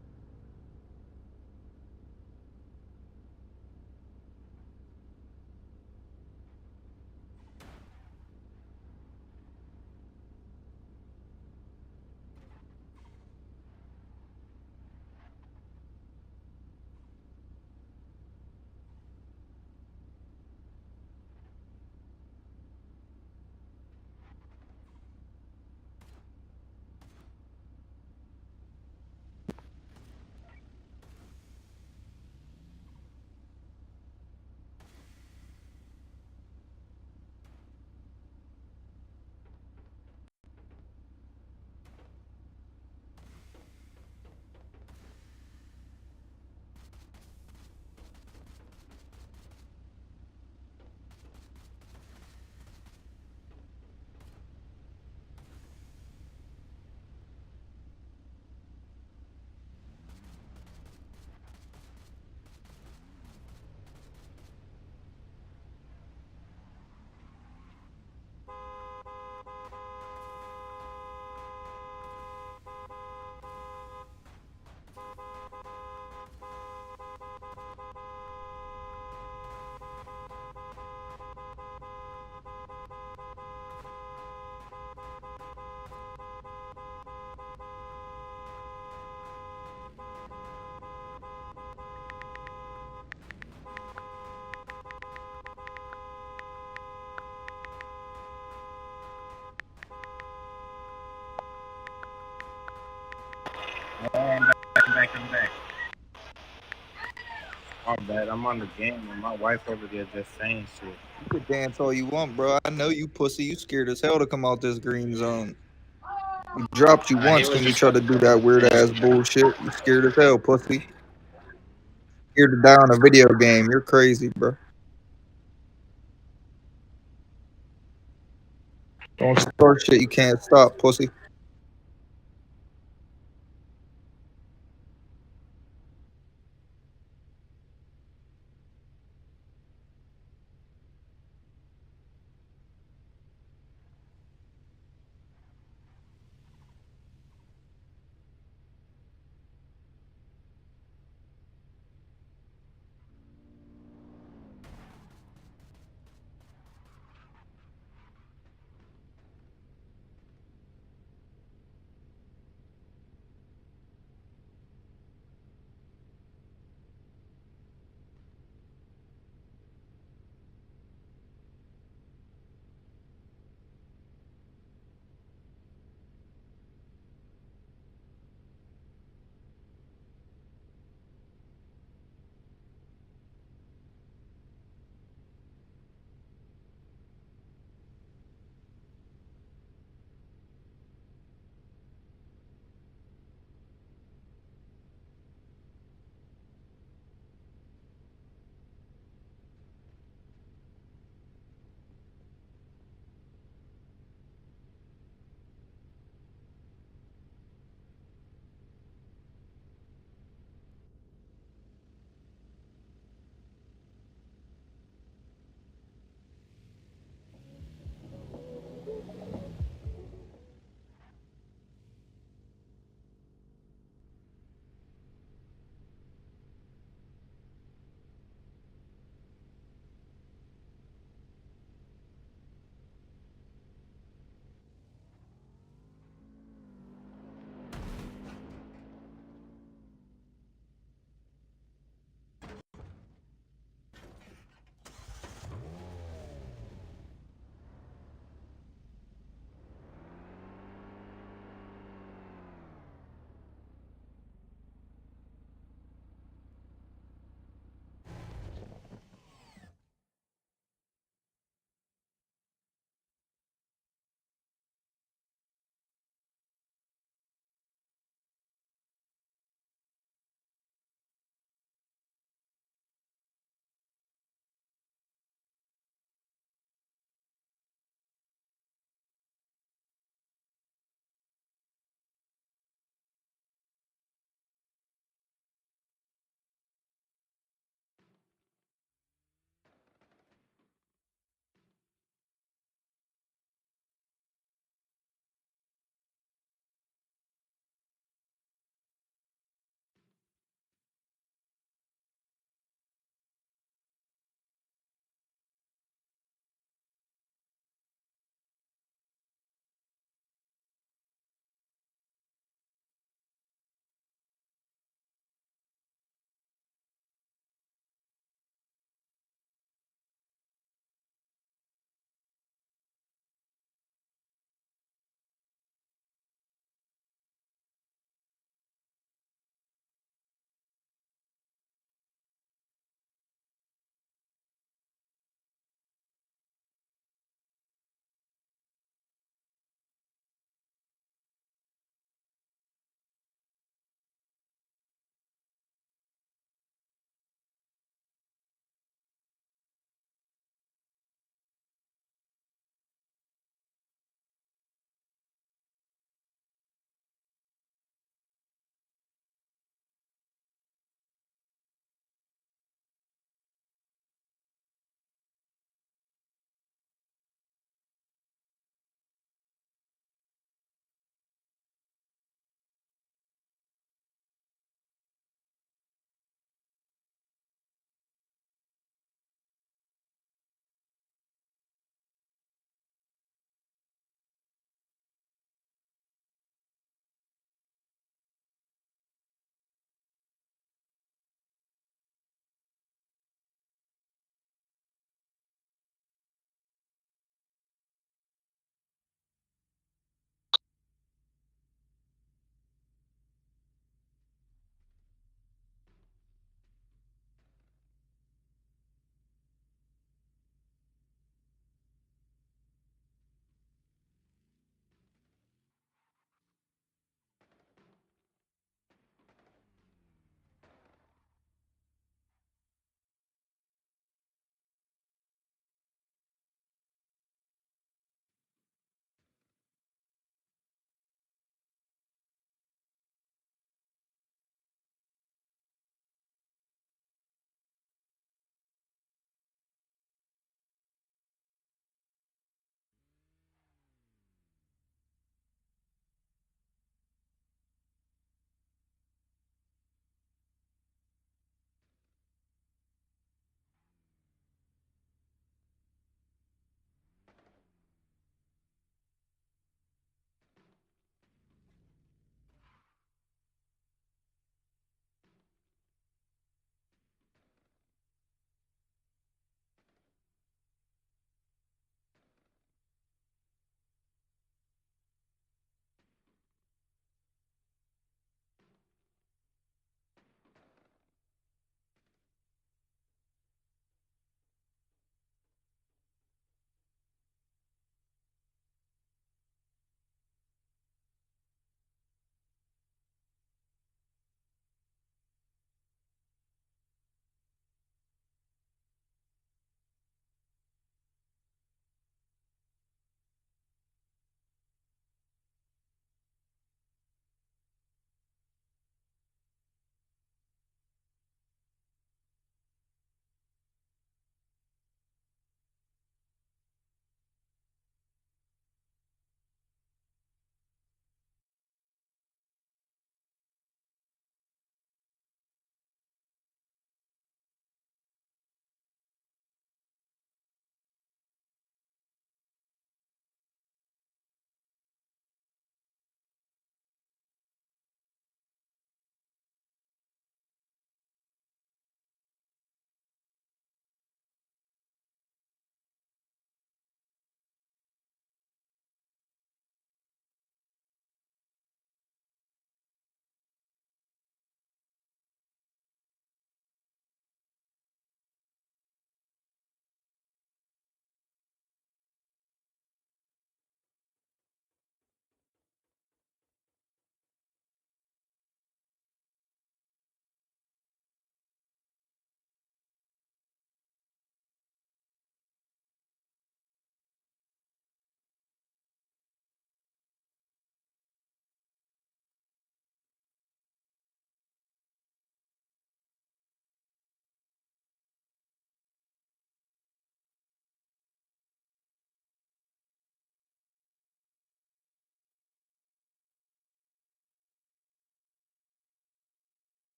I'm back. My bad. I'm on the game and my wife over there just saying shit. You could dance all you want, bro. I know you pussy. You scared as hell to come out this green zone. We dropped you Nah, he once was when you just tried to do that weird saying ass shit. bullshit. You scared as hell, pussy. Scared to die on a video game. You're crazy, bro. Don't start shit you can't stop, pussy.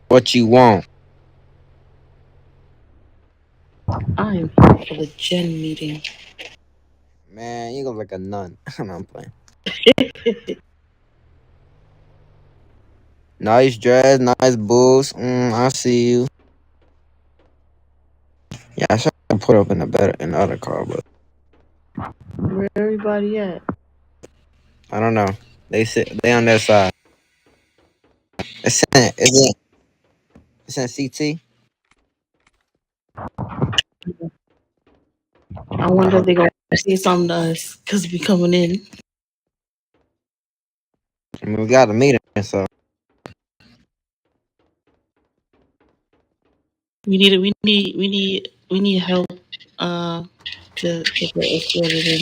What you want? I am here for the Gen meeting. Man, you look like a nun. No, I'm playing. Nice dress, nice boobs. I see you. Yeah, I should put up in the other car, but Where everybody at? I don't know. They on their side. It's in CT. I wonder if they gonna say something to us because we coming in. I mean, we got a meeting, so We need help. To get escorted in.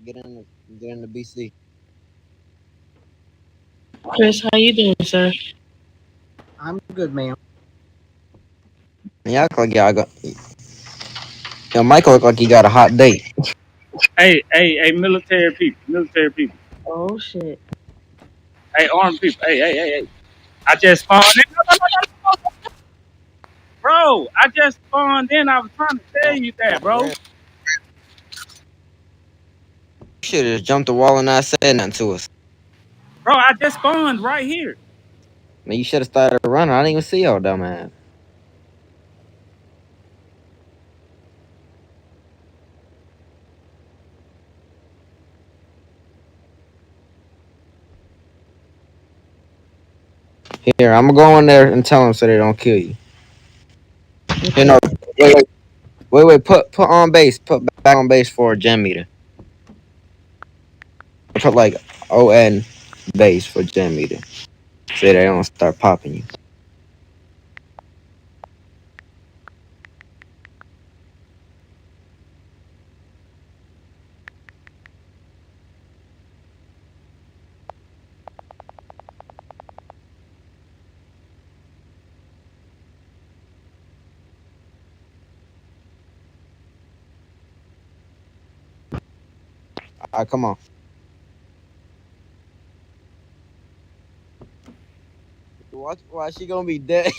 get in the BC. Chris, how you doing, sir? I'm good, ma'am. Y'all look like y'all got. Yo, Michael look like he got a hot date. Hey, military people, military people. Oh shit. Hey, armed people. Hey. I just spawned in. No. Bro, I just spawned in. I was trying to tell you that, bro. Should have jumped the wall and not said nothing to us. Bro, I just spawned right here. Man, you should have started running. I didn't even see y'all, dumbass. Here, I'm gonna go in there and tell them so they don't kill you. You know, wait. Put on base. Put back on base for a gym meter. Put like ON base for gym meter. So they don't start popping you. All right, come on. Watch why she gonna be dead.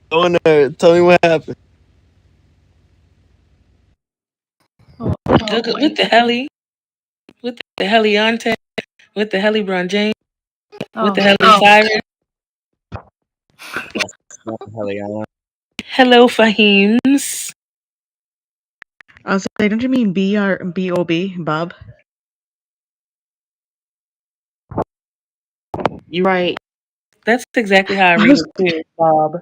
Go in there. Tell me what happened. With the heli, with the Heliante, with the Helibron James, with the Heli Siren. Hello, Fahims. I was like, don't you mean B-R-B-O-B, Bob? You're right. That's exactly how I I read was, it too, Bob.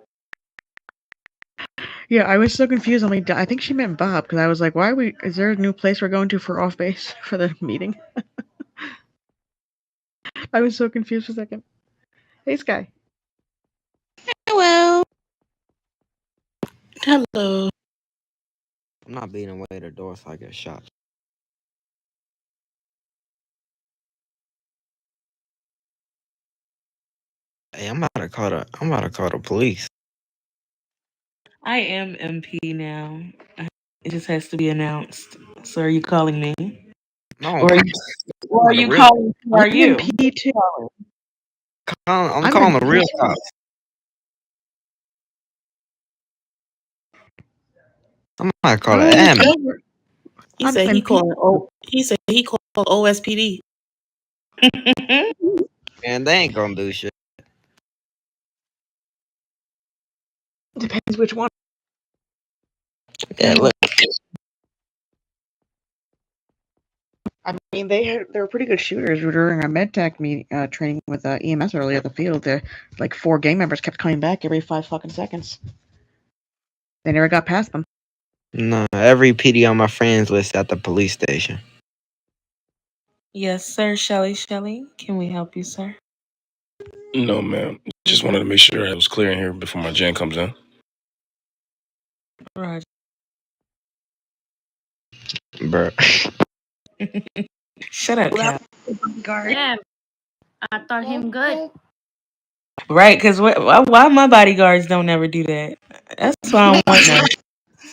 yeah, I was so confused. I'm like, I think she meant Bob because I was like, why are we? Is there a new place we're going to for off base for the meeting? I was so confused for a second. Hey, Sky. Hello. Hello. I'm not beating away the door so I get shot. Hey, I'm about to call the police. I am MP now. It just has to be announced. So are you calling me? No, Or are the you real. calling who I'm are you? MP too. I'm I'm calling the MP. real cops. I'm not calling Oh, admin. whatever. He I'm said he MP. calling. Oh, he said he called OSPD. Man, they ain't gonna do shit. Depends which one. Yeah, look. I mean, they were pretty good shooters. We were during our medtech meeting training with EMS earlier at the field. Like 4 gang members kept coming back every 5 fucking seconds. They never got past them. No, every PD on my friends list at the police station. Yes, sir, Shelly. Can we help you, sir? No, ma'am. Just wanted to make sure I was clear in here before my gen comes in. Roger. Bruh. Shut up, Cap. Guard. Yeah, I thought him good. Right, because why my bodyguards don't ever do that? That's why I don't want no.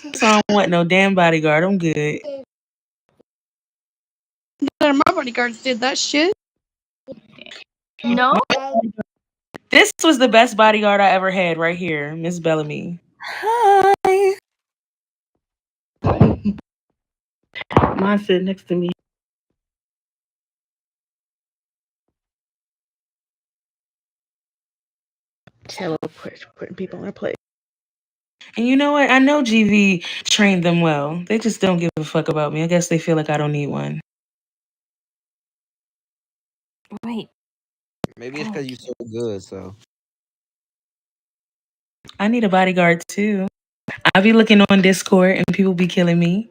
That's why I don't want no damn bodyguard. I'm good. None of my bodyguards did that shit. No? This was the best bodyguard I ever had right here, Miss Bellamy. Hi. Mine sitting next to me. Hello, putting people in their place. And you know what? I know GV trained them well. They just don't give a fuck about me. I guess they feel like I don't need one. Wait. Maybe it's because you're so good. So I need a bodyguard too. I be looking on Discord and people be killing me.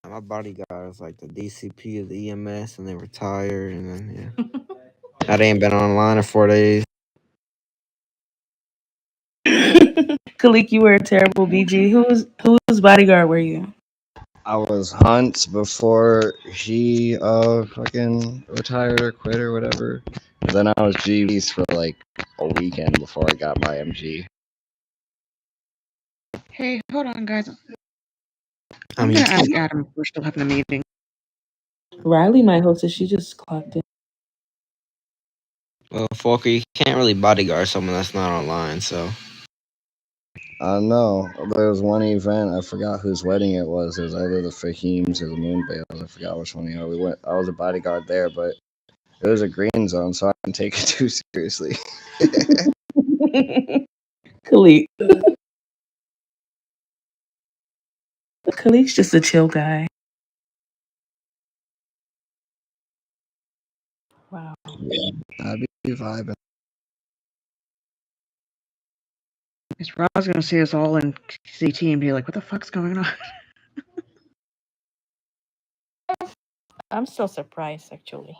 my bodyguard is like the DCP of the EMS, and they retired, and then yeah, I ain't been online in 4 days. Kalik, you were a terrible BG. Whose bodyguard were you? I was Hunt's before he fucking retired or quit or whatever. And then I was GV's for like a weekend before I got my MG. Hey, hold on, guys. I I'm mean, you gonna ask can't. Adam if we're still having a meeting. Riley might host it. She just clocked in. Well, Falker, you can't really bodyguard someone that's not online. So I know. There was one event, I forgot whose wedding it was. It was either the Fahims or the Moonbales. I forgot which one. We went. I was a bodyguard there, but it was a green zone, so I didn't take it too seriously. Kalik. Kalik's just a chill guy. Wow. Yeah, I'd be vibing. Miss Rob's gonna see us all in CT and be like, "What the fuck's going on?" I'm so surprised, actually.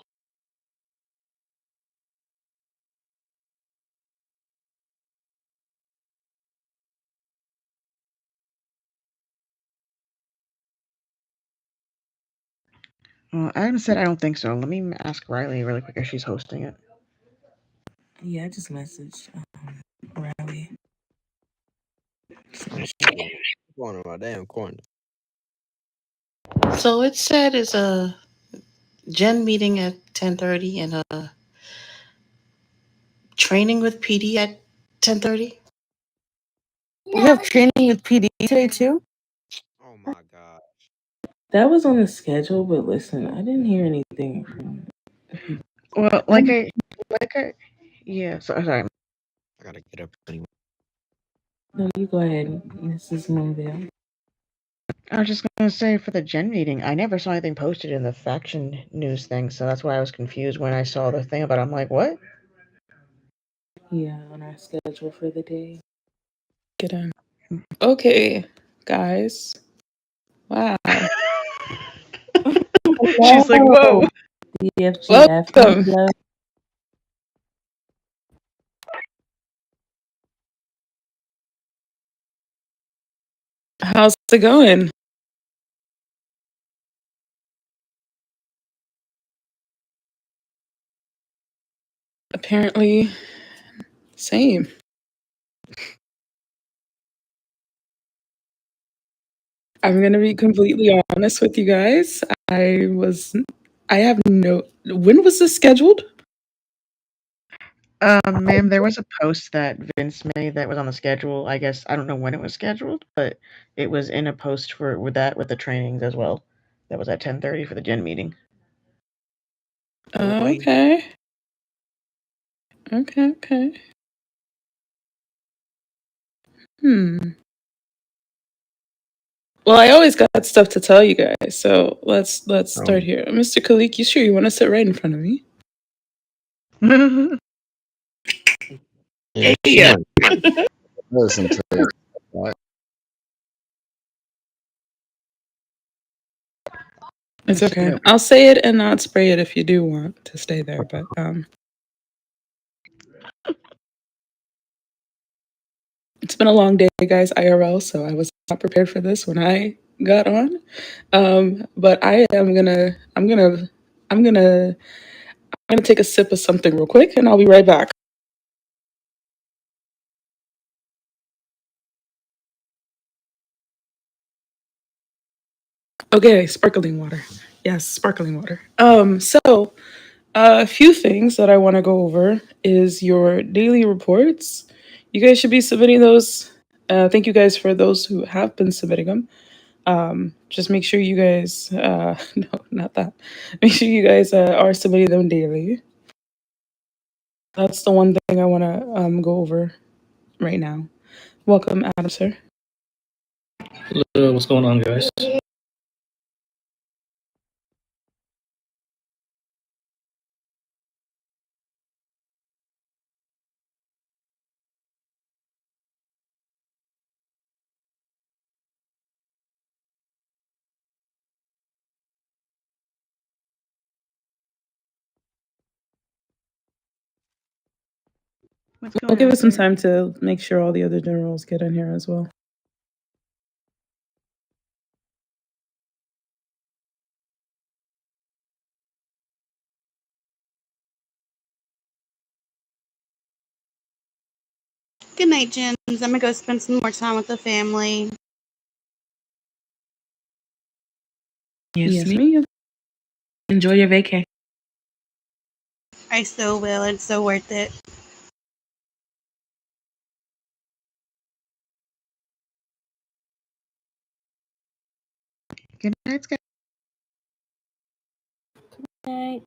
Well, Adam said I don't think so. Let me ask Riley really quick if she's hosting it. Yeah, I just messaged Riley. going on my damn corner. So it said it's a Gen meeting at 10:30 and a training with PD at 10:30. We have training with PD today too? Oh my god. That was on the schedule, but listen, I didn't hear anything from the people. Well, yeah. Sorry. I gotta get up anyway. No, you go ahead. This is Moonville. I was just gonna say for the Gen meeting, I never saw anything posted in the faction news thing, so that's why I was confused when I saw the thing about it. I'm like, what? Yeah, on our schedule for the day. Get in. Okay, guys. Wow. She's like, whoa. DFGF. Welcome. How's it going? Apparently, same. I'm gonna be completely honest with you guys. I have no. When was this scheduled? Ma'am, there was a post that Vince made that was on the schedule. I guess I don't know when it was scheduled, but it was in a post with the trainings as well. That was at 10:30 for the Gen meeting. Okay. Okay. Well, I always got stuff to tell you guys, so let's start here. Mr. Kalik, you sure you want to sit right in front of me? Yeah. Listen to it. What? It's okay. I'll say it and not spray it if you do want to stay there, but it's been a long day, guys, IRL, so I was not prepared for this when I got on. But I'm gonna take a sip of something real quick and I'll be right back. Okay, sparkling water. Yes, sparkling water. So A few things that I want to go over is your daily reports. You guys should be submitting those. Thank you guys for those who have been submitting them. Just make sure you guys, no, not that. Make sure you guys are submitting them daily. That's the one thing I want to go over right now. Welcome, Adam, sir. Hello, what's going on, guys? What's We'll going give on, it some sir? time to make sure all the other generals get in here as well. Good night, Jens. I'm gonna go spend some more time with the family. Yes, Yes, me. ma'am. Enjoy your vacay. I so will. It's so worth it. Good night, Scott. Night.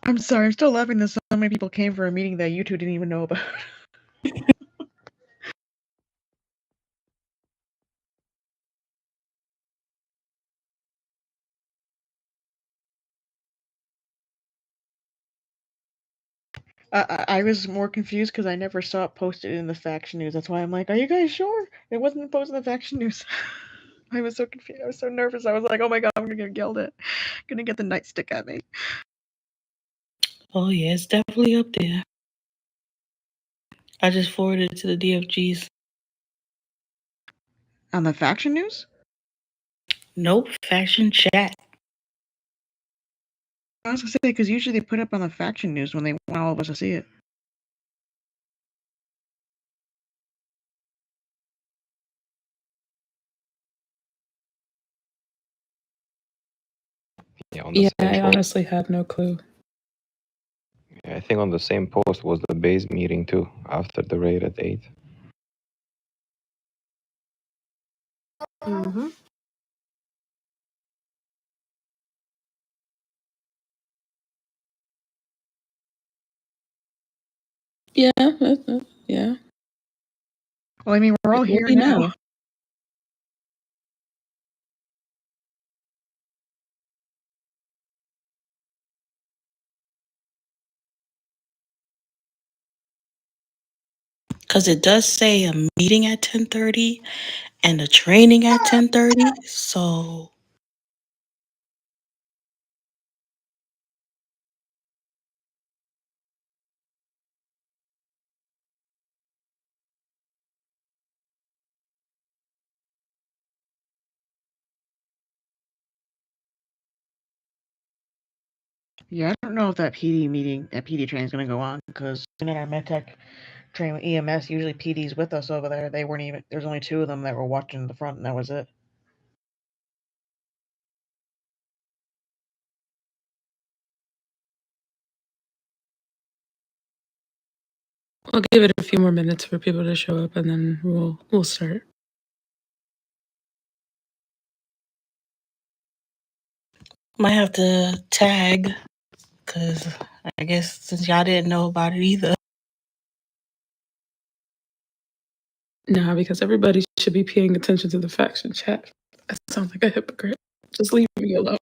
I'm sorry, I'm still laughing that so many people came for a meeting that you two didn't even know about. I was more confused because I never saw it posted in the faction news. That's why I'm like, are you guys sure? It wasn't posted in the faction news. I was so confused. I was so nervous. I was like, oh my god, I'm gonna get yelled at. Gonna get the nightstick at me. Oh yeah, it's definitely up there. I just forwarded it to the DFGs. On the faction news? Nope, faction chat. I was gonna say, because usually they put up on the faction news when they want all of us to see it. Yeah, on the Yeah, same I post. honestly had no clue. Yeah, I think on the same post was the base meeting too, after the raid at 8. Mm-hmm. Yeah, yeah. Well, I mean, we're all What do here we now. know? Because it does say a meeting at 10:30 and a training at 10:30. So Yeah, I don't know if that PD training is going to go on because in our medtech training with EMS, usually PD's with us over there. They weren't even. There's only 2 of them that were watching the front, and that was it. I'll give it a few more minutes for people to show up, and then we'll start. Might have to tag, because I guess since y'all didn't know about it either. Nah, because everybody should be paying attention to the faction chat. I sound like a hypocrite. Just leave me alone.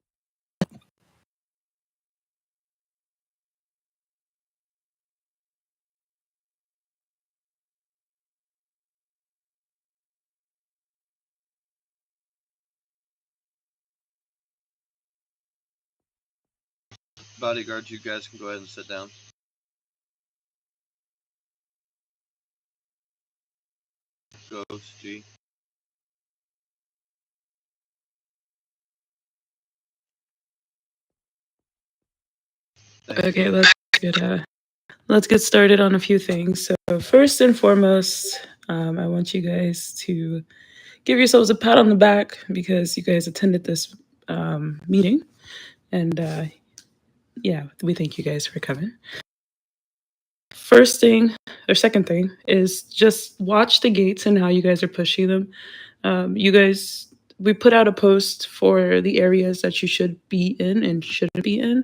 Bodyguards, you guys can go ahead and sit down. Ghost, G. Thank Okay, you. let's get started on a few things. So first and foremost, I want you guys to give yourselves a pat on the back because you guys attended this meeting, and yeah, we thank you guys for coming. First thing or second thing is just watch the gates and how you guys are pushing them. You guys, we put out a post for the areas that you should be in and shouldn't be in.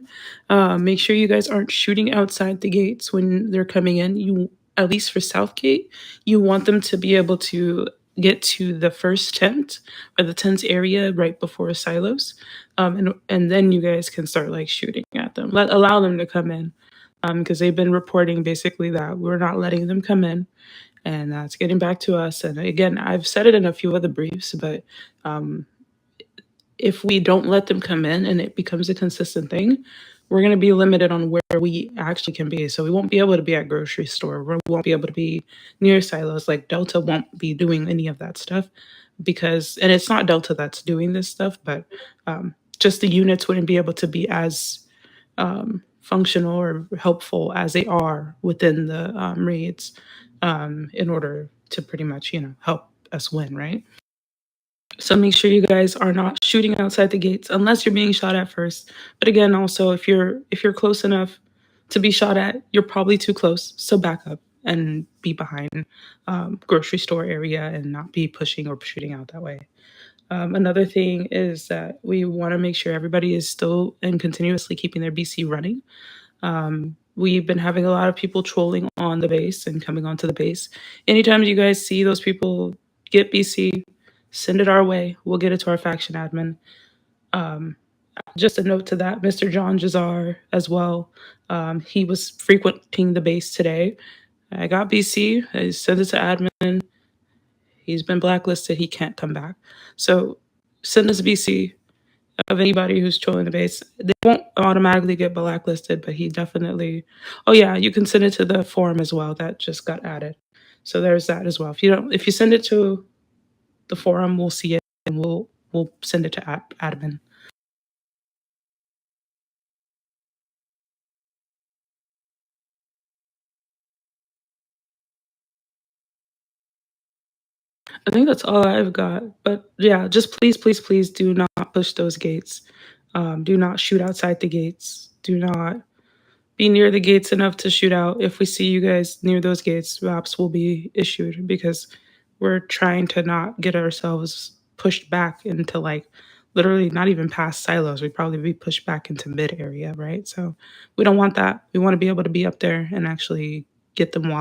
Make sure you guys aren't shooting outside the gates when they're coming in. You, at least for Southgate, you want them to be able to get to the first tent or the tent area right before silos, and then you guys can start like shooting at them. Allow them to come in, because they've been reporting basically that we're not letting them come in, and that's getting back to us. And again, I've said it in a few other briefs, but um, if we don't let them come in and it becomes a consistent thing, we're going to be limited on where we actually can be. So we won't be able to be at grocery store. We won't be able to be near silos. Like Delta won't be doing any of that stuff because, and it's not Delta that's doing this stuff, but just the units wouldn't be able to be as functional or helpful as they are within the raids, in order to pretty much, help us win, right? So make sure you guys are not shooting outside the gates unless you're being shot at first. But again, also if you're close enough to be shot at, you're probably too close. So back up and be behind grocery store area and not be pushing or shooting out that way. Another thing is that we want to make sure everybody is still and continuously keeping their BC running. We've been having a lot of people trolling on the base and coming onto the base. Anytime you guys see those people get BC, send it our way. We'll get it to our faction admin. Just a note to that, Mr. John Jazar as well. He was frequenting the base today. I got BC. I sent it to admin. He's been blacklisted. He can't come back. So send us BC of anybody who's trolling the base. They won't automatically get blacklisted, but he definitely. Oh yeah, you can send it to the forum as well. That just got added. So there's that as well. If you send it to the forum, we'll see it and we'll send it to admin. I think that's all I've got. But yeah, just please, please, please do not push those gates. Do not shoot outside the gates. Do not be near the gates enough to shoot out. If we see you guys near those gates, RAPs will be issued because we're trying to not get ourselves pushed back into like literally not even past silos. We'd probably be pushed back into mid area, right? So we don't want that. We want to be able to be up there and actually get them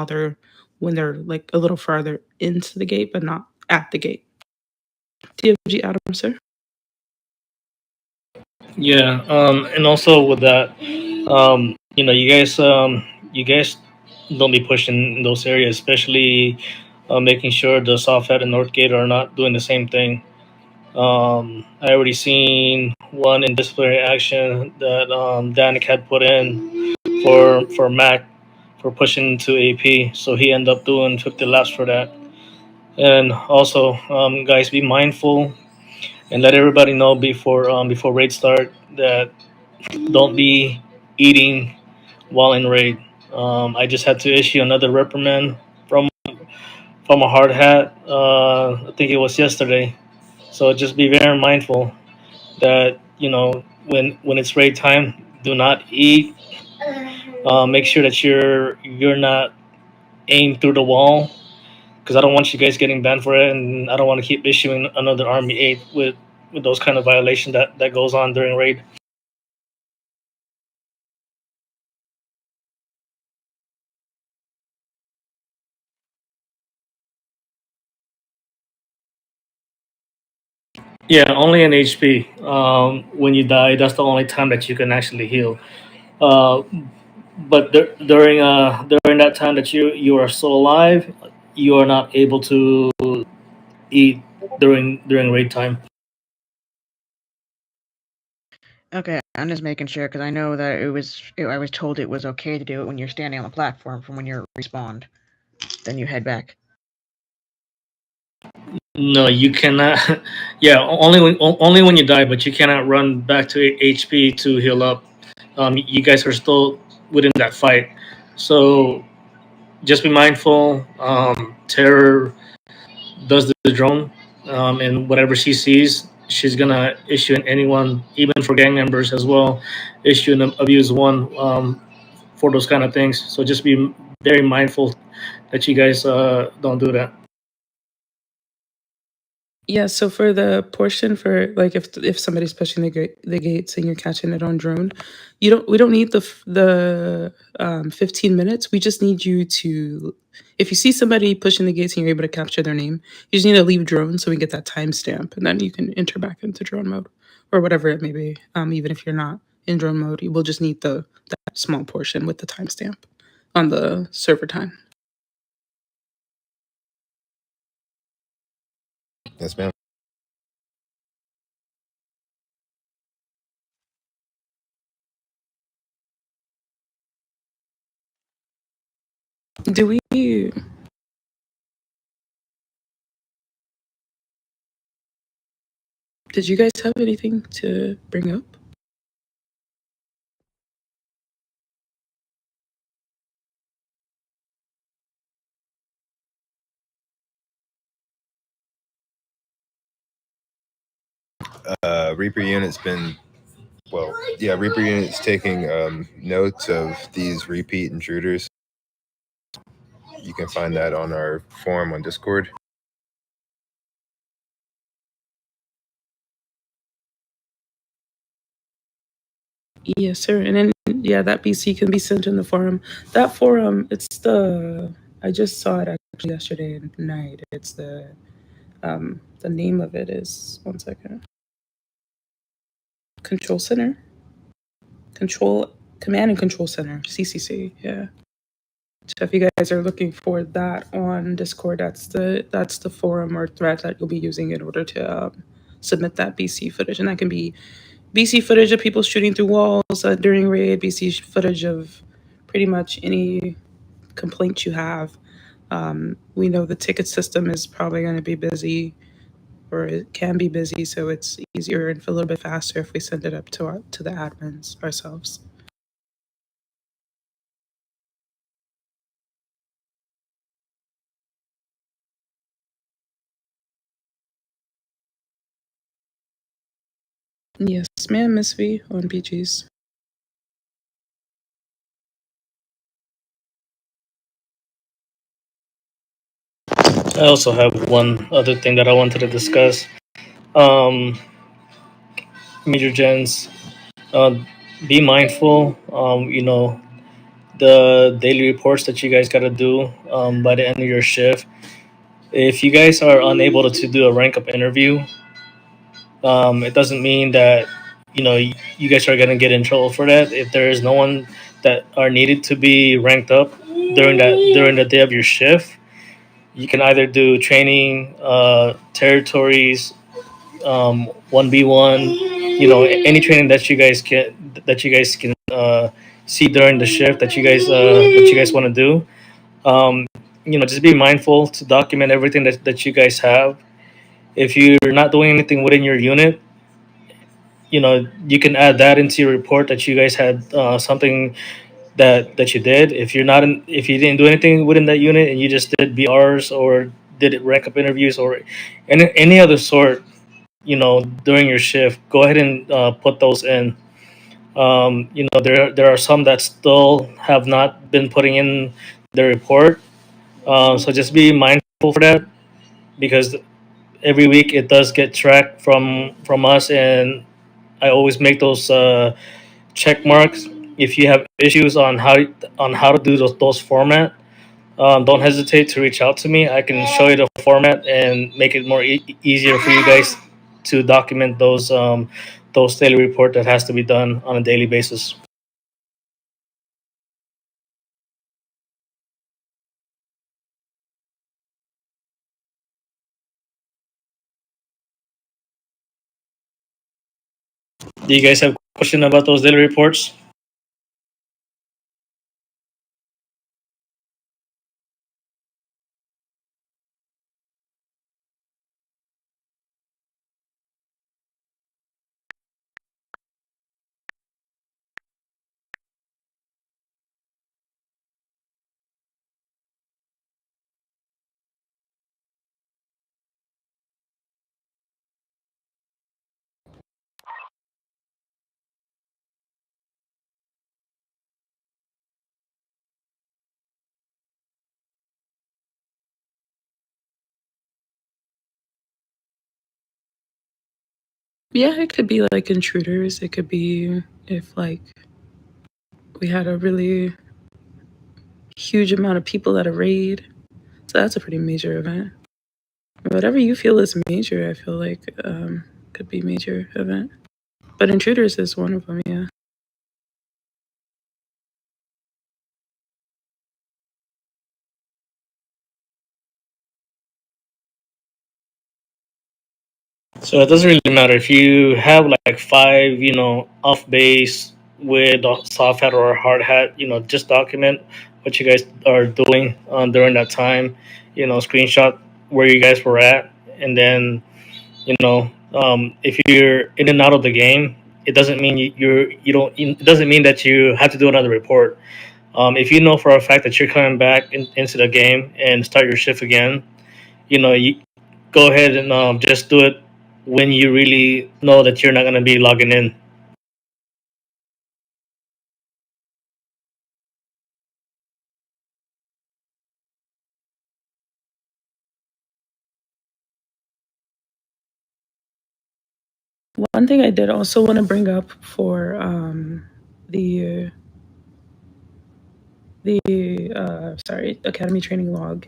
when they're like a little farther into the gate, but not at the gate. TFG Adam, sir. Yeah, and also with that, you guys don't be pushing in those areas, especially making sure the South Head and North Gate are not doing the same thing. I already seen one in disciplinary action that Danik had put in for Mac for pushing to AP, so he ended up doing 50 laps for that. And also, guys, be mindful and let everybody know before raid start that don't be eating while in raid. I just had to issue another reprimand from a hard hat. I think it was yesterday. So just be very mindful that when it's raid time, do not eat. Make sure that you're not aimed through the wall, because I don't want you guys getting banned for it, and I don't want to keep issuing another Army 8 with those kind of violations that goes on during raid. Yeah, only in HP. When you die, that's the only time that you can actually heal. Uh, but during that time that you are still alive, you are not able to eat during raid time. Okay, I'm just making sure because I know that I was told it was okay to do it when you're standing on the platform from when you're respawned. Then you head back. No, you cannot. Yeah, only when you die, but you cannot run back to HP to heal up. You guys are still within that fight, so just be mindful. Terror does the drone, and whatever she sees, she's gonna issue an anyone, even for gang members as well, issue an abuse one for those kind of things. So just be very mindful that you guys don't do that. Yeah, so for the portion for like if somebody's pushing the gates and you're catching it on drone, we don't need the 15 minutes. We just need you to, if you see somebody pushing the gates and you're able to capture their name, you just need to leave drone so we get that timestamp, and then you can enter back into drone mode or whatever it may be. Even if you're not in drone mode, you will just need that small portion with the timestamp on the server time. Yes, ma'am. Do we? Did you guys have anything to bring up? Reaper unit's been, well, yeah, Reaper unit's taking notes of these repeat intruders. You can find that on our forum on Discord. Yes, sir. And then yeah, that BC can be sent in the forum. That forum, I just saw it actually yesterday night. It's the name of it is, one second. Control Center. Command and Control Center, CCC. Yeah. So if you guys are looking for that on Discord, that's the forum or thread that you'll be using in order to submit that BC footage, and that can be BC footage of people shooting through walls during raid, BC footage of pretty much any complaint you have. We know the ticket system is probably going to be busy, or it can be busy, so it's easier and a little bit faster if we send it up to the admins ourselves. Yes, ma'am, Miss V on PGs. I also have one other thing that I wanted to discuss. Major gens, uh, be mindful. The daily reports that you guys got to do by the end of your shift. If you guys are unable to do a rank up interview, it doesn't mean that you guys are gonna get in trouble for that. If there is no one that are needed to be ranked up during the day of your shift, you can either do training, territories, 1v1. Any training that you guys can see during the shift that you guys want to do. Just be mindful to document everything that you guys have. If you're not doing anything within your unit, you can add that into your report that you guys had something that you did. If you didn't do anything within that unit and you just did BRs or did it rank up interviews or any other sort, during your shift, go ahead and put those in. There are some that still have not been putting in their report. So just be mindful for that, because every week it does get tracked from us, and I always make those check marks. If you have issues on how to do those format, don't hesitate to reach out to me. I can show you the format and make it more easier for you guys to document those daily report that has to be done on a daily basis. Do you guys have question about those daily reports? Yeah, it could be like intruders. It could be if like we had a really huge amount of people at a raid. So that's a pretty major event. Whatever you feel is major, I feel like could be major event. But intruders is one of them, yeah. So it doesn't really matter if you have like five, off base with a soft hat or a hard hat. Just document what you guys are doing during that time. Screenshot where you guys were at, and then if you're in and out of the game, it doesn't mean you don't. It doesn't mean that you have to do another report. If you know for a fact that you're coming back into the game and start your shift again, you go ahead and just do it when you really know that you're not going to be logging in. One thing I did also want to bring up for the academy training log.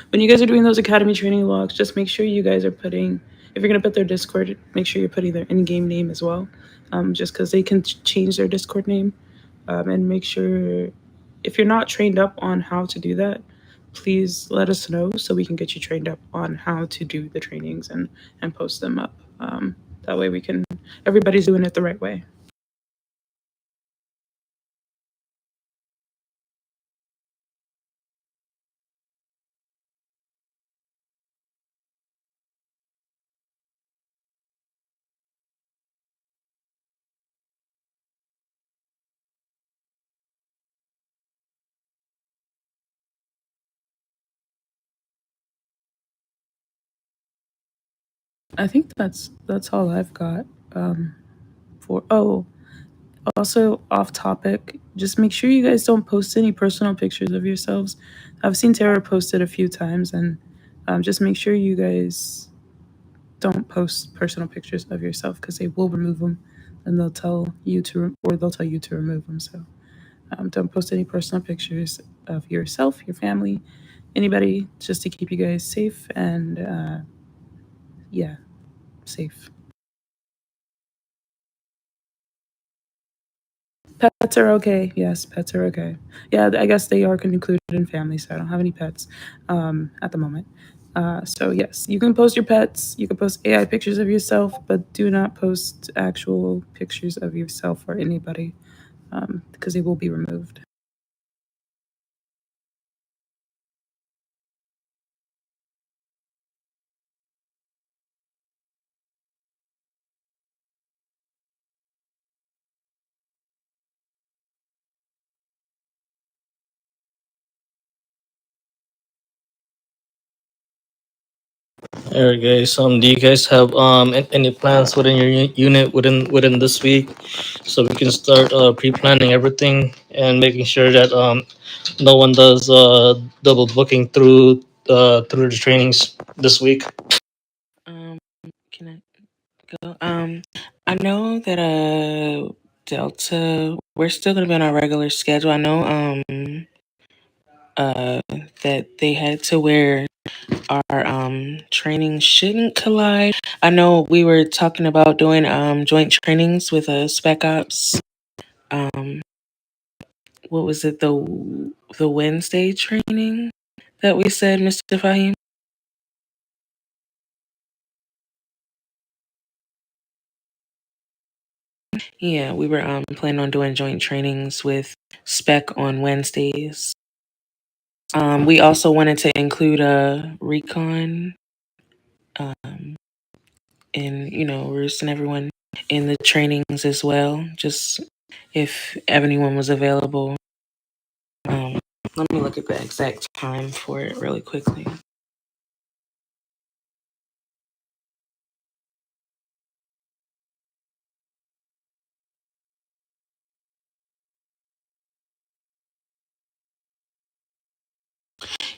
When you guys are doing those academy training logs, just make sure you guys are putting, if you're gonna put their Discord, make sure you're putting their in-game name as well, just because they can change their Discord name, and make sure if you're not trained up on how to do that, please let us know so we can get you trained up on how to do the trainings and post them up. That way we can, everybody's doing it the right way. I think that's all I've got. For also off topic, just make sure you guys don't post any personal pictures of yourselves. I've seen Tara post it a few times, and just make sure you guys don't post personal pictures of yourself because they will remove them, and they'll tell you to, or they'll tell you to remove them. So don't post any personal pictures of yourself, your family, anybody, just to keep you guys safe and yeah, safe. Pets are okay. Yes, pets are okay. Yeah, I guess they are included in family, so I don't have any pets at the moment. So yes, you can post your pets. You can post AI pictures of yourself, but do not post actual pictures of yourself or anybody because they will be removed. All right, guys. Do you guys have any plans within your unit within this week, so we can start pre-planning everything and making sure that no one does double booking through the trainings this week. Um, can I go? I know that Delta, we're still gonna be on our regular schedule. I know uh that they had to where our training shouldn't collide. I know we were talking about doing joint trainings with Spec Ops. Um, what was it, the Wednesday training that we said, Mr. Fahim? Yeah, we were planning on doing joint trainings with Spec on Wednesdays. We also wanted to include a recon, um, and Roos and everyone in the trainings as well. Just if anyone was available. Um, Let me look at the exact time for it really quickly.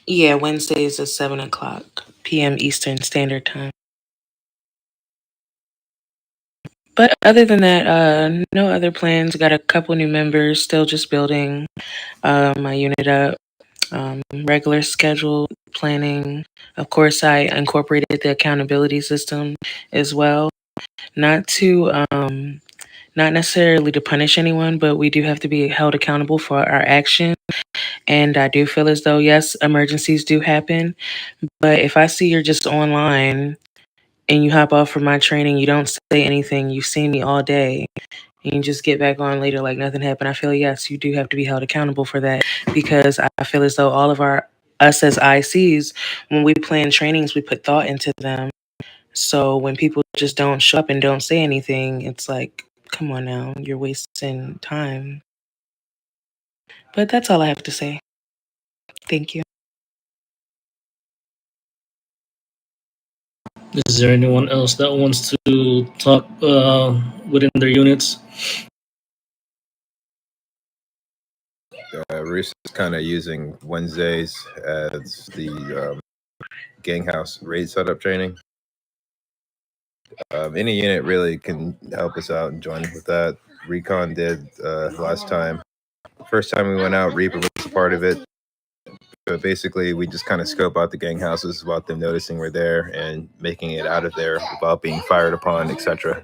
Yeah, Wednesdays at 7 o'clock p.m. Eastern Standard Time. But other than that, no other plans. Got a couple new members. Still just building my unit up. Regular schedule planning. Of course, I incorporated the accountability system as well. Not to not necessarily to punish anyone, but we do have to be held accountable for our actions. And I do feel as though, yes, emergencies do happen. But if I see you're just online and you hop off from my training, you don't say anything, you've seen me all day, and you just get back on later like nothing happened, I feel, yes, you do have to be held accountable for that, because I feel as though us as ICs, when we plan trainings, we put thought into them. So when people just don't show up and don't say anything, it's like, come on now, you're wasting time. But that's all I have to say. Thank you. Is there anyone else that wants to talk within their units? Reese is kind of using Wednesdays as the gang house raid setup training. Any unit really can help us out and join with that. Recon did last time. First time we went out, Reaper was a part of it. But basically, we just kind of scope out the gang houses without them noticing we're there and making it out of there without being fired upon, etc.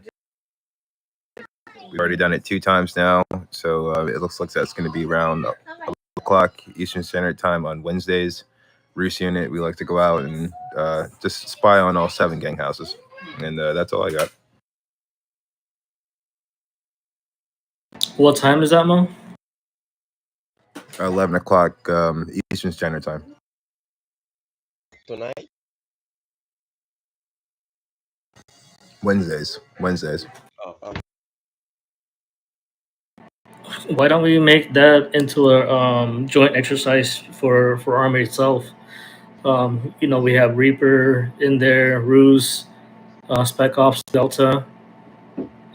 We've already done it 2 times now, so it looks like that's going to be around 11 o'clock Eastern Standard Time on Wednesdays. Roos unit, we like to go out and just spy on all 7 gang houses. And that's all I got. What time is that, Mo? 11 o'clock Eastern Standard Time. Tonight? Wednesdays. Oh. Why don't we make that into a joint exercise for Army itself? We have Reaper in there, Ruse, Spec Ops, Delta,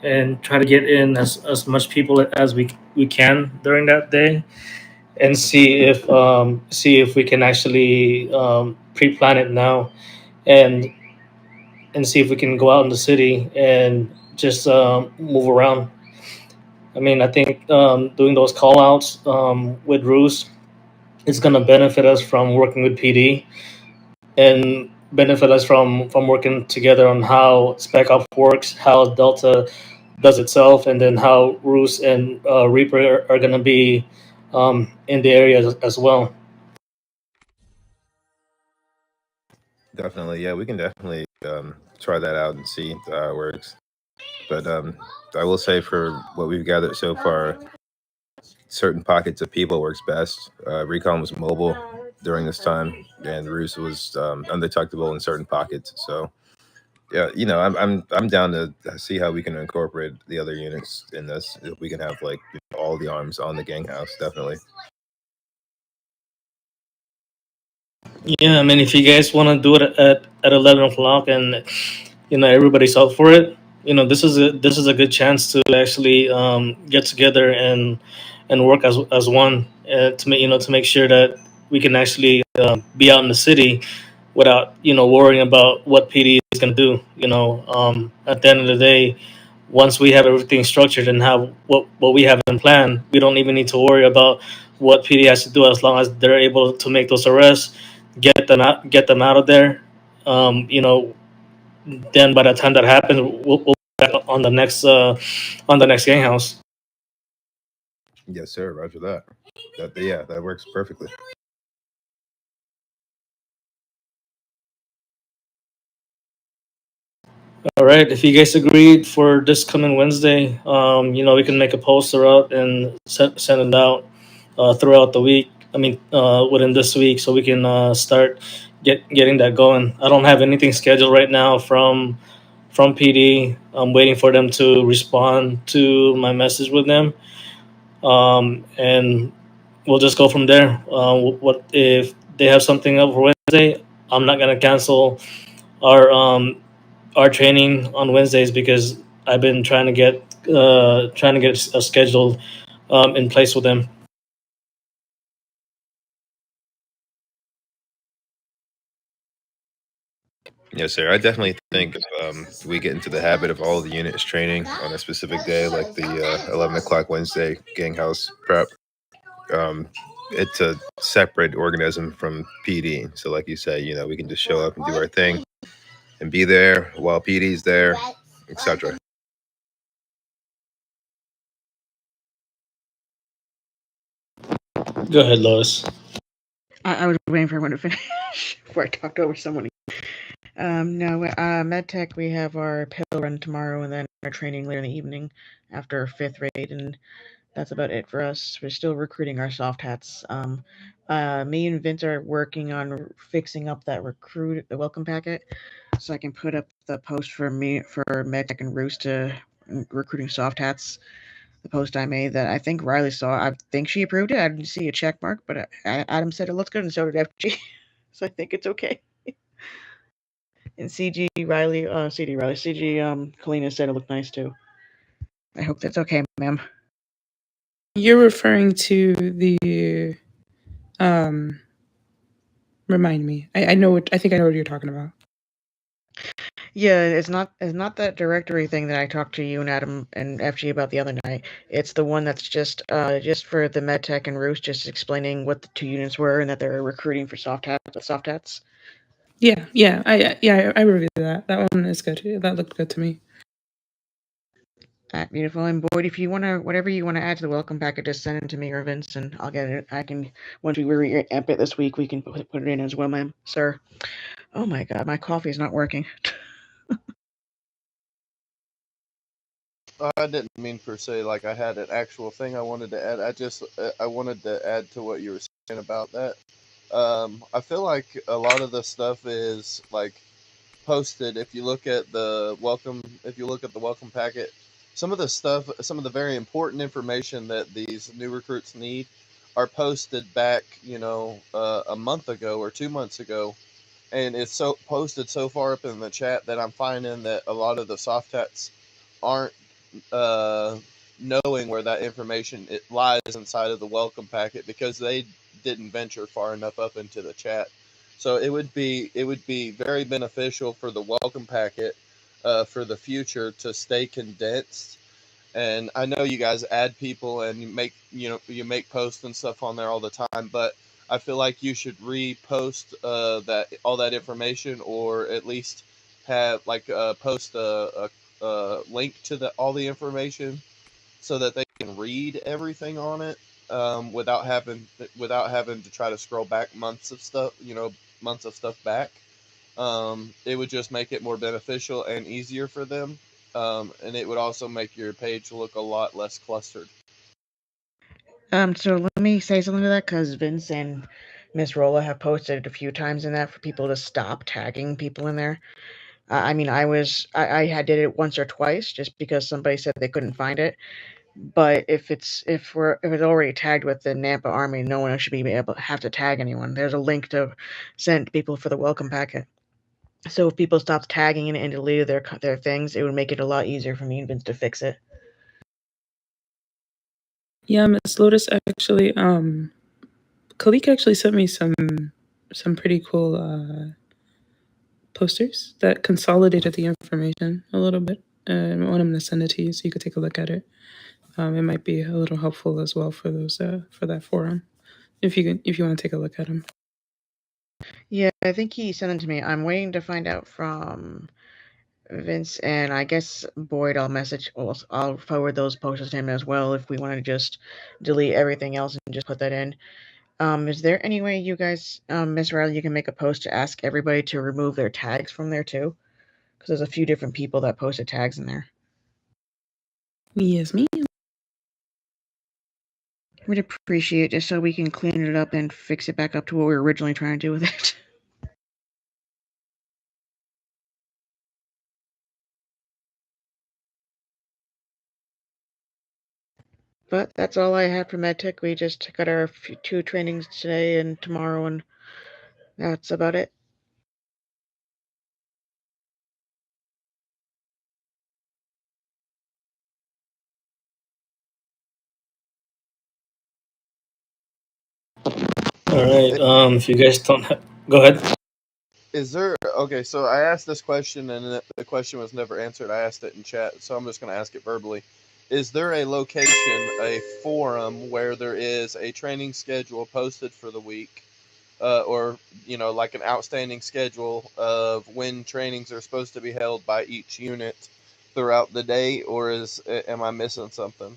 and try to get in as much people as we can during that day, and see if we can actually pre-plan it now, and see if we can go out in the city and just move around. I mean, I think doing those call outs with Ruse is going to benefit us from working with PD, and benefit us from working together on how Spec Ops works, how Delta does itself, and then how Ruse and Reaper are going to be in the area as well. Definitely, yeah, we can definitely try that out and see how it works. But I will say, for what we've gathered so far, certain pockets of people works best. Recon was mobile during this time, and Roos was undetectable in certain pockets. So yeah, I'm down to see how we can incorporate the other units in this. If we can have like all the arms on the gang house, definitely. Yeah, I mean, if you guys want to do it at 11 o'clock, and everybody's up for it, this is a good chance to actually get together and work as one, to make sure that we can actually be out in the city without worrying about what PD is going to do. At the end of the day, once we have everything structured and have what we have in plan, we don't even need to worry about what PD has to do, as long as they're able to make those arrests, get them out of there. Um, you know, then by the time that happens, we'll be back on the next gang house. Yes, sir. Roger that. Yeah, that works perfectly. All right, if you guys agreed for this coming Wednesday, we can make a poster out and send it out throughout the week. I mean, within this week, so we can start getting that going. I don't have anything scheduled right now from PD. I'm waiting for them to respond to my message with them, and we'll just go from there. What if they have something up for Wednesday? I'm not gonna cancel our our training on Wednesdays, because I've been trying to get a schedule in place with them. Yes, sir. I definitely think we get into the habit of all the units training on a specific day, like the 11 o'clock Wednesday gang house prep. Um, it's a separate organism from PD. So, like you say, we can just show up and do our thing and be there while PD's there, etc. Go ahead, Lois. I was waiting for everyone to finish before I talked over someone. No, MedTech, we have our pill run tomorrow, and then our training later in the evening after our fifth raid, and that's about it for us. We're still recruiting our soft hats. Me and Vince are working on fixing up that the welcome packet, so I can put up the post for MedTech and Roos to recruiting soft hats. The post I made that I think Riley saw. I think she approved it. I didn't see a check mark, but Adam said it looks good, and so did FG. So I think it's okay. And CG Kalina said it looked nice too. I hope that's okay, ma'am. You're referring to the um remind me. I know what I think I know what you're talking about. Yeah, it's not that directory thing that I talked to you and Adam and FG about the other night. It's the one that's just for the MedTech and Roost, just explaining what the two units were and that they're recruiting for soft hats. Yeah, I reviewed that. That one is good. That looked good to me. Beautiful. And Boyd, if you wanna whatever you wanna add to the welcome packet, just send it to me or Vince, and I'll get it. I can once we re-amp it this week, we can put it in as well, ma'am, sir. Oh my God, my coffee is not working. I didn't mean per se like I had an actual thing I wanted to add. I wanted to add to what you were saying about that. I feel like a lot of the stuff is like posted. If you look at the welcome packet, some of the very important information that these new recruits need are posted back, a month ago or 2 months ago, and it's so posted so far up in the chat that I'm finding that a lot of the soft hats aren't uh, knowing where that information it lies inside of the welcome packet because they didn't venture far enough up into the chat. So it would be very beneficial for the welcome packet for the future to stay condensed. And I know you guys add people and you make posts and stuff on there all the time, but I feel like you should repost that all that information, or at least have like post a link to all the information so that they can read everything on it without having to try to scroll back months of stuff back. It would just make it more beneficial and easier for them, and it would also make your page look a lot less clustered. So let me say something to that because Vince and Miss Rolla have posted a few times in that for people to stop tagging people in there. I mean, I had did it once or twice just because somebody said they couldn't find it, But if it's already tagged with the Nampa Army, no one should be able to have to tag anyone. There's a link to send people for the welcome packet. So if people stopped tagging it and deleted their things, it would make it a lot easier for me and Vince to fix it. Yeah, Miss Lotus actually, Kalik actually sent me some pretty cool posters that consolidated the information a little bit. I want him to send it to you so you could take a look at it. It might be a little helpful as well for those for that forum, if you want to take a look at them. Yeah, I think he sent it to me. I'm waiting to find out from Vince, and I guess Boyd. I'll forward those posters to him as well if we want to just delete everything else and just put that in. Is there any way you guys, Miss Riley, you can make a post to ask everybody to remove their tags from there too? Because there's a few different people that posted tags in there. Yes, ma'am. We'd appreciate it just so we can clean it up and fix it back up to what we were originally trying to do with it. But that's all I have for MedTech. We just got our 2 trainings today and tomorrow, and that's about it. All right. If you guys don't, go ahead. Is there okay? So I asked this question, and the question was never answered. I asked it in chat, so I'm just going to ask it verbally. Is there a location, a forum where there is a training schedule posted for the week, or like an outstanding schedule of when trainings are supposed to be held by each unit throughout the day, or am I missing something?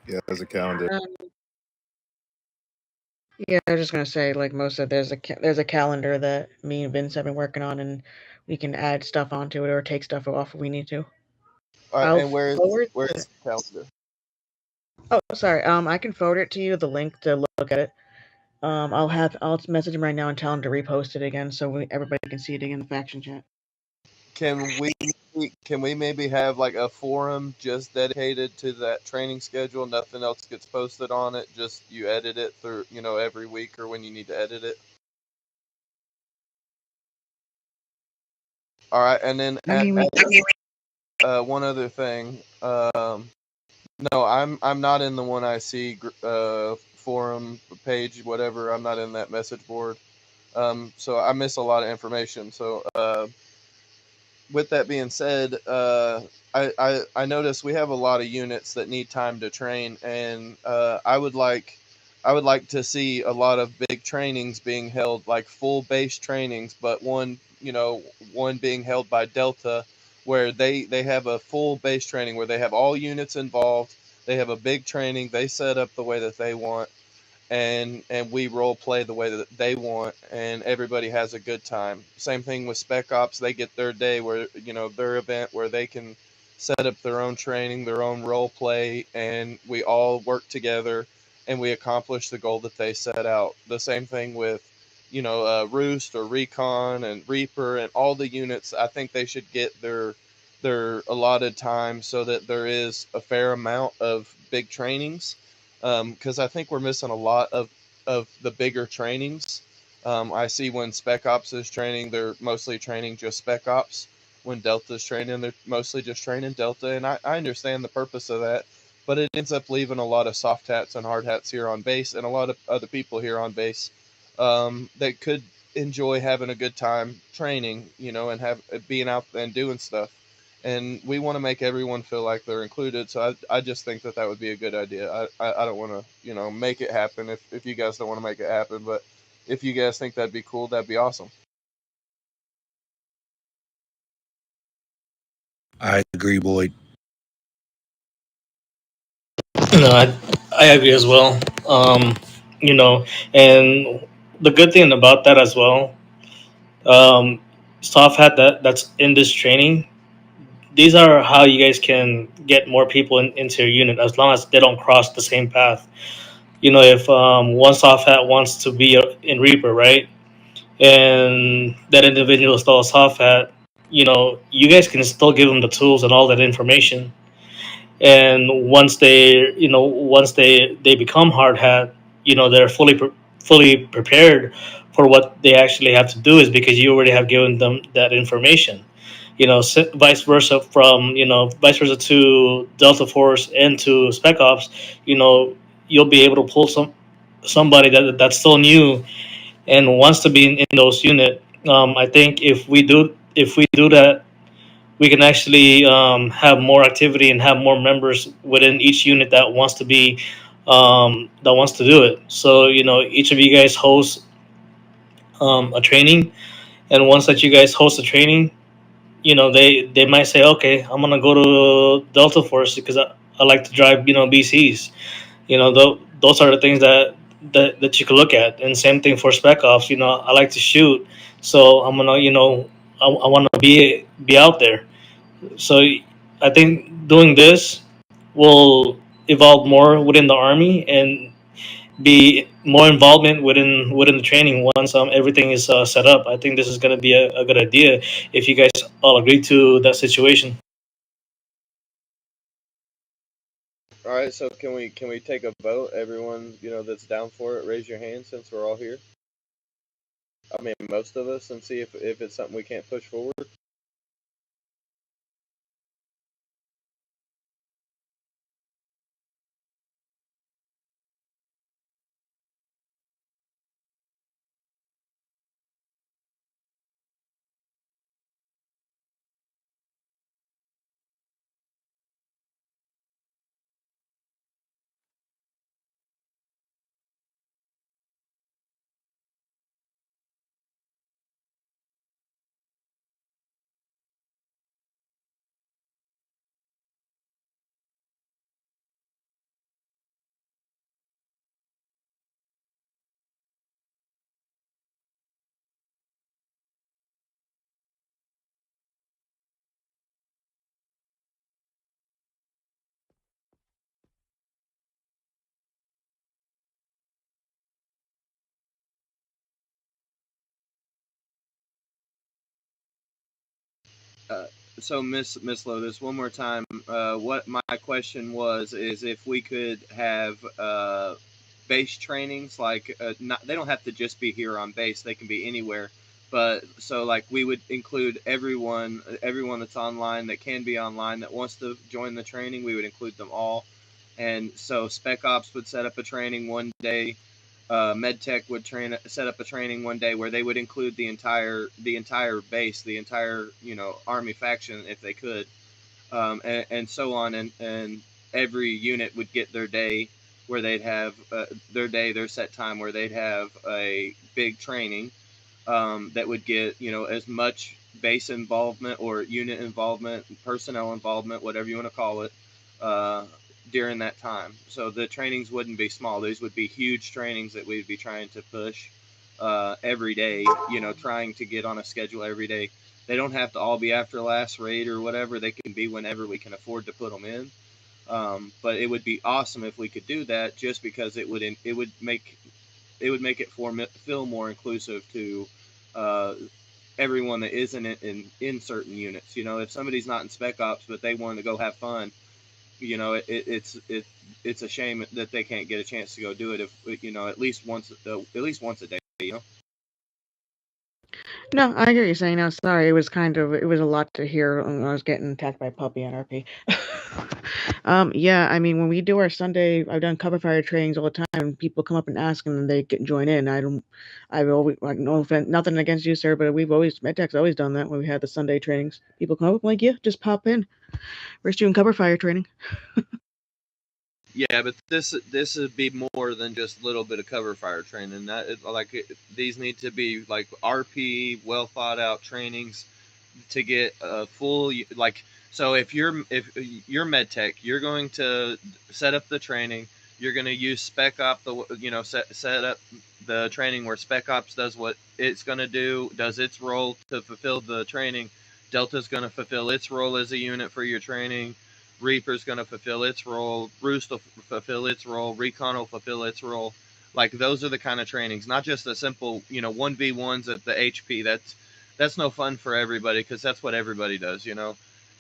Yeah, there's a calendar. Yeah, I was just gonna say, like most of there's a calendar that me and Vince have been working on, and we can add stuff onto it or take stuff off if we need to. All right, I'll and where's forward the calendar? Oh, sorry. I can forward it to you, the link to look at it. I'll message him right now and tell him to repost it again so everybody can see it again in the faction chat. Can we maybe have like a forum just dedicated to that training schedule? Nothing else gets posted on it. Just you edit it through, every week or when you need to edit it. All right, and then one other thing. No, I'm not in the one I see forum page, whatever. I'm not in that message board. So I miss a lot of information. So with that being said, I notice we have a lot of units that need time to train, and I would like to see a lot of big trainings being held, like full base trainings, but one being held by Delta, where they have a full base training where they have all units involved. They have a big training. They set up the way that they want, and we role play the way that they want, and everybody has a good time. Same thing with Spec Ops. They get their day where their event where they can set up their own training, their own role play, and we all work together and we accomplish the goal that they set out. The same thing with Roost or Recon and Reaper and all the units. I think they should get their allotted time so that there is a fair amount of big trainings, because I think we're missing a lot of the bigger trainings. I see when Spec Ops is training, they're mostly training just Spec Ops. When Delta's training, they're mostly just training Delta, and I understand the purpose of that, but it ends up leaving a lot of soft hats and hard hats here on base, and a lot of other people here on base that could enjoy having a good time training, and have being out and doing stuff. And we want to make everyone feel like they're included. So I just think that would be a good idea. I don't want to make it happen if you guys don't want to make it happen, but if you guys think that'd be cool, that'd be awesome. I agree, Boyd. No, I agree as well. You know, and the good thing about that as well, soft hat that's in this training. These are how you guys can get more people into your unit as long as they don't cross the same path. If one soft hat wants to be in Reaper, right, and that individual is still a soft hat, you guys can still give them the tools and all that information. and once they become hard hat, they're fully prepared for what they actually have to do, is because you already have given them that information. Vice versa to Delta Force and to Spec Ops. You'll be able to pull somebody that's still new and wants to be in those unit. I think if we do that, we can actually have more activity and have more members within each unit that wants to do it. So each of you guys host a training, and once that you guys host a training, they might say, okay, I'm gonna go to Delta Force because I like to drive BCs. Those are the things that you can look at. And same thing for Spec Ops. I like to shoot, so I'm gonna I want to be out there. So I think doing this will evolve more within the army and be more involvement within the training once everything is set up. I think this is going to be a good idea if you guys all agree to that situation. All right, so can we take a vote? Everyone, that's down for it, raise your hand since we're all here. I mean, most of us, and see if it's something we can't push forward. Uh, so Miss Lotus, one more time. What my question was is if we could have base trainings, like not, they don't have to just be here on base; they can be anywhere. But so like we would include everyone that's online, that can be online, that wants to join the training. We would include them all. And so Spec Ops would set up a training one day. MedTech would set up a training one day where they would include the entire base, the entire Army faction if they could, and so on, and every unit would get their day where they'd have their set time where they'd have a big training, that would get as much base involvement or unit involvement, personnel involvement, whatever you want to call it, uh, during that time. So the trainings wouldn't be small; these would be huge trainings that we'd be trying to push every day. Trying to get on a schedule every day. They don't have to all be after last raid or whatever. They can be whenever we can afford to put them in. But it would be awesome if we could do that, just because it would make it feel more inclusive to uh, everyone that isn't in certain units. If somebody's not in Spec Ops but they want to go have fun, it's a shame that they can't get a chance to go do it, if at least once a day. No, I hear you saying. No, sorry. It was a lot to hear when I was getting attacked by puppy NRP. Yeah, I mean, when we do our Sunday, I've done cover fire trainings all the time, and people come up and ask, and then they can join in. I've always, like, no offense, nothing against you, sir, but MedTech's always done that when we had the Sunday trainings. People come up, I'm like, yeah, just pop in. We're just doing cover fire training. Yeah, but this would be more than just a little bit of cover fire training. These need to be like RP, well thought out trainings to get a full, like. So if you're med tech, you're going to set up the training. You're going to use Spec Op, set up the training where Spec Ops does what it's going to do, does its role to fulfill the training. Delta's going to fulfill its role as a unit for your training. Reaper's going to fulfill its role. Roost will fulfill its role. Recon will fulfill its role. Like, those are the kind of trainings, not just a simple 1v1s at the HP. That's no fun for everybody, because that's what everybody does.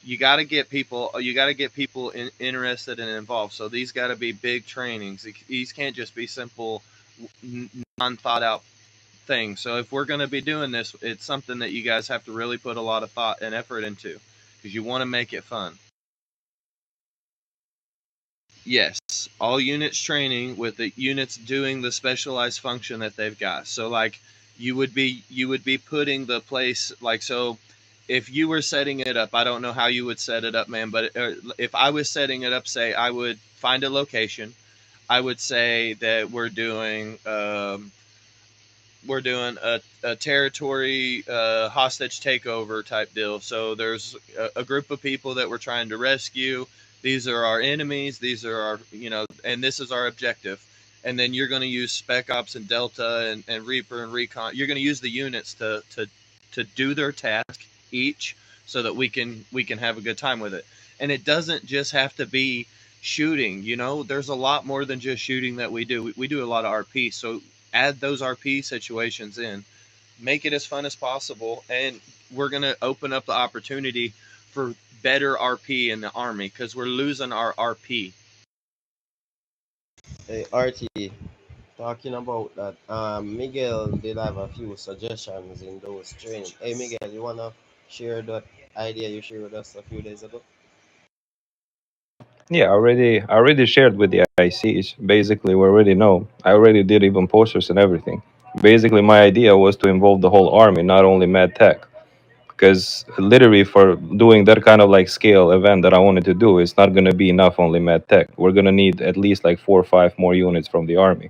you got to get people. You got to get people interested and involved. So these got to be big trainings. These can't just be simple, non thought out things. So if we're going to be doing this, it's something that you guys have to really put a lot of thought and effort into because you want to make it fun. Yes, all units training with the units doing the specialized function that they've got. So like you would be putting the place like so if you were setting it up, I don't know how you would set it up, man, but if I was setting it up, say I would find a location. I would say that we're doing a territory hostage takeover type deal. So there's a group of people that we're trying to rescue. These are our enemies. These are our, and this is our objective. And then you're going to use Spec Ops and Delta and Reaper and Recon. You're going to use the units to do their task each, so that we can have a good time with it. And it doesn't just have to be shooting. There's a lot more than just shooting that we do. We do a lot of RP. So add those RP situations in, make it as fun as possible, and we're going to open up the opportunity for better RP in the Army because we're losing our RP. Hey, RT, talking about that, Miguel did have a few suggestions in those training. Hey, Miguel, you wanna share that idea you shared with us a few days ago? Yeah, I already shared with the ICs. Basically, we already know. I already did even posters and everything. Basically, my idea was to involve the whole army, not only med tech. Because literally, for doing that kind of like scale event that I wanted to do, it's not gonna be enough only med tech. We're gonna need at least like 4 or 5 more units from the army.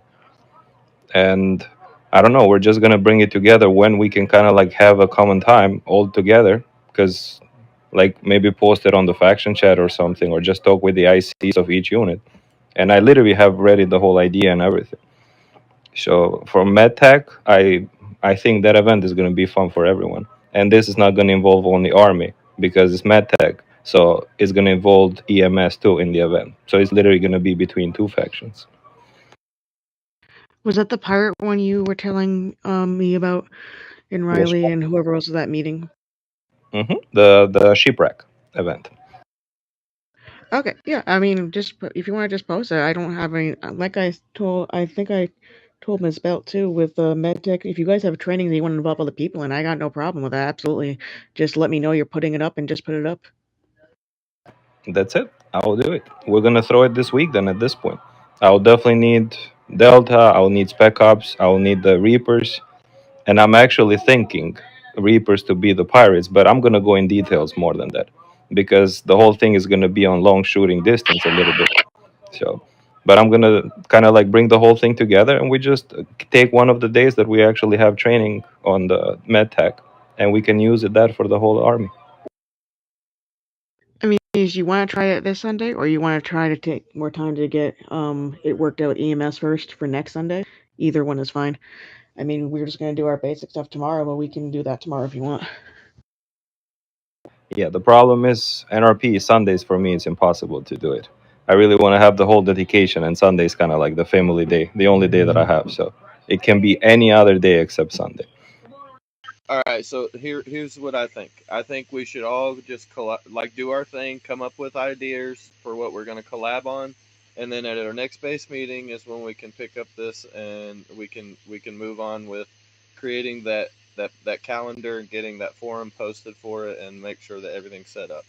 And I don't know, we're just gonna bring it together when we can kind of like have a common time all together. Because like maybe post it on the faction chat or something, or just talk with the ICs of each unit. And I literally have ready the whole idea and everything. So for MedTech, I think that event is going to be fun for everyone. And this is not going to involve only Army because it's MedTech. So it's going to involve EMS too in the event. So it's literally going to be between two factions. Was that the pirate one you were telling me about in Riley and whoever was at that meeting? The shipwreck event. Okay, yeah. I mean, just if you want to just post it, I don't have any. Like I think I told Ms. Belt too with MedTech. If you guys have training that you want to involve other people in, I got no problem with that. Absolutely, just let me know you're putting it up and just put it up. That's it. I'll do it. We're going to throw it this week then at this point. I'll definitely need Delta. I'll need Spec Ops. I'll need the Reapers. And I'm actually thinking Reapers to be the pirates, but I'm gonna go in details more than that because the whole thing is gonna be on long shooting distance a little bit. So, but I'm gonna kind of like bring the whole thing together, and we just take one of the days that we actually have training on the medtech, and we can use it that for the whole army. I mean, is you want to try it this Sunday, or you want to try to take more time to get it worked out EMS first for next Sunday? Either one is fine. I mean, we're just gonna do our basic stuff tomorrow, but we can do that tomorrow if you want. Yeah, the problem is NRP Sundays for me. It's impossible to do it. I really want to have the whole dedication, and Sunday's kind of like the family day, the only day that I have. So it can be any other day except Sunday. All right, so here's what I think. I think we should all just do our thing, come up with ideas for what we're going to collab on, and then at our next base meeting is when we can pick up this and we can move on with creating that calendar and getting that forum posted for it and make sure that everything's set up.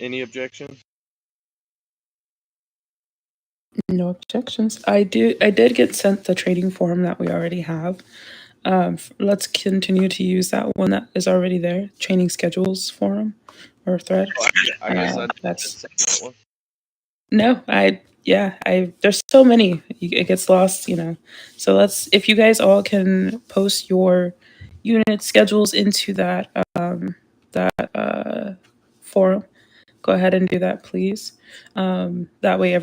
Any objections? No objections. I did get sent the trading form that we already have. Let's continue to use that one that is already there. Training schedules forum or thread. Oh, I guess I didn't That's send that one. no. I there's so many. It gets lost, you know. So let's if you guys all can post your unit schedules into that forum. Go ahead and do that, please. That way,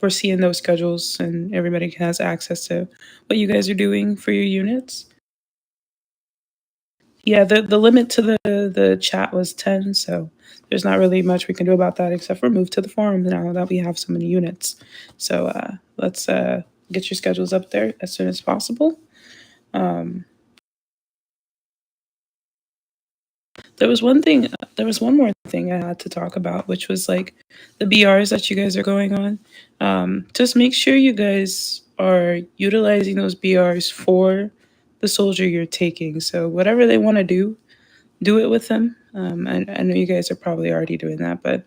we're seeing those schedules and everybody has access to what you guys are doing for your units. Yeah, the limit to the chat was 10, so there's not really much we can do about that except for move to the forum now that we have so many units. So let's get your schedules up there as soon as possible. Um, there was one thing. There was one more thing I had to talk about, which was like the BRs that you guys are going on. Just make sure you guys are utilizing those BRs for the soldier you're taking. So whatever they want to do it with them. I know you guys are probably already doing that, but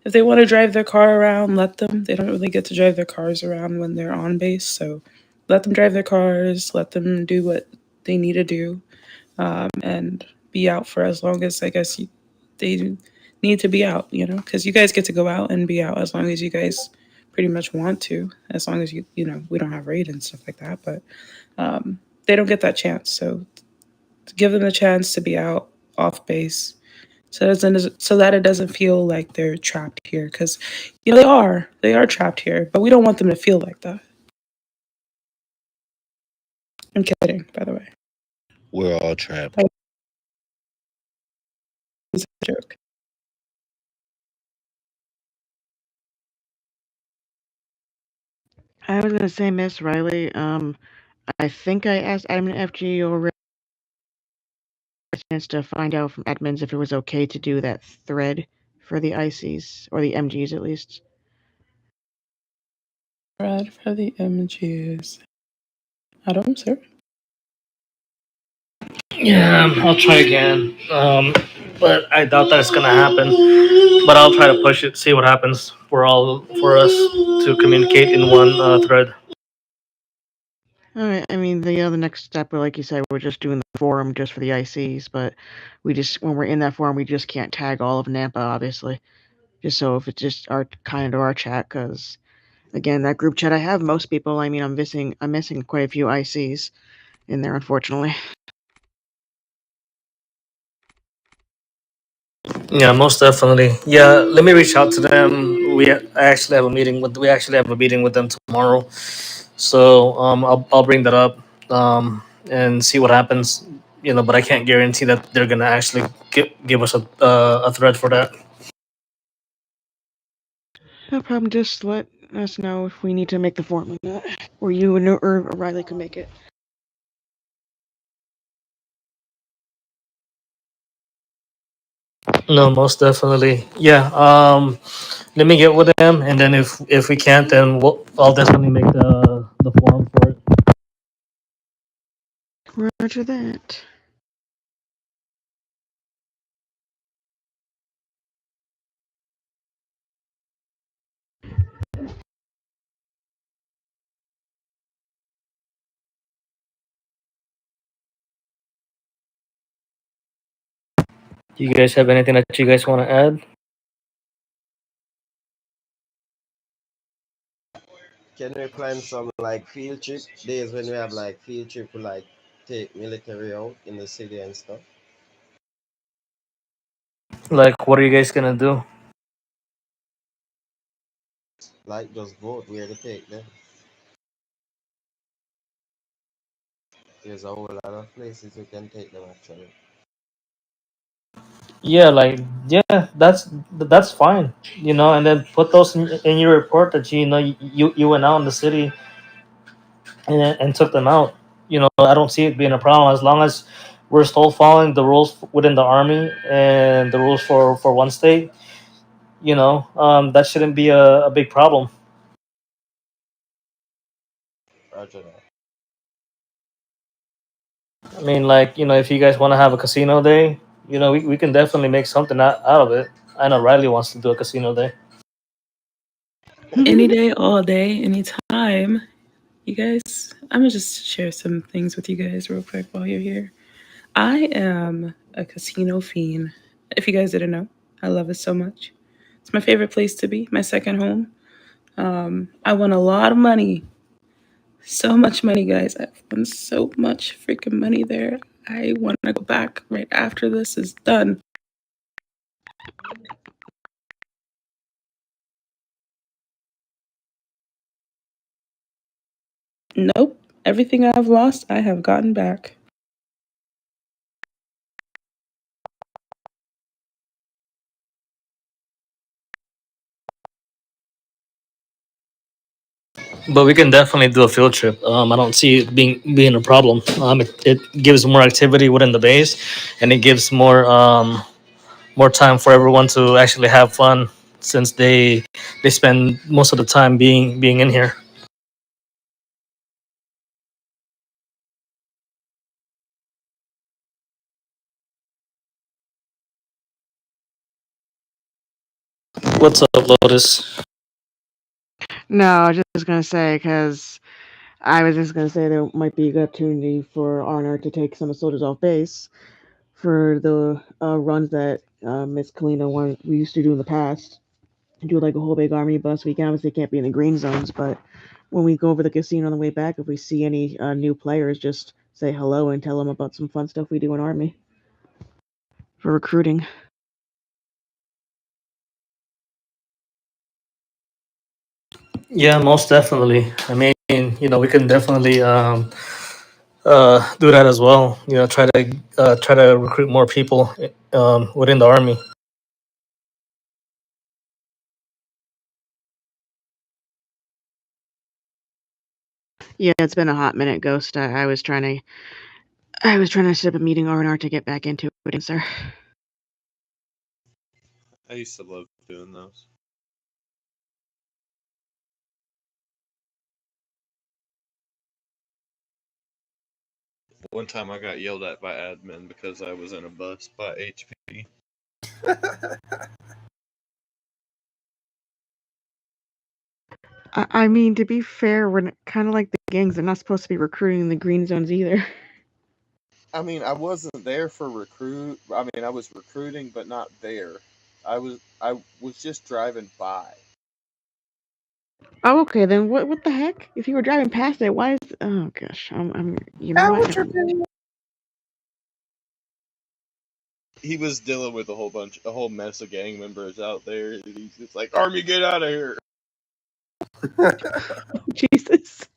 if they want to drive their car around, let them. They don't really get to drive their cars around when they're on base, so let them drive their cars. Let them do what they need to do, and be out for as long as I guess they need to be out. You know, because you guys get to go out and be out as long as you guys pretty much want to, as long as you know we don't have raid and stuff like that, but they don't get that chance. So give them the chance to be out off base so that it doesn't feel like they're trapped here because you know they are trapped here, but we don't want them to feel like that. I'm kidding, by the way. We're all trapped. That was a joke. I was gonna say, Miss Riley. I think I asked admin FG already a chance to find out from admins if it was okay to do that thread for the ICs or the MGs at least. Red for the images. I don't, sir. Yeah, I'll try again. But I doubt that it's gonna happen. But I'll try to push it, see what happens for us to communicate in one thread. All right. I mean, the next step, like you said, we're just doing the forum just for the ICs, but we just when we're in that forum, we just can't tag all of Nampa, obviously. Just so if it's just our kind of our chat, because again, that group chat I have most people. I mean, I'm missing quite a few ICs in there, unfortunately. Yeah, most definitely. Yeah, let me reach out to them. We actually have a meeting with them tomorrow. So I'll bring that up and see what happens. You know, but I can't guarantee that they're gonna actually give us a thread for that. No problem. Just let us know if we need to make the forum or not, or you or Riley can make it. No, most definitely. Yeah. Let me get with them, and then if we can't, then I'll definitely make the forum for it. Roger that. You guys have anything that you guys want to add? Can we plan some like field trip days when we have like field trip to like take military out in the city and stuff? Like, what are you guys gonna do? Like just vote where to take them. There's a whole lot of places you can take them actually. Yeah, like yeah, that's fine. You know, and then put those in your report that you know you went out in the city and took them out. You know, I don't see it being a problem as long as we're still following the rules within the army and the rules for one state. You know, that shouldn't be a big problem. Roger that. I mean, like you know, if you guys want to have a casino day, you know, we can definitely make something out of it. I know Riley wants to do a casino day. Any day, all day, anytime. You guys, I'm gonna just share some things with you guys real quick while you're here. I am a casino fiend. If you guys didn't know, I love it so much. It's my favorite place to be, my second home. I won a lot of money. So much money, guys. I've won so much freaking money there. I want to go back right after this is done. Nope. Everything I've lost, I have gotten back. But we can definitely do a field trip. I don't see it being a problem. It gives more activity within the base, and it gives more time for everyone to actually have fun since they spend most of the time being in here. What's up, Lotus? No, I was just gonna say because I was just gonna say there might be a good opportunity for Arner to take some of the soldiers off base for the runs that Miss Kalina wanted we used to do in the past. Do like a whole big army bus. We can obviously can't be in the green zones, but when we go over the casino on the way back, if we see any new players, just say hello and tell them about some fun stuff we do in army for recruiting. Yeah, most definitely. I mean, we can definitely do that as well. Try to recruit more people within the army. Yeah, it's been a hot minute, Ghost. I was trying to set up a meeting R&R to get back into it, sir. I used to love doing those. One time I got yelled at by admin because I was in a bus by HP. I mean, to be fair, we're kind of like the gangs. They're not supposed to be recruiting in the green zones either. I mean, I wasn't there for recruit. I mean, I was recruiting, but not there. I was just driving by. Oh, okay, then what the heck? If you were driving past it, why is oh gosh, you know what? Never mind. He was dealing with a whole mess of gang members out there. And he's just like, "Army, get out of here!" Jesus.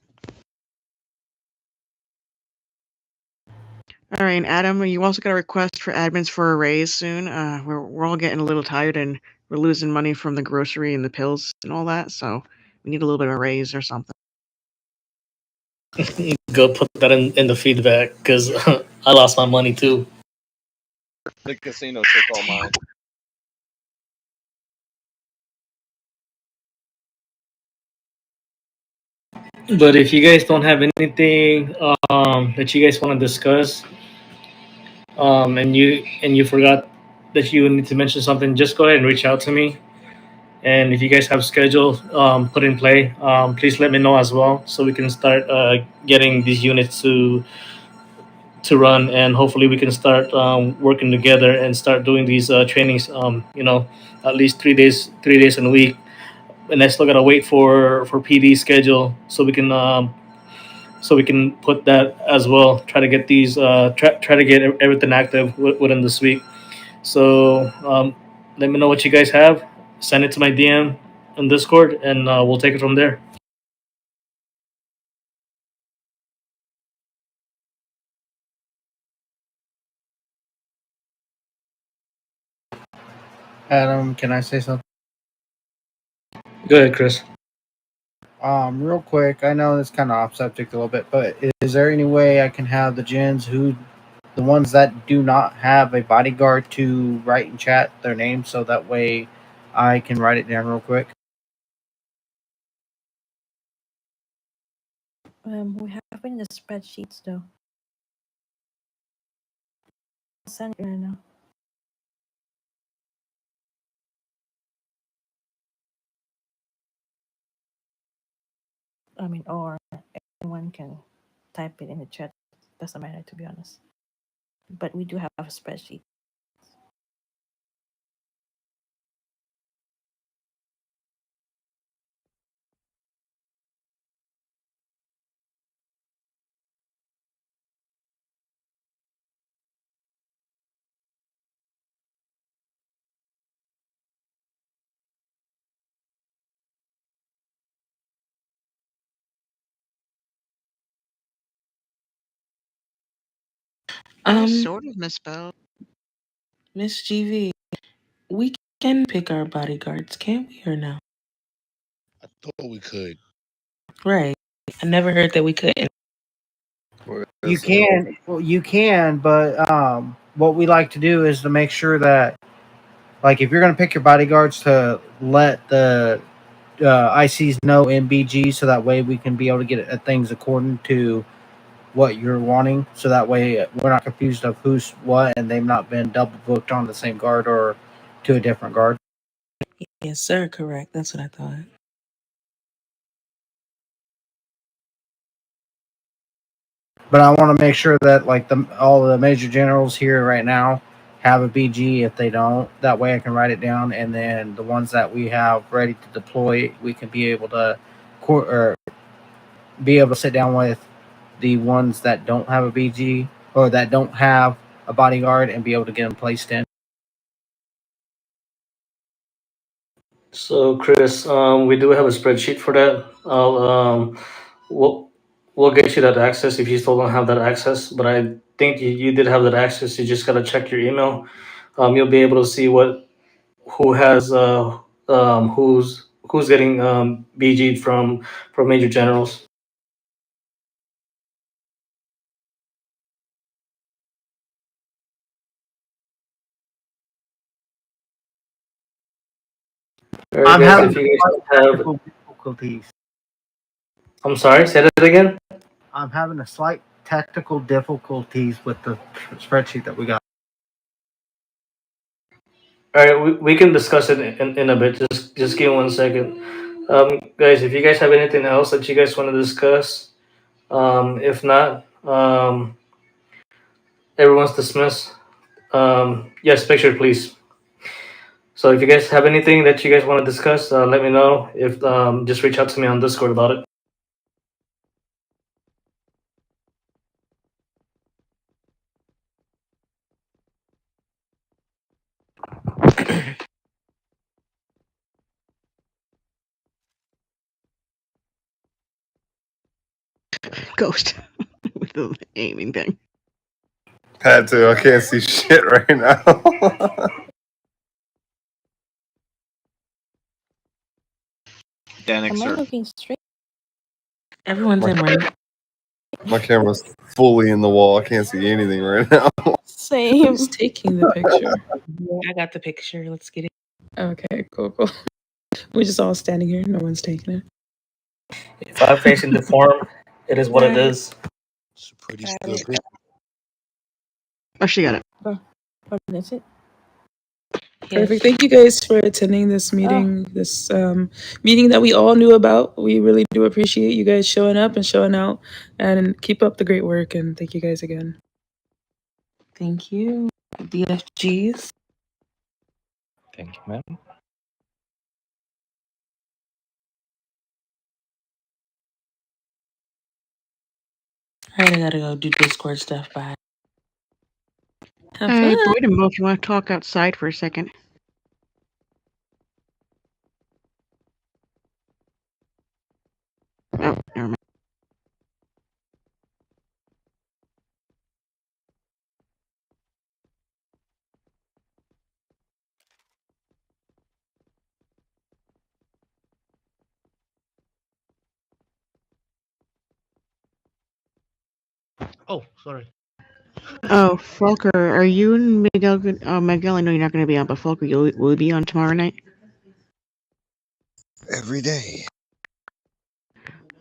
All right, Adam, you also got a request for admins for a raise soon. We're all getting a little tired and we're losing money from the grocery and the pills and all that, so we need a little bit of a raise or something. Go put that in the feedback because I lost my money too. The casino took all mine. But if you guys don't have anything that you guys want to discuss, and you forgot that you need to mention something, just go ahead and reach out to me. And if you guys have schedule put in play, please let me know as well, so we can start getting these units to run, and hopefully we can start working together and start doing these trainings. At least 3 days in a week. And I still gotta wait for PD schedule so we can put that as well. Try to get these try to get everything active within this week. So let me know what you guys have. Send it to my DM in Discord, and we'll take it from there. Adam, can I say something? Go ahead, Chris. Real quick, I know this kind of off subject a little bit, but is there any way I can have the ones that do not have a bodyguard, to write in chat their names so that way I can write it down real quick? We have in the spreadsheets though. I'll send it right now. I mean, or anyone can type it in the chat. Doesn't matter, to be honest. But we do have a spreadsheet. Sort of misspelled. Miss GV, we can pick our bodyguards, can't we, or no? I thought we could. Right. I never heard that we couldn't. You can, well, you can, but what we like to do is to make sure that, like, if you're going to pick your bodyguards, to let the ICs know in BG, so that way we can be able to get things according to what you're wanting. So that way we're not confused of who's what, and they've not been double booked on the same guard or to a different guard. Yes, sir. Correct. That's what I thought. But I want to make sure that, like, all the major generals here right now have a BG. If they don't, that way I can write it down, and then the ones that we have ready to deploy, we can be able to or be able to sit down with the ones that don't have a BG or that don't have a bodyguard and be able to get them placed in. So, Chris, we do have a spreadsheet for that. We'll, we'll get you that access if you still don't have that access. But I think you did have that access. You just gotta check your email. You'll be able to see who has who's getting BG'd from major generals. All right, I'm guys. having If you guys don't have, technical difficulties. I'm sorry. Say that again. I'm having a slight technical difficulties with the spreadsheet that we got. All right, we can discuss it in a bit. Just give me 1 second. Guys, if you guys have anything else that you guys want to discuss, if not, everyone's dismissed. Yes, picture, please. So if you guys have anything that you guys want to discuss, let me know. If just reach out to me on Discord about it. Ghost with the aiming thing. Had to. I can't see shit right now. Am I looking straight? Everyone's my, in right. my camera's fully in the wall. I can't see anything right now. Who's Same. taking the picture? Yeah, I got the picture. Let's get it. Okay, cool, cool. We're just all standing here. No one's taking it. If I'm facing the form, it is what it is. It's a pretty still picture. Oh, she got it. Oh, that's it. Perfect. Yes. Thank you guys for attending this Oh, meeting, this meeting that we all knew about. We really do appreciate you guys showing up and showing out, and keep up the great work. And thank you guys again. Thank you. DFGs. Thank you, ma'am. All right, I gotta go do Discord stuff. Bye. Have Hey, fun. Boyd and Mo, if you want to talk outside for a second. Oh, never mind. Oh, sorry. Oh, Fulker, are you and Miguel? Miguel, I know you're not going to be on, but Fulker, will you be on tomorrow night? Every day.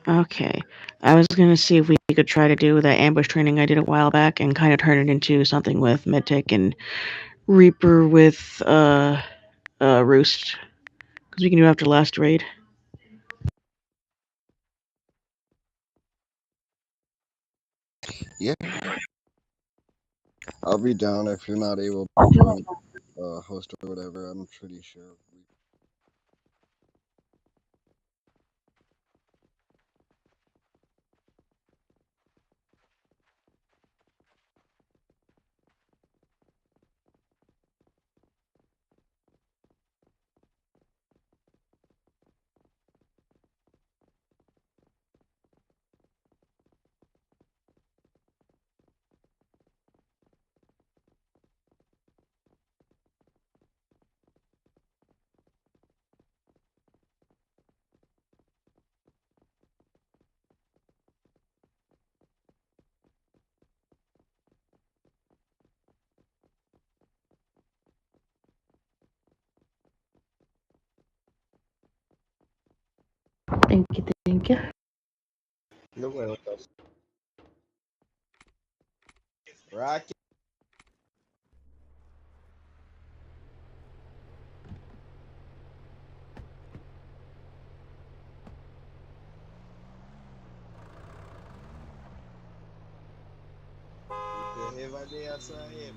Okay. I was going to see if we could try to do that ambush training I did a while back and kind of turn it into something with Medtech and Reaper with Roost. Because we can do after last raid. Yeah, I'll be down if you're not able to join host or whatever. I'm pretty sure. Thank you, thank you. You're welcome. Rocky. If you ever there, Sahib.